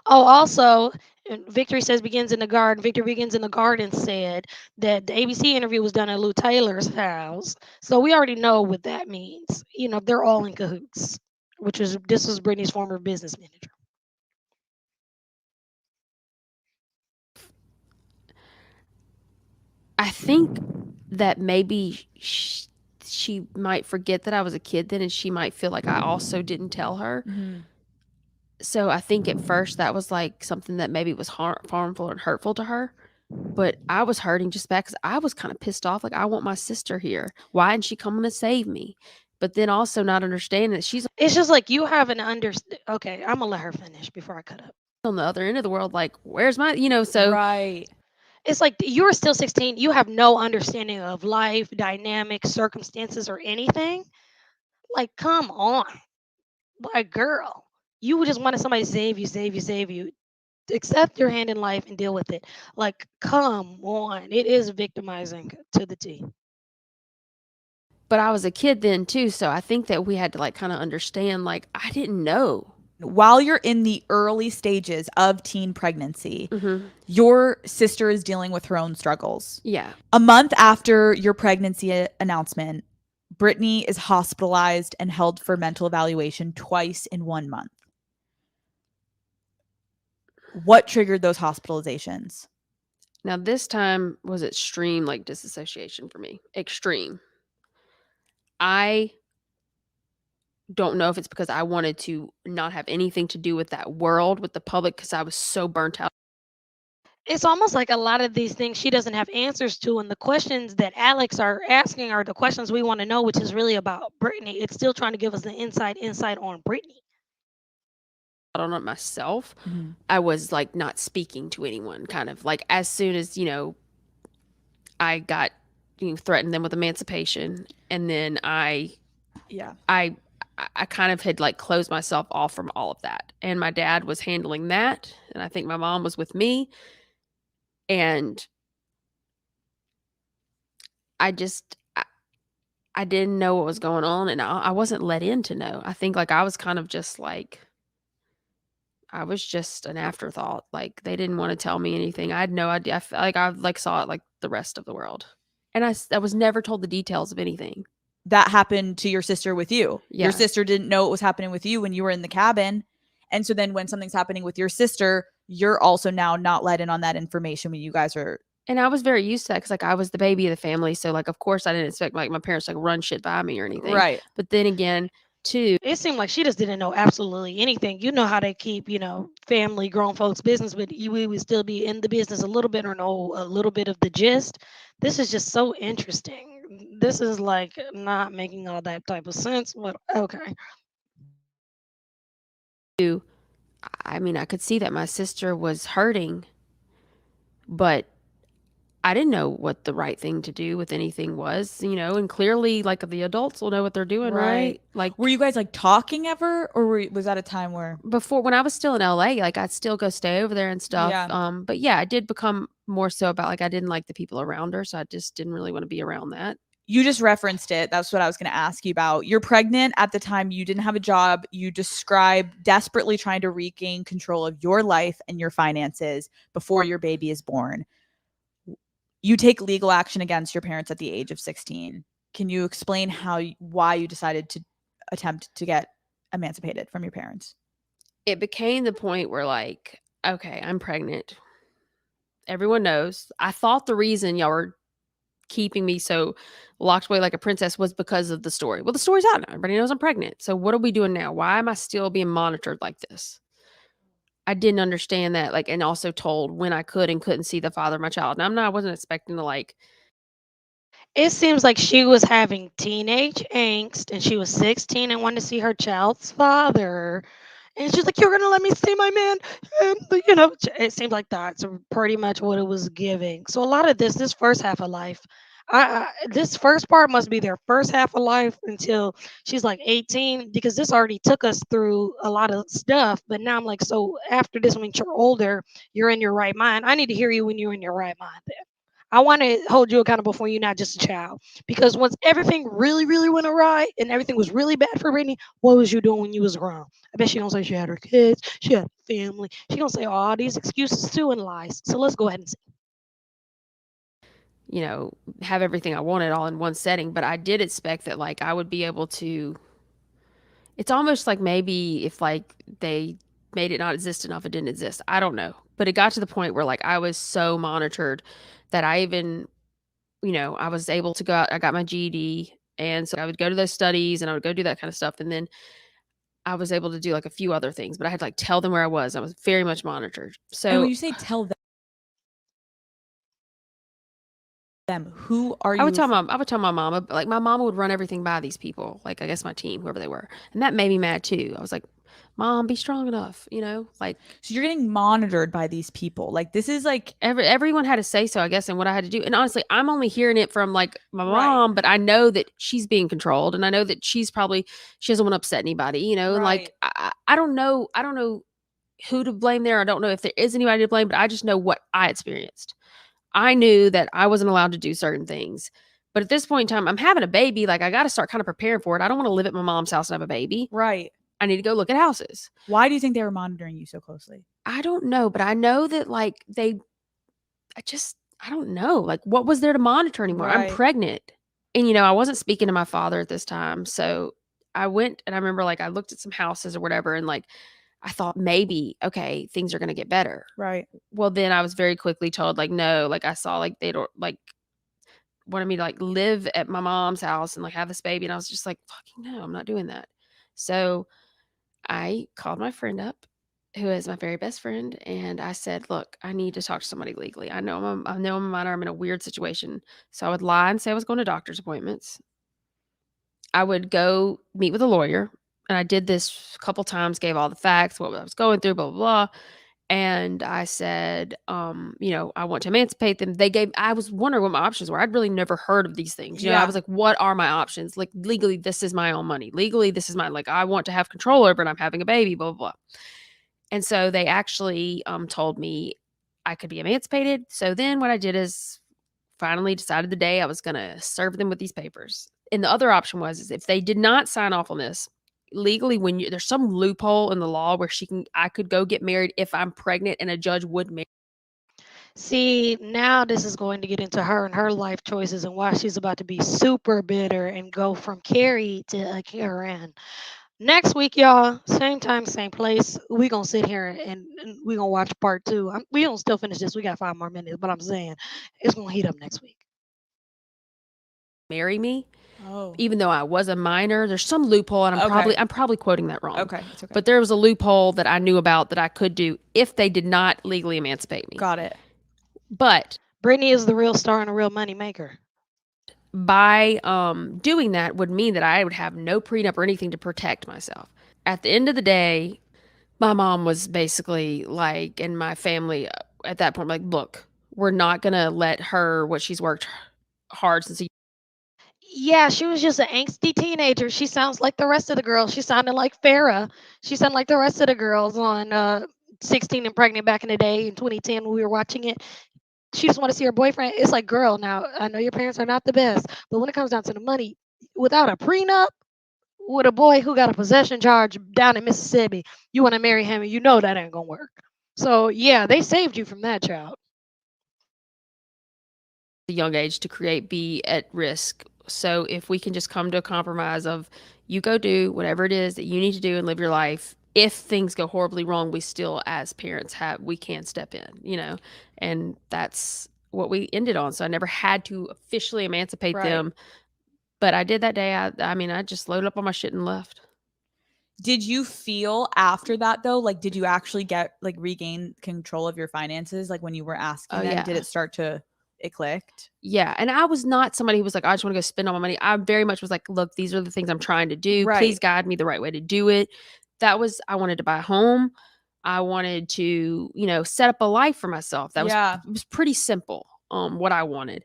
Oh, also, Victory says begins in the garden. Victory begins in the garden said that the ABC interview was done at Lou Taylor's house. So we already know what that means. They're all in cahoots, this was Britney's former business manager. I think that maybe she might forget that I was a kid then, and she might feel like I also didn't tell her. Mm-hmm. So I think at first that was like something that maybe was harmful and hurtful to her. But I was hurting just back because I was kind of pissed off. Like, I want my sister here. Why isn't she coming to save me? But then also not understanding that she's It's just like you have an Okay, I'm gonna let her finish before I cut up. on the other end of the world. Like, where's my, so Right. It's like you're still 16. You have no understanding of life, dynamics, circumstances, or anything. Like, come on, like girl, you just wanted somebody to save you. Accept your hand in life and deal with it. Like, come on, it is victimizing to the T. but I was a kid then too. So I think that we had to like kind of understand, like, I didn't know. while you're in the early stages of teen pregnancy, your sister is dealing with her own struggles. Yeah. A month after your pregnancy announcement, Britney is hospitalized and held for mental evaluation twice in 1 month. What triggered those hospitalizations? Now, this time was extreme, like disassociation for me. Extreme. I don't know if it's because I wanted to not have anything to do with that world, with the public, because I was so burnt out. It's almost like a lot of these things she doesn't have answers to, and the questions that Alex are asking are the questions we want to know, which is really about Britney. It's still trying to give us the insight on Britney. On it myself. I was like not speaking to anyone, kind of like as soon as, I got threatened them with emancipation, and then I kind of had like closed myself off from all of that, and my dad was handling that, and I think my mom was with me, and I didn't know what was going on, and I wasn't let in to know. I think like I was kind of just like, I was just an afterthought. Like they didn't want to tell me anything. I had no idea. I felt like I like saw it like the rest of the world, and I was never told the details of anything. That happened to your sister with you. Yeah. Your sister didn't know what was happening with you when you were in the cabin. And so then when something's happening with your sister, you're also now not let in on that information when you guys are. And I was very used to that because like I was the baby of the family. So like, of course I didn't expect like my parents to like run shit by me or anything. Right. But then again, too, it seemed like she just didn't know absolutely anything. You know how they keep, family, grown folks' business, but we would still be in the business a little bit or know a little bit of the gist. This is just so interesting. This is like not making all that type of sense, but okay. I mean, I could see that my sister was hurting, but I didn't know what the right thing to do with anything was, and clearly like the adults will know what they're doing, right? Like, were you guys like talking ever, or was that a time where before, when I was still in LA, like I'd still go stay over there and stuff. Yeah. But yeah, I did become more so about like I didn't like the people around her, so I just didn't really want to be around that. You just referenced it. That's what I was going to ask you about. You're pregnant at the time. You didn't have a job. You describe desperately trying to regain control of your life and your finances before your baby is born. You take legal action against your parents at the age of 16. Can you explain why you decided to attempt to get emancipated from your parents? It became the point where like, okay, I'm pregnant. Everyone knows. I thought the reason y'all were keeping me so locked away like a princess was because of the story. Well, the story's out now. Everybody knows I'm pregnant. So what are we doing now? Why am I still being monitored like this? I didn't understand that, like, and also told when I could and couldn't see the father of my child. And I wasn't expecting to like. It seems like she was having teenage angst and she was 16 and wanted to see her child's father. And she's like, "You're gonna let me see my man?" It seemed like that's pretty much what it was giving. So a lot of this first half of life, this first part must be their first half of life until she's like 18, because this already took us through a lot of stuff. But now I'm like, so after this, when you're older, you're in your right mind. I need to hear you when you're in your right mind. Then I want to hold you accountable for you, not just a child. Because once everything really, really went awry and everything was really bad for Brittany, what was you doing when you was grown? I bet she gonna say she had her kids, she had a family. She gonna say all these excuses too and lies. So let's go ahead and see. Have everything I wanted all in one setting. But I did expect that like I would be able to. It's almost like maybe if like they made it not exist enough, it didn't exist. I don't know. But it got to the point where like I was so monitored that I even, I was able to go out. I got my GED. And so I would go to those studies and I would go do that kind of stuff. And then I was able to do like a few other things, but I had to like tell them where I was. I was very much monitored. So and when you say tell them, who are you? I would tell my mama, like my mama would run everything by these people, like I guess my team, whoever they were. And that made me mad too. I was like, Mom, be strong enough, like. So you're getting monitored by these people. Like this is like everyone had to say so, I guess, and what I had to do. And honestly, I'm only hearing it from like my mom, but I know that she's being controlled, and I know that she doesn't want to upset anybody, and like I don't know who to blame there. I don't know if there is anybody to blame, but I just know what I experienced. I knew that I wasn't allowed to do certain things. But at this point in time, I'm having a baby. Like, I got to start kind of preparing for it. I don't want to live at my mom's house and have a baby. Right. I need to go look at houses. Why do you think they were monitoring you so closely? I don't know, but I know that like I don't know. Like, what was there to monitor anymore? I'm Right. pregnant. And, I wasn't speaking to my father at this time. So I went and I remember like I looked at some houses or whatever. And like, I thought maybe, okay, things are going to get better. Right. Well, then I was very quickly told like, no, like I saw like they don't like wanted me to like live at my mom's house and like have this baby. And I was just like, fucking no, I'm not doing that. So I called my friend up, who is my very best friend, and I said, "Look, I need to talk to somebody legally. I know I'm a minor. I'm in a weird situation." So I would lie and say I was going to doctor's appointments. I would go meet with a lawyer, and I did this a couple times. Gave all the facts, what I was going through, blah blah blah. And I said, I want to emancipate them. I was wondering what my options were. I'd really never heard of these things. I was like, what are my options? Like legally, this is my own money. Legally, this is like, I want to have control over it. I'm having a baby, blah, blah, blah. And so they actually told me I could be emancipated. So then what I did is finally decided the day I was going to serve them with these papers. And the other option is if they did not sign off on this, legally there's some loophole in the law where I could go get married if I'm pregnant and a judge would marry. See, now this is going to get into her and her life choices and why she's about to be super bitter and go from Carrie to a Karen. Next week, y'all, same time, same place. We gonna sit here and we gonna watch part two. We don't still finish this. We got 5 more minutes, but I'm saying it's gonna heat up next week. Marry me. Oh. Even though I was a minor, there's some loophole, and I'm probably quoting that wrong. Okay, it's okay. But there was a loophole that I knew about that I could do if they did not legally emancipate me. Got it. But Britney is the real star and a real money maker. By doing that would mean that I would have no prenup or anything to protect myself. At the end of the day, my mom was basically like, and my family at that point, like, look, we're not gonna let her what she's worked hard since. Yeah, she was just an angsty teenager. She sounds like the rest of the girls. She sounded like Farrah. She sounded like the rest of the girls on 16 and Pregnant back in the day in 2010 when we were watching it. She just want to see her boyfriend. It's like, girl, now I know your parents are not the best, but when it comes down to the money, without a prenup, with a boy who got a possession charge down in Mississippi, you want to marry him and you know that ain't gonna work. So yeah, they saved you from that, child. A young age to be at risk. So if we can just come to a compromise of you go do whatever it is that you need to do and live your life. If things go horribly wrong, we still as parents we can step in, and that's what we ended on. So I never had to officially emancipate them, but I did that day. I just loaded up on my shit and left. Did you feel after that though, like, did you actually regain control of your finances? Like when you were asking them, yeah. Did it start to, it clicked? Yeah. And I was not somebody who was like, I just want to go spend all my money. I very much was like, look, these are the things I'm trying to do. Right. Please guide me the right way to do it. I wanted to buy a home. I wanted to, set up a life for myself. It was pretty simple. What I wanted.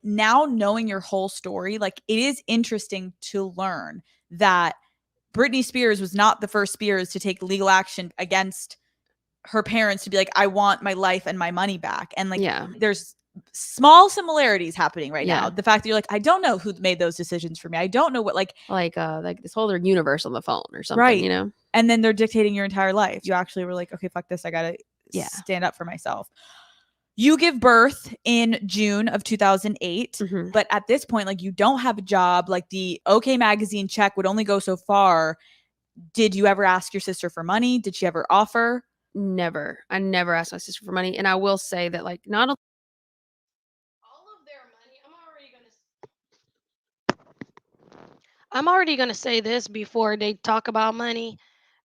Now knowing your whole story, like it is interesting to learn that Britney Spears was not the first Spears to take legal action against her parents to be like, I want my life and my money back. And like, there's small similarities happening right now. The fact that you're like, I don't know who made those decisions for me. I don't know what like this whole other universe on the phone or something, right. And then they're dictating your entire life. You actually were like, okay, fuck this. I gotta stand up for myself. You give birth in June of 2008, mm-hmm. but at this point, like you don't have a job. Like the OK magazine check would only go so far. Did you ever ask your sister for money? Did she ever offer? Never. I never asked my sister for money. And I will say that like not all of their money, I'm already gonna say this before they talk about money.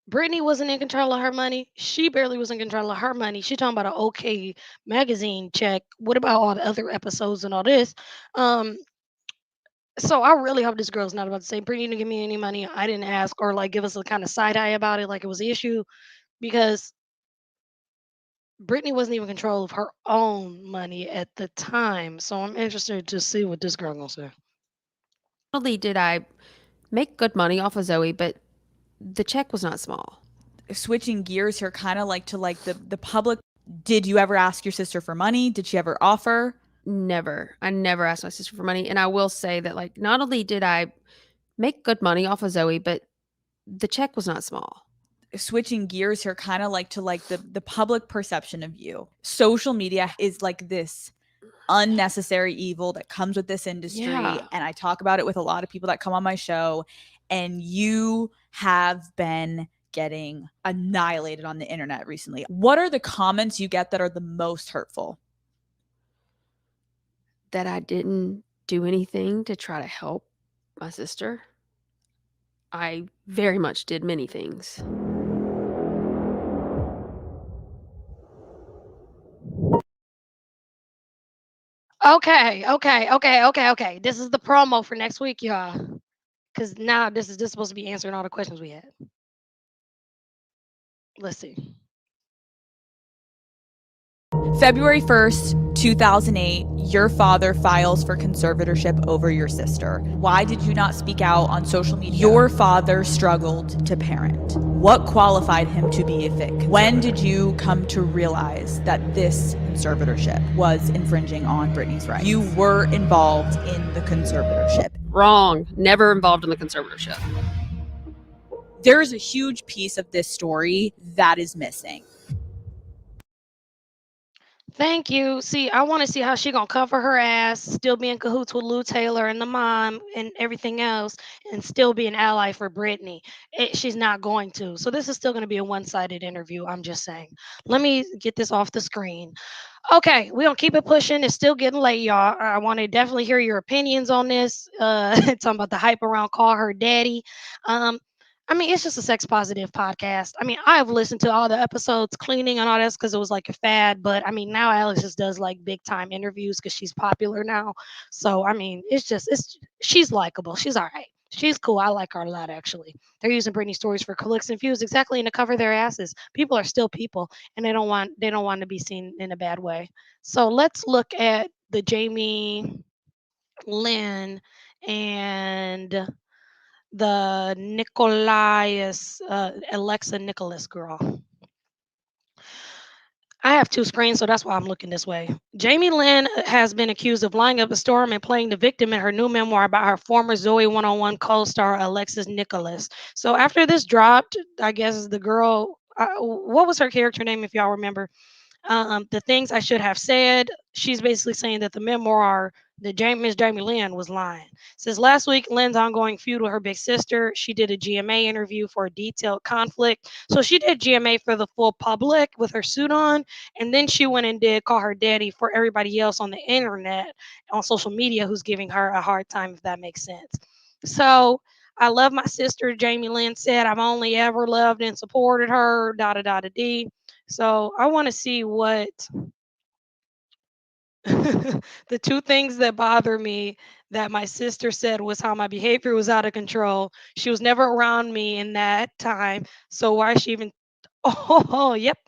Britney wasn't in control of her money. She barely was in control of her money. She talking about an OK magazine check. What about all the other episodes and all this? So I really hope this girl's not about to say, Britney didn't give me any money. I didn't ask, or like give us a kind of side eye about it, like it was an issue, because Britney wasn't even in control of her own money at the time. So I'm interested to see what this girl gonna say. Not only did I make good money off of Zoey, but the check was not small. Switching gears here, kind of like to like the public. Did you ever ask your sister for money? Did she ever offer? Never. I never asked my sister for money. And I will say that like not only did I make good money off of Zoey, but the check was not small. Switching gears here, kind of like to like the public perception of you. Social media is like this unnecessary evil that comes with this industry. Yeah. And I talk about it with a lot of people that come on my show. And you have been getting annihilated on the internet recently. What are the comments you get that are the most hurtful? That I didn't do anything to try to help my sister. I very much did many things. Okay. This is the promo for next week, y'all. Because now this supposed to be answering all the questions we had. Let's see. February 1st, 2008, your father files for conservatorship over your sister. Why did you not speak out on social media? Your father struggled to parent. What qualified him to be a fit conservator? When did you come to realize that this conservatorship was infringing on Britney's rights? You were involved in the conservatorship. Wrong. Never involved in the conservatorship. There is a huge piece of this story that is missing. Thank you. See, I want to see how she gonna cover her ass, still be in cahoots with Lou Taylor and the mom and everything else, and still be an ally for Britney. She's not going to. So this is still gonna be a one-sided interview. I'm just saying. Let me get this off the screen. Okay, we're gonna keep it pushing. It's still getting late, y'all. I want to definitely hear your opinions on this. Talking about the hype around call her daddy. Um, I mean, it's just a sex positive podcast. I mean, I've listened to all the episodes cleaning and all that because it was like a fad. But I mean, now Alex just does like big time interviews because she's popular now. So I mean, it's she's likable. She's all right. She's cool. I like her a lot actually. They're using Britney stories for clicks and views exactly and to cover their asses. People are still people and they don't want to be seen in a bad way. So let's look at the Jamie Lynn and the Nicolaius Alexa Nicholas girl. I have two screens, so that's why I'm looking this way. Jamie Lynn has been accused of lying up a storm and playing the victim in her new memoir about her former Zoey 101 co-star Alexis Nicholas. So after this dropped, I guess the girl, what was her character name if y'all remember? The things I should have said. She's basically saying that the memoir that Miss Jamie Lynn was lying. Says last week, Lynn's ongoing feud with her big sister. She did a GMA interview for a detailed conflict. So she did GMA for the full public with her suit on, and then she went and did call her daddy for everybody else on the internet, on social media, who's giving her a hard time, if that makes sense. So I love my sister, Jamie Lynn said. I've only ever loved and supported her, da da da da dee. So I want to see what the two things that bother me that my sister said was how my behavior was out of control. She was never around me in that time. So why is she even oh yep.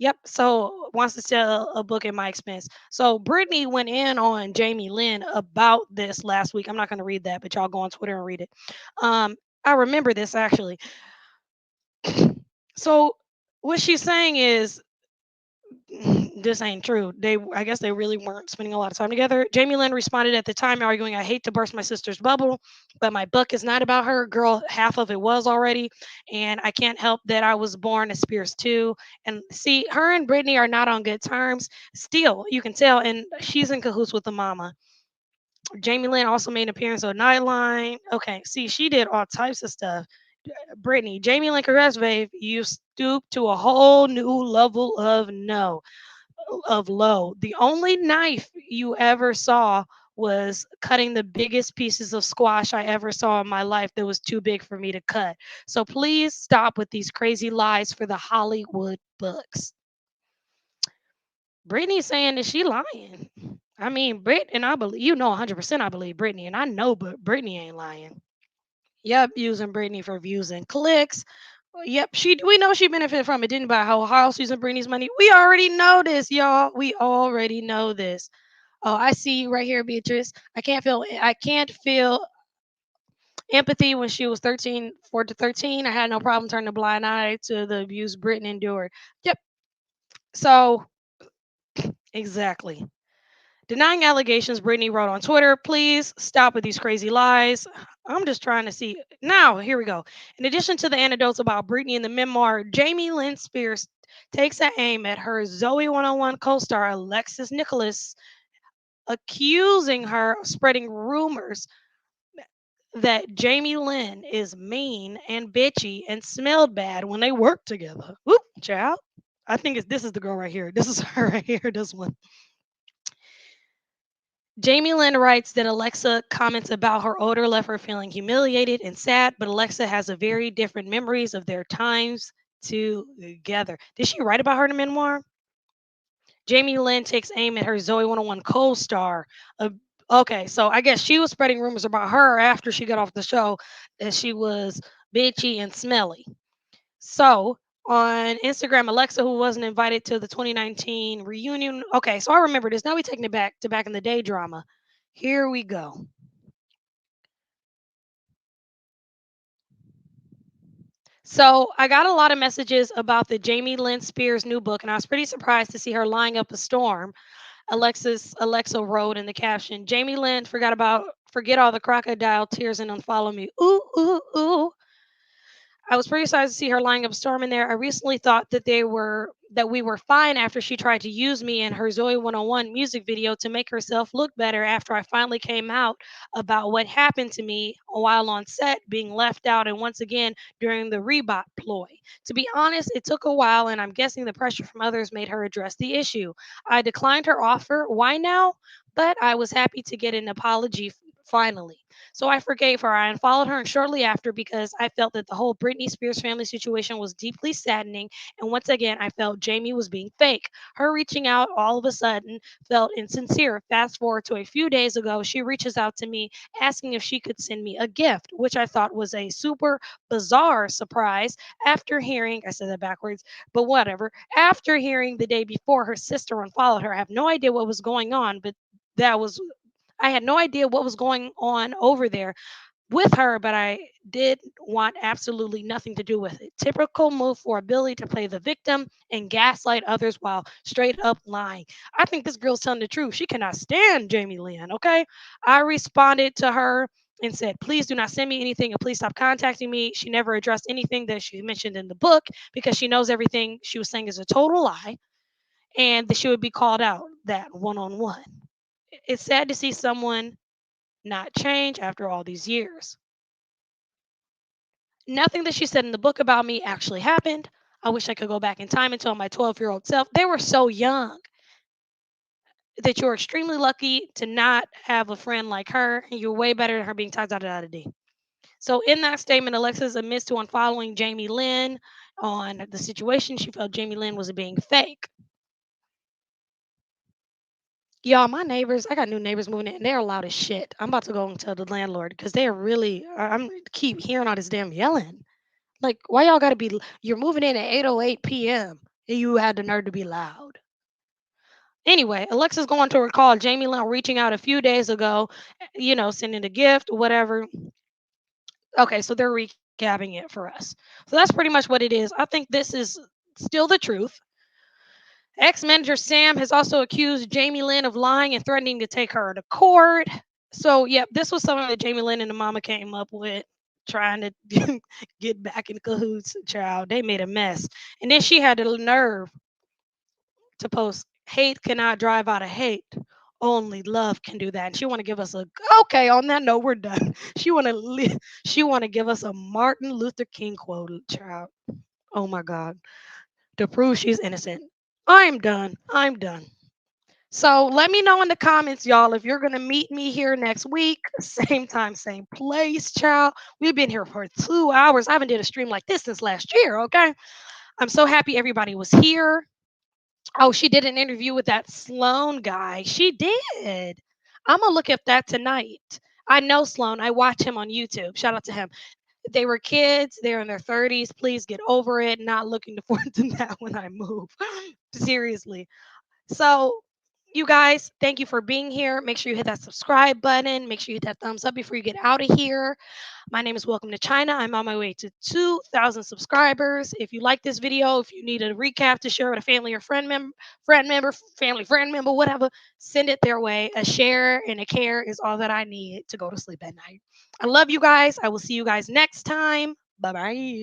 Yep. So wants to sell a book at my expense. So Brittany went in on Jamie Lynn about this last week. I'm not going to read that, but y'all go on Twitter and read it. I remember this actually. So what she's saying is this ain't true. I guess they really weren't spending a lot of time together. Jamie Lynn responded at the time, arguing, I hate to burst my sister's bubble, but my book is not about her. Girl, half of it was already. And I can't help that I was born a Spears too. And see, her and Brittany are not on good terms. Still, you can tell. And she's in cahoots with the mama. Jamie Lynn also made an appearance on Nightline. Okay, see, she did all types of stuff. Brittany, Jamie Lynn Caresswave, you stooped to a whole new level of low. The only knife you ever saw was cutting the biggest pieces of squash I ever saw in my life that was too big for me to cut. So please stop with these crazy lies for the Hollywood books. Brittany's saying that she lying. I mean, Brit and I believe 100% I believe Brittany, and I know, but Brittany ain't lying. Yep, using Brittany for views and clicks. Yep, we know she benefited from it, didn't buy a whole house using Brittany's money. We already know this, y'all. We already know this. Oh, I see you right here, Beatrice. I can't feel empathy when she was 13, 4 to 13. I had no problem turning a blind eye to the abuse Brittany endured. Yep. So exactly. Denying allegations, Britney wrote on Twitter, please stop with these crazy lies. I'm just trying to see. Now, here we go. In addition to the anecdotes about Britney in the memoir, Jamie Lynn Spears takes an aim at her Zoey 101 co star, Alexis Nicholas, accusing her of spreading rumors that Jamie Lynn is mean and bitchy and smelled bad when they worked together. Whoop, child. I think this is the girl right here. This is her right here. This one. Jamie Lynn writes that Alexa comments about her odor left her feeling humiliated and sad, but Alexa has a very different memories of their times together. Did she write about her in the memoir? Jamie Lynn takes aim at her Zoey 101 co-star. Uh, okay, so I guess she was spreading rumors about her after she got off the show that she was bitchy and smelly. So on Instagram, Alexa, who wasn't invited to the 2019 reunion. Okay, so I remember this. Now we taking it back to back in the day drama. Here we go. So I got a lot of messages about the Jamie Lynn Spears new book, and I was pretty surprised to see her lying up a storm. Alexa wrote in the caption, Jamie Lynn forget all the crocodile tears and unfollow me. Ooh, ooh, ooh. I was pretty excited to see her lying up a storm in there. I recently thought that we were fine after she tried to use me in her Zoe 101 music video to make herself look better after I finally came out about what happened to me while on set, being left out and once again during the Reebok ploy. To be honest, it took a while and I'm guessing the pressure from others made her address the issue. I declined her offer. Why now? But I was happy to get an apology finally. So I forgave her. I unfollowed her and shortly after because I felt that the whole Britney Spears family situation was deeply saddening. And once again, I felt Jamie was being fake. Her reaching out all of a sudden felt insincere. Fast forward to a few days ago, she reaches out to me asking if she could send me a gift, which I thought was a super bizarre surprise after hearing, I said that backwards, but whatever. After hearing the day before her sister unfollowed her, I have no idea what was going on, but that was I had no idea what was going on over there with her, but I did want absolutely nothing to do with it. Typical move for a Billy to play the victim and gaslight others while straight up lying. I think this girl's telling the truth. She cannot stand Jamie Lynn, okay? I responded to her and said, please do not send me anything and please stop contacting me. She never addressed anything that she mentioned in the book because she knows everything she was saying is a total lie and that she would be called out that one on one. It's sad to see someone not change after all these years. Nothing that she said in the book about me actually happened. I wish I could go back in time and tell my 12-year-old self they were so young that you're extremely lucky to not have a friend like her, and you're way better than her being da da da da da. So in that statement, Alexis admits to unfollowing Jamie Lynn on the situation. She felt Jamie Lynn was being fake. Y'all, my neighbors, I got new neighbors moving in, and they're loud as shit. I'm about to go and tell the landlord because they're really, I'm keep hearing all this damn yelling. Like, why y'all gotta you're moving in at 8:08 p.m. and you had the nerve to be loud. Anyway, Alexa's going to recall Jamie Lynn reaching out a few days ago, sending a gift, whatever. Okay, so they're recapping it for us. So that's pretty much what it is. I think this is still the truth. Ex manager Sam has also accused Jamie Lynn of lying and threatening to take her to court. So, yep, this was something that Jamie Lynn and the mama came up with, trying to get back in cahoots. Child, they made a mess. And then she had the nerve to post, hate cannot drive out of hate. Only love can do that. And she want to give us a okay. On that note, we're done. She want to give us a Martin Luther King quote, child. Oh my God, to prove she's innocent. I'm done. I'm done. So let me know in the comments, y'all, if you're gonna meet me here next week, same time, same place, child. We've been here for 2 hours. I haven't did a stream like this since last year. Okay, I'm so happy everybody was here. Oh, she did an interview with that Sloan guy. She did. I'm gonna look at that tonight. I know Sloan. I watch him on YouTube. Shout out to him. They were kids. They're in their 30s. Please get over it. Not looking forward to that when I move. Seriously. So you guys, thank you for being here. Make sure you hit that subscribe button. Make sure you hit that thumbs up before you get out of here. My name is Welcome to China. I'm on my way to 2,000 subscribers. If you like this video, if you need a recap to share with a family or family friend member, whatever, send it their way. A share and a care is all that I need to go to sleep at night. I love you guys. I will see you guys next time. Bye bye.